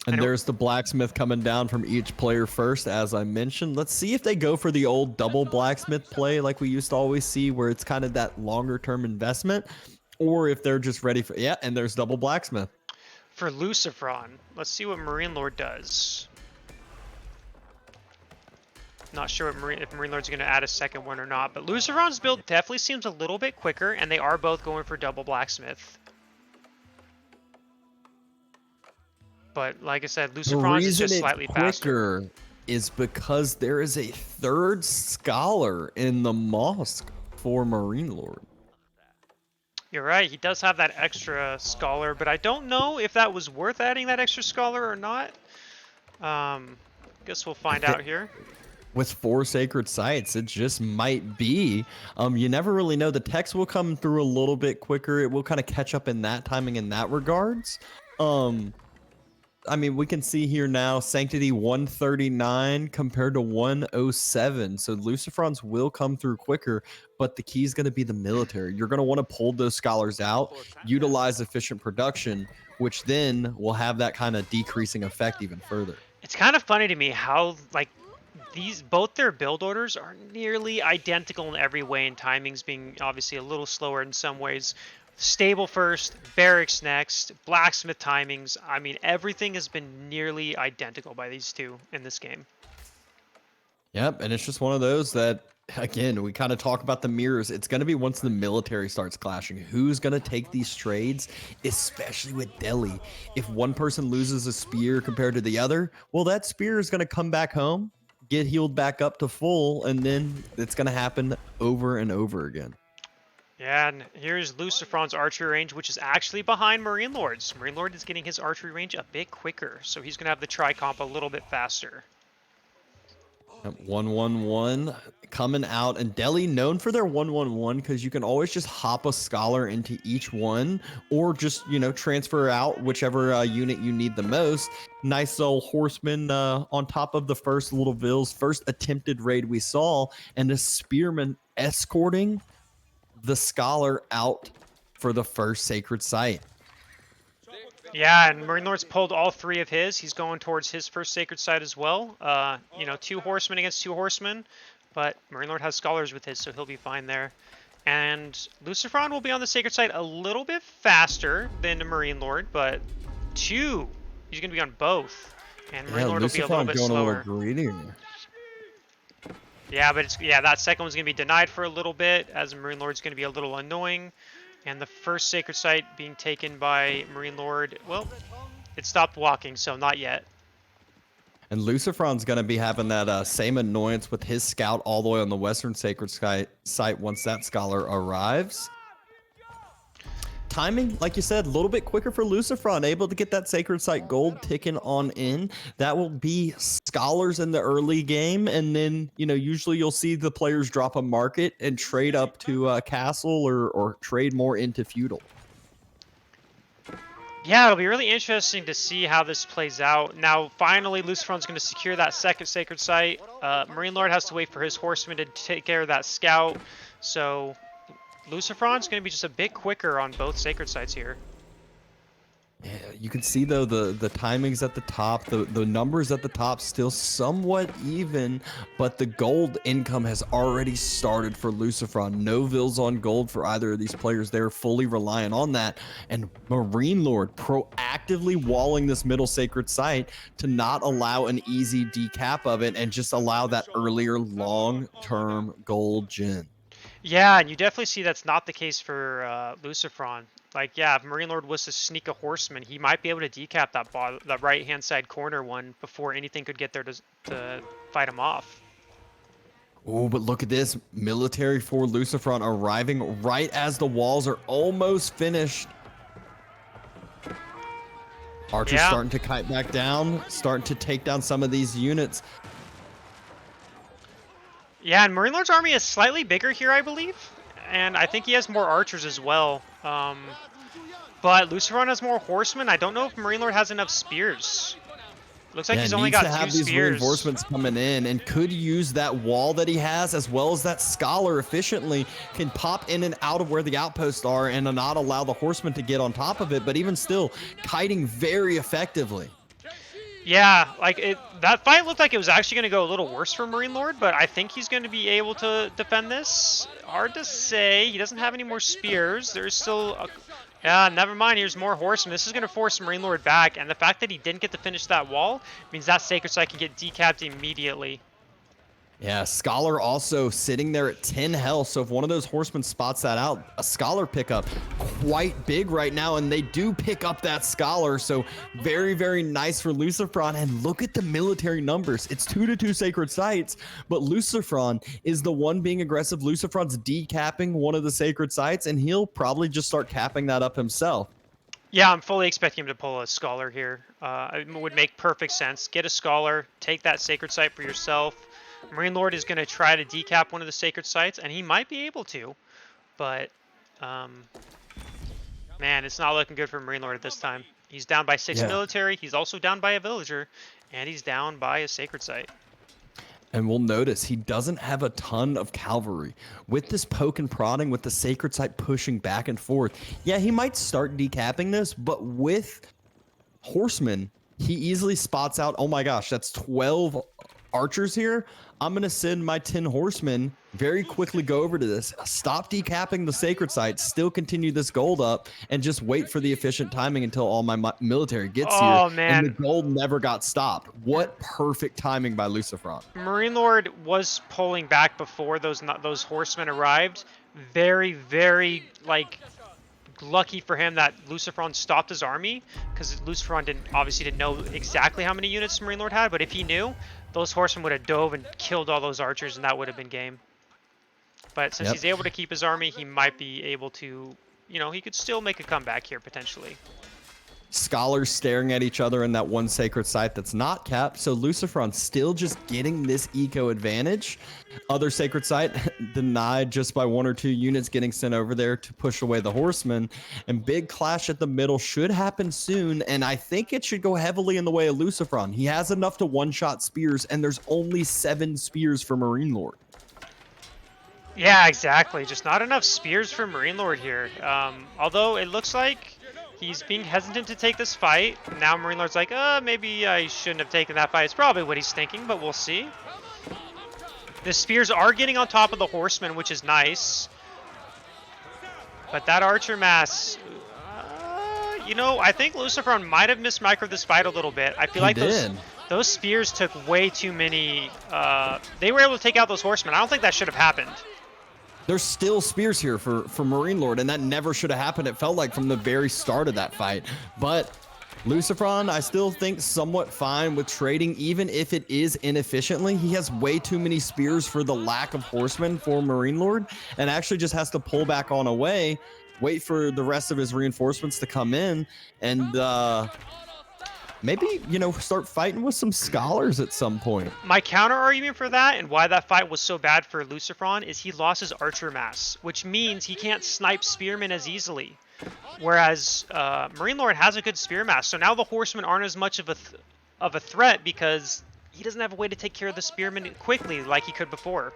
And there's the blacksmith coming down from each player first, as I mentioned. Let's see if they go for the old double blacksmith play like we used to always see, where it's kind of that longer term investment, or if they're just ready for, yeah, and there's double blacksmith. For Lucifron, let's see what Marinelord does. Not sure if Marinelord's going to add a second one or not, but Lucifron's build definitely seems a little bit quicker, and they are both going for double blacksmith. But like I said, Lucifron's is just slightly faster. Is because there is a third scholar in the mosque for Marinelord. You're right, he does have that extra scholar, but I don't know if that was worth adding that extra scholar or not. Guess we'll find out here. with 4 sacred sites, it just might be. You never really know. The text will come through a little bit quicker. It will kind of catch up in that timing in that regards. I mean, we can see here now Sanctity 139 compared to 107. So Lucifrons will come through quicker, but the key is going to be the military. You're going to want to pull those scholars out, utilize efficient production, which then will have that kind of decreasing effect even further. It's kind of funny to me how, like, both their build orders are nearly identical in every way, and timings being obviously a little slower in some ways. Stable first, barracks next, blacksmith timings. I mean, everything has been nearly identical by these two in this game. Yep, and it's just one of those that, again, we kind of talk about the mirrors. It's going to be once the military starts clashing. Who's going to take these trades, especially with Delhi? If one person loses a spear compared to the other, well, that spear is going to come back home, get healed back up to full, and then it's going to happen over and over again. Yeah, and here's Lucifron's archery range, which is actually behind Marinelord's. Marinelord is getting his archery range a bit quicker, so he's going to have the tri-comp a little bit faster. 1-1-1 coming out, and Delhi known for their 1-1-1 because you can always just hop a scholar into each one, or just, you know, transfer out whichever unit you need the most. Nice little horseman on top of the first little Ville's first attempted raid we saw, and a spearman escorting the scholar out for the first sacred site. Yeah, and Marinelord's pulled all 3 of his. He's going towards his first sacred site as well. You know, 2 horsemen against 2 horsemen, but Marinelord has scholars with his, so he'll be fine there. And Lucifron will be on the sacred site a little bit faster than the Marinelord, but 2. He's going to be on both, and Marinelord will be a little bit slower. Yeah, but that second one's going to be denied for a little bit, as Marinelord's going to be a little annoying. And the first sacred site being taken by Marinelord, well, it stopped walking, so not yet. And Lucifron's going to be having that same annoyance with his scout all the way on the western sacred site once that scholar arrives. Timing, like you said, a little bit quicker for Lucifron, able to get that sacred site gold ticking on in. That will be scholars in the early game, and then, you know, usually you'll see the players drop a market and trade up to castle or trade more into feudal. Yeah, it'll be really interesting to see how this plays out. Now, finally, Lucifron's going to secure that second sacred site. Marinelord has to wait for his horseman to take care of that scout, so Lucifron's going to be just a bit quicker on both sacred sites here. Yeah, you can see though the timings at the top, the numbers at the top still somewhat even, but the gold income has already started for Lucifron. No vills on gold for either of these players. They're fully reliant on that. And Marinelord proactively walling this middle sacred site to not allow an easy decap of it and just allow that earlier long-term gold gen. Yeah, and you definitely see that's not the case for Lucifron. Like, yeah, if Marinelord was to sneak a horseman, he might be able to decap that right-hand side corner one before anything could get there to fight him off. Oh, but look at this. Military for Lucifron arriving right as the walls are almost finished. Archer's starting to kite back down, starting to take down some of these units. Yeah, and Marinelord's army is slightly bigger here, I believe. And I think he has more archers as well. But Lucifron has more horsemen. I don't know if Marinelord has enough spears. Looks like he's only got 2 spears. These reinforcements coming in and could use that wall that he has, as well as that scholar efficiently can pop in and out of where the outposts are and not allow the horsemen to get on top of it, but even still kiting very effectively. Yeah, like that fight looked like it was actually going to go a little worse for Marinelord, but I think he's going to be able to defend this. Hard to say. He doesn't have any more spears. There's still yeah, never mind. Here's more horsemen. This is going to force Marinelord back, and the fact that he didn't get to finish that wall means that sacred site can get decapped immediately. Yeah, Scholar also sitting there at 10 health, so if one of those horsemen spots that out, a Scholar pickup quite big right now, and they do pick up that Scholar, so very, very nice for Lucifron. And look at the military numbers. It's 2-2 sacred sites, but Lucifron is the one being aggressive. Lucifron's decapping one of the sacred sites, and he'll probably just start capping that up himself. Yeah, I'm fully expecting him to pull a Scholar here. It would make perfect sense. Get a Scholar, take that sacred site for yourself. Marinelord is going to try to decap one of the sacred sites, and he might be able to, but man, it's not looking good for Marinelord at this time. He's down by 6 military. He's also down by a villager, and he's down by a sacred site. And we'll notice he doesn't have a ton of cavalry. With this poke and prodding, with the sacred site pushing back and forth, yeah, he might start decapping this, but with horsemen, he easily spots out, oh my gosh, that's 12 archers here. I'm going to send my 10 horsemen, very quickly go over to this, stop decapping the sacred site, still continue this gold up, and just wait for the efficient timing until all my military gets here. Man. And the gold never got stopped. What perfect timing by Lucifron. Marinelord was pulling back before those horsemen arrived. Very, very, like, lucky for him that Lucifron stopped his army, because Lucifron obviously didn't know exactly how many units Marinelord had, but if he knew, those horsemen would have dove and killed all those archers, and that would have been game. But since he's able to keep his army, he might be able to, you know, he could still make a comeback here potentially. Scholars staring at each other in that one sacred site that's not capped, so Lucifron still just getting this eco advantage. Other sacred site denied just by 1 or 2 units getting sent over there to push away the horsemen, and big clash at the middle should happen soon, and I think it should go heavily in the way of Lucifron. He has enough to one-shot spears, and there's only 7 spears for Marinelord. Yeah, exactly. Just not enough spears for Marinelord here. Although it looks like he's being hesitant to take this fight. Now Marinelord's like, maybe I shouldn't have taken that fight. It's probably what he's thinking, but we'll see. The spears are getting on top of the horsemen, which is nice. But that archer mass, you know, I think Lucifron might have mismicroed this fight a little bit. I feel like those spears took way too many. They were able to take out those horsemen. I don't think that should have happened. There's still spears here for Marinelord, and that never should have happened. It felt like from the very start of that fight. But Lucifron, I still think somewhat fine with trading, even if it is inefficiently. He has way too many spears for the lack of horsemen for Marinelord, and actually just has to pull back on away, wait for the rest of his reinforcements to come in, and maybe, you know, start fighting with some scholars at some point. My counter argument for that, and why that fight was so bad for Lucifron, is he lost his archer mass, which means he can't snipe spearmen as easily. Whereas Marinelord has a good spear mass, so now the horsemen aren't as much of a threat because he doesn't have a way to take care of the spearmen quickly like he could before.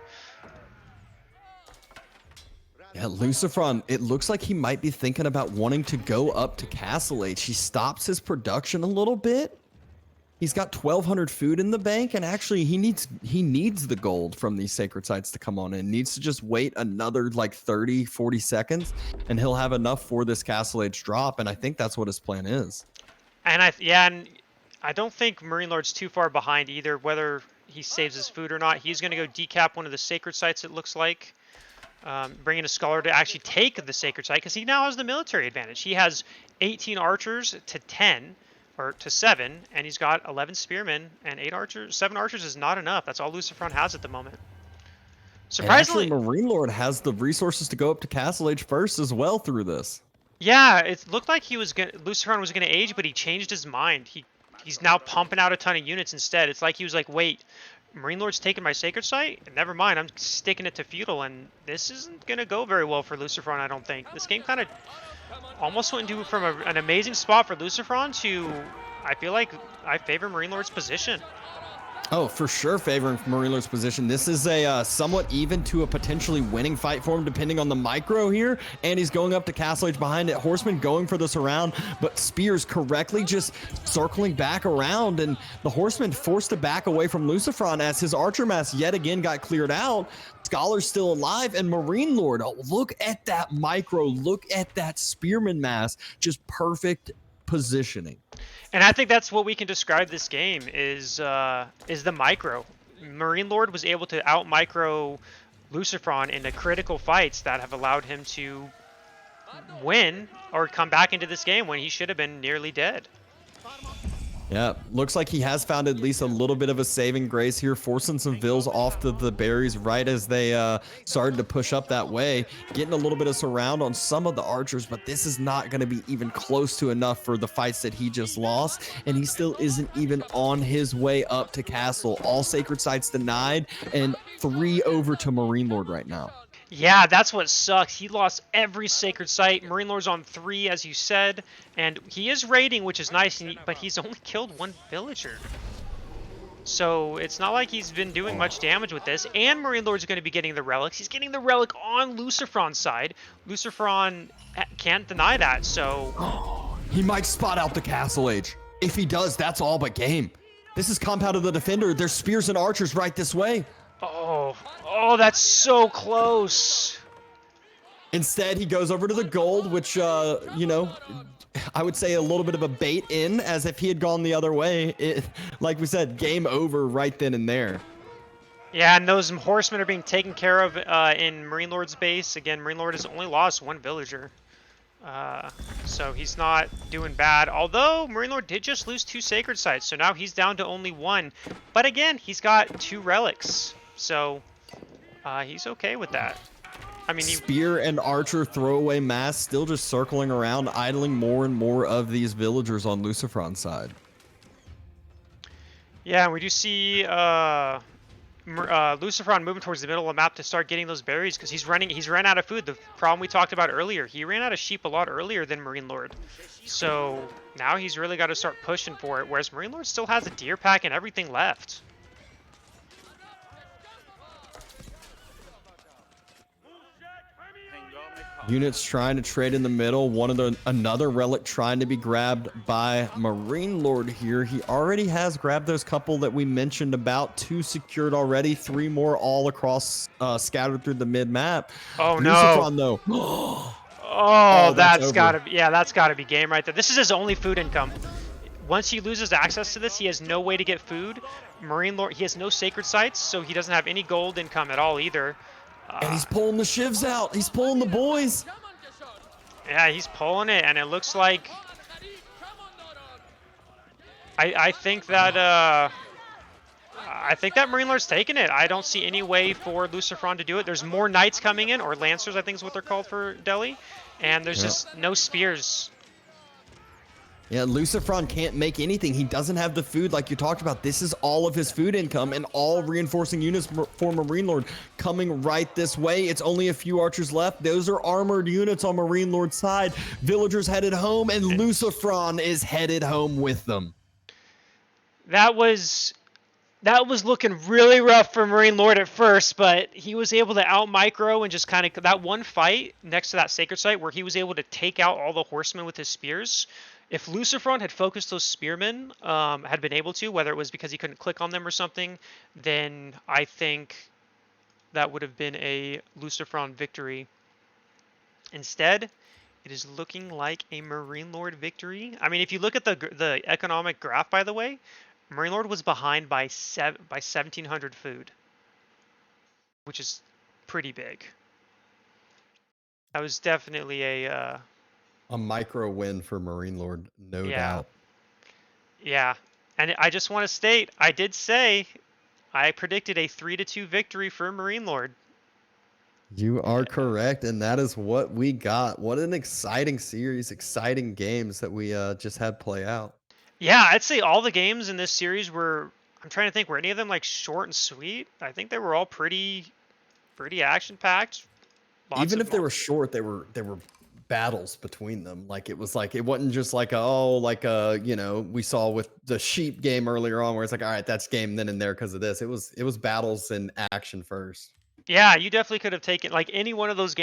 Yeah, Lucifron, it looks like he might be thinking about wanting to go up to Castle Age. He stops his production a little bit. He's got 1,200 food in the bank, and actually he needs the gold from these sacred sites to come on in. Needs to just wait another like 30, 40 seconds, and he'll have enough for this Castle Age drop, and I think that's what his plan is. And I don't think Marinelord's too far behind either, whether he saves his food or not. He's going to go decap one of the sacred sites, it looks like. Bringing a scholar to actually take the sacred site, because he now has the military advantage. He has 18 archers to 10, or to 7, and he's got 11 spearmen and 8 archers. 7 archers is not enough. That's all Lucifron has at the moment. Surprisingly, Marinelord has the resources to go up to Castle Age first as well through this. Yeah, it looked like Lucifron was going to age, but he changed his mind. He's now pumping out a ton of units instead. It's like he was like, wait, Marinelord's taking my sacred site? Never mind, I'm sticking it to feudal, and this isn't going to go very well for Lucifron, I don't think. This game kind of almost went into from an amazing spot for Lucifron to, I feel like I favor Marinelord's position. Oh, for sure favoring Marinelord's position. This is a somewhat even to a potentially winning fight for him, depending on the micro here. And he's going up to Castle Age behind it. Horseman going for this around, but Spears correctly just circling back around. And the Horseman forced to back away from Lucifron as his archer mass yet again got cleared out. Scholar's still alive, and Marinelord, oh, look at that micro. Look at that Spearman mass. Just perfect positioning. And I think that's what we can describe this game is the micro. Marinelord was able to out micro Lucifron in the critical fights that have allowed him to win or come back into this game when he should have been nearly dead. Yeah, looks like he has found at least a little bit of a saving grace here, forcing some Vills off to the berries right as they started to push up that way, getting a little bit of surround on some of the archers, but this is not going to be even close to enough for the fights that he just lost, and he still isn't even on his way up to castle. All sacred sites denied, and 3 over to Marinelord right now. Yeah, that's what sucks. He lost every sacred site. Marinelord's on 3, as you said, and he is raiding, which is nice, but he's only killed 1 villager. So it's not like he's been doing much damage with this. And Marinelord's going to be getting the relics. He's getting the relic on Lucifron's side. Lucifron can't deny that, so... He might spot out the castle age. If he does, that's all but game. This is Compound of the Defender. There's spears and archers right this way. Oh, that's so close. Instead, he goes over to the gold, which, you know, I would say a little bit of a bait in, as if he had gone the other way. Like we said, game over right then and there. Yeah, and those horsemen are being taken care of in Marinelord's base. Again, Marinelord has only lost 1 villager. So he's not doing bad. Although, Marinelord did just lose 2 sacred sites, so now he's down to only 1. But again, he's got 2 relics. So he's okay with that. I mean, Spear and archer throwaway mass still just circling around, idling more and more of these villagers on Lucifron's side. Yeah, we do see Lucifron moving towards the middle of the map to start getting those berries because he's run out of food. The problem we talked about earlier, he ran out of sheep a lot earlier than Marinelord. So now he's really got to start pushing for it, whereas Marinelord still has a deer pack and everything left. Units trying to trade in the middle. Another relic trying to be grabbed by Marinelord here. He already has grabbed those couple that we mentioned about. 2 secured already. 3 more all across, scattered through the mid map. Oh Lucifron, no! Though. Oh, that's gotta be game right there. This is his only food income. Once he loses access to this, he has no way to get food. Marinelord, he has no sacred sites, so he doesn't have any gold income at all either. And he's pulling the shivs out. He's pulling the boys. Yeah, he's pulling it, and it looks like... I think that Marinelord's taking it. I don't see any way for Lucifron to do it. There's more knights coming in, or lancers, I think is what they're called for Delhi, and there's just no spears. Yeah, Lucifron can't make anything. He doesn't have the food like you talked about. This is all of his food income, and all reinforcing units for Marinelord coming right this way. It's only a few archers left. Those are armored units on Marinelord's side. Villagers headed home, and Lucifron is headed home with them. That was looking really rough for Marinelord at first, but he was able to out-micro and just kind of... That one fight next to that sacred site where he was able to take out all the horsemen with his spears... If Lucifron had focused those spearmen, had been able to, whether it was because he couldn't click on them or something, then I think that would have been a Lucifron victory. Instead, it is looking like a Marinelord victory. I mean, if you look at the economic graph, by the way, Marinelord was behind by 1,700 food, which is pretty big. That was definitely a micro win for Marinelord, no doubt. Yeah, and I just want to state, I did say I predicted a 3-2 victory for Marinelord. You are correct, and that is what we got. What an exciting series, exciting games that we just had play out. Yeah, I'd say all the games in this series were, I'm trying to think, were any of them like short and sweet? I think they were all pretty action-packed. Even if they were short, they were battles between them. Like it wasn't just like you know, we saw with the sheep game earlier on where it's like, all right, that's game then and there because of this. It was battles and action first. Yeah, you definitely could have taken like any one of those games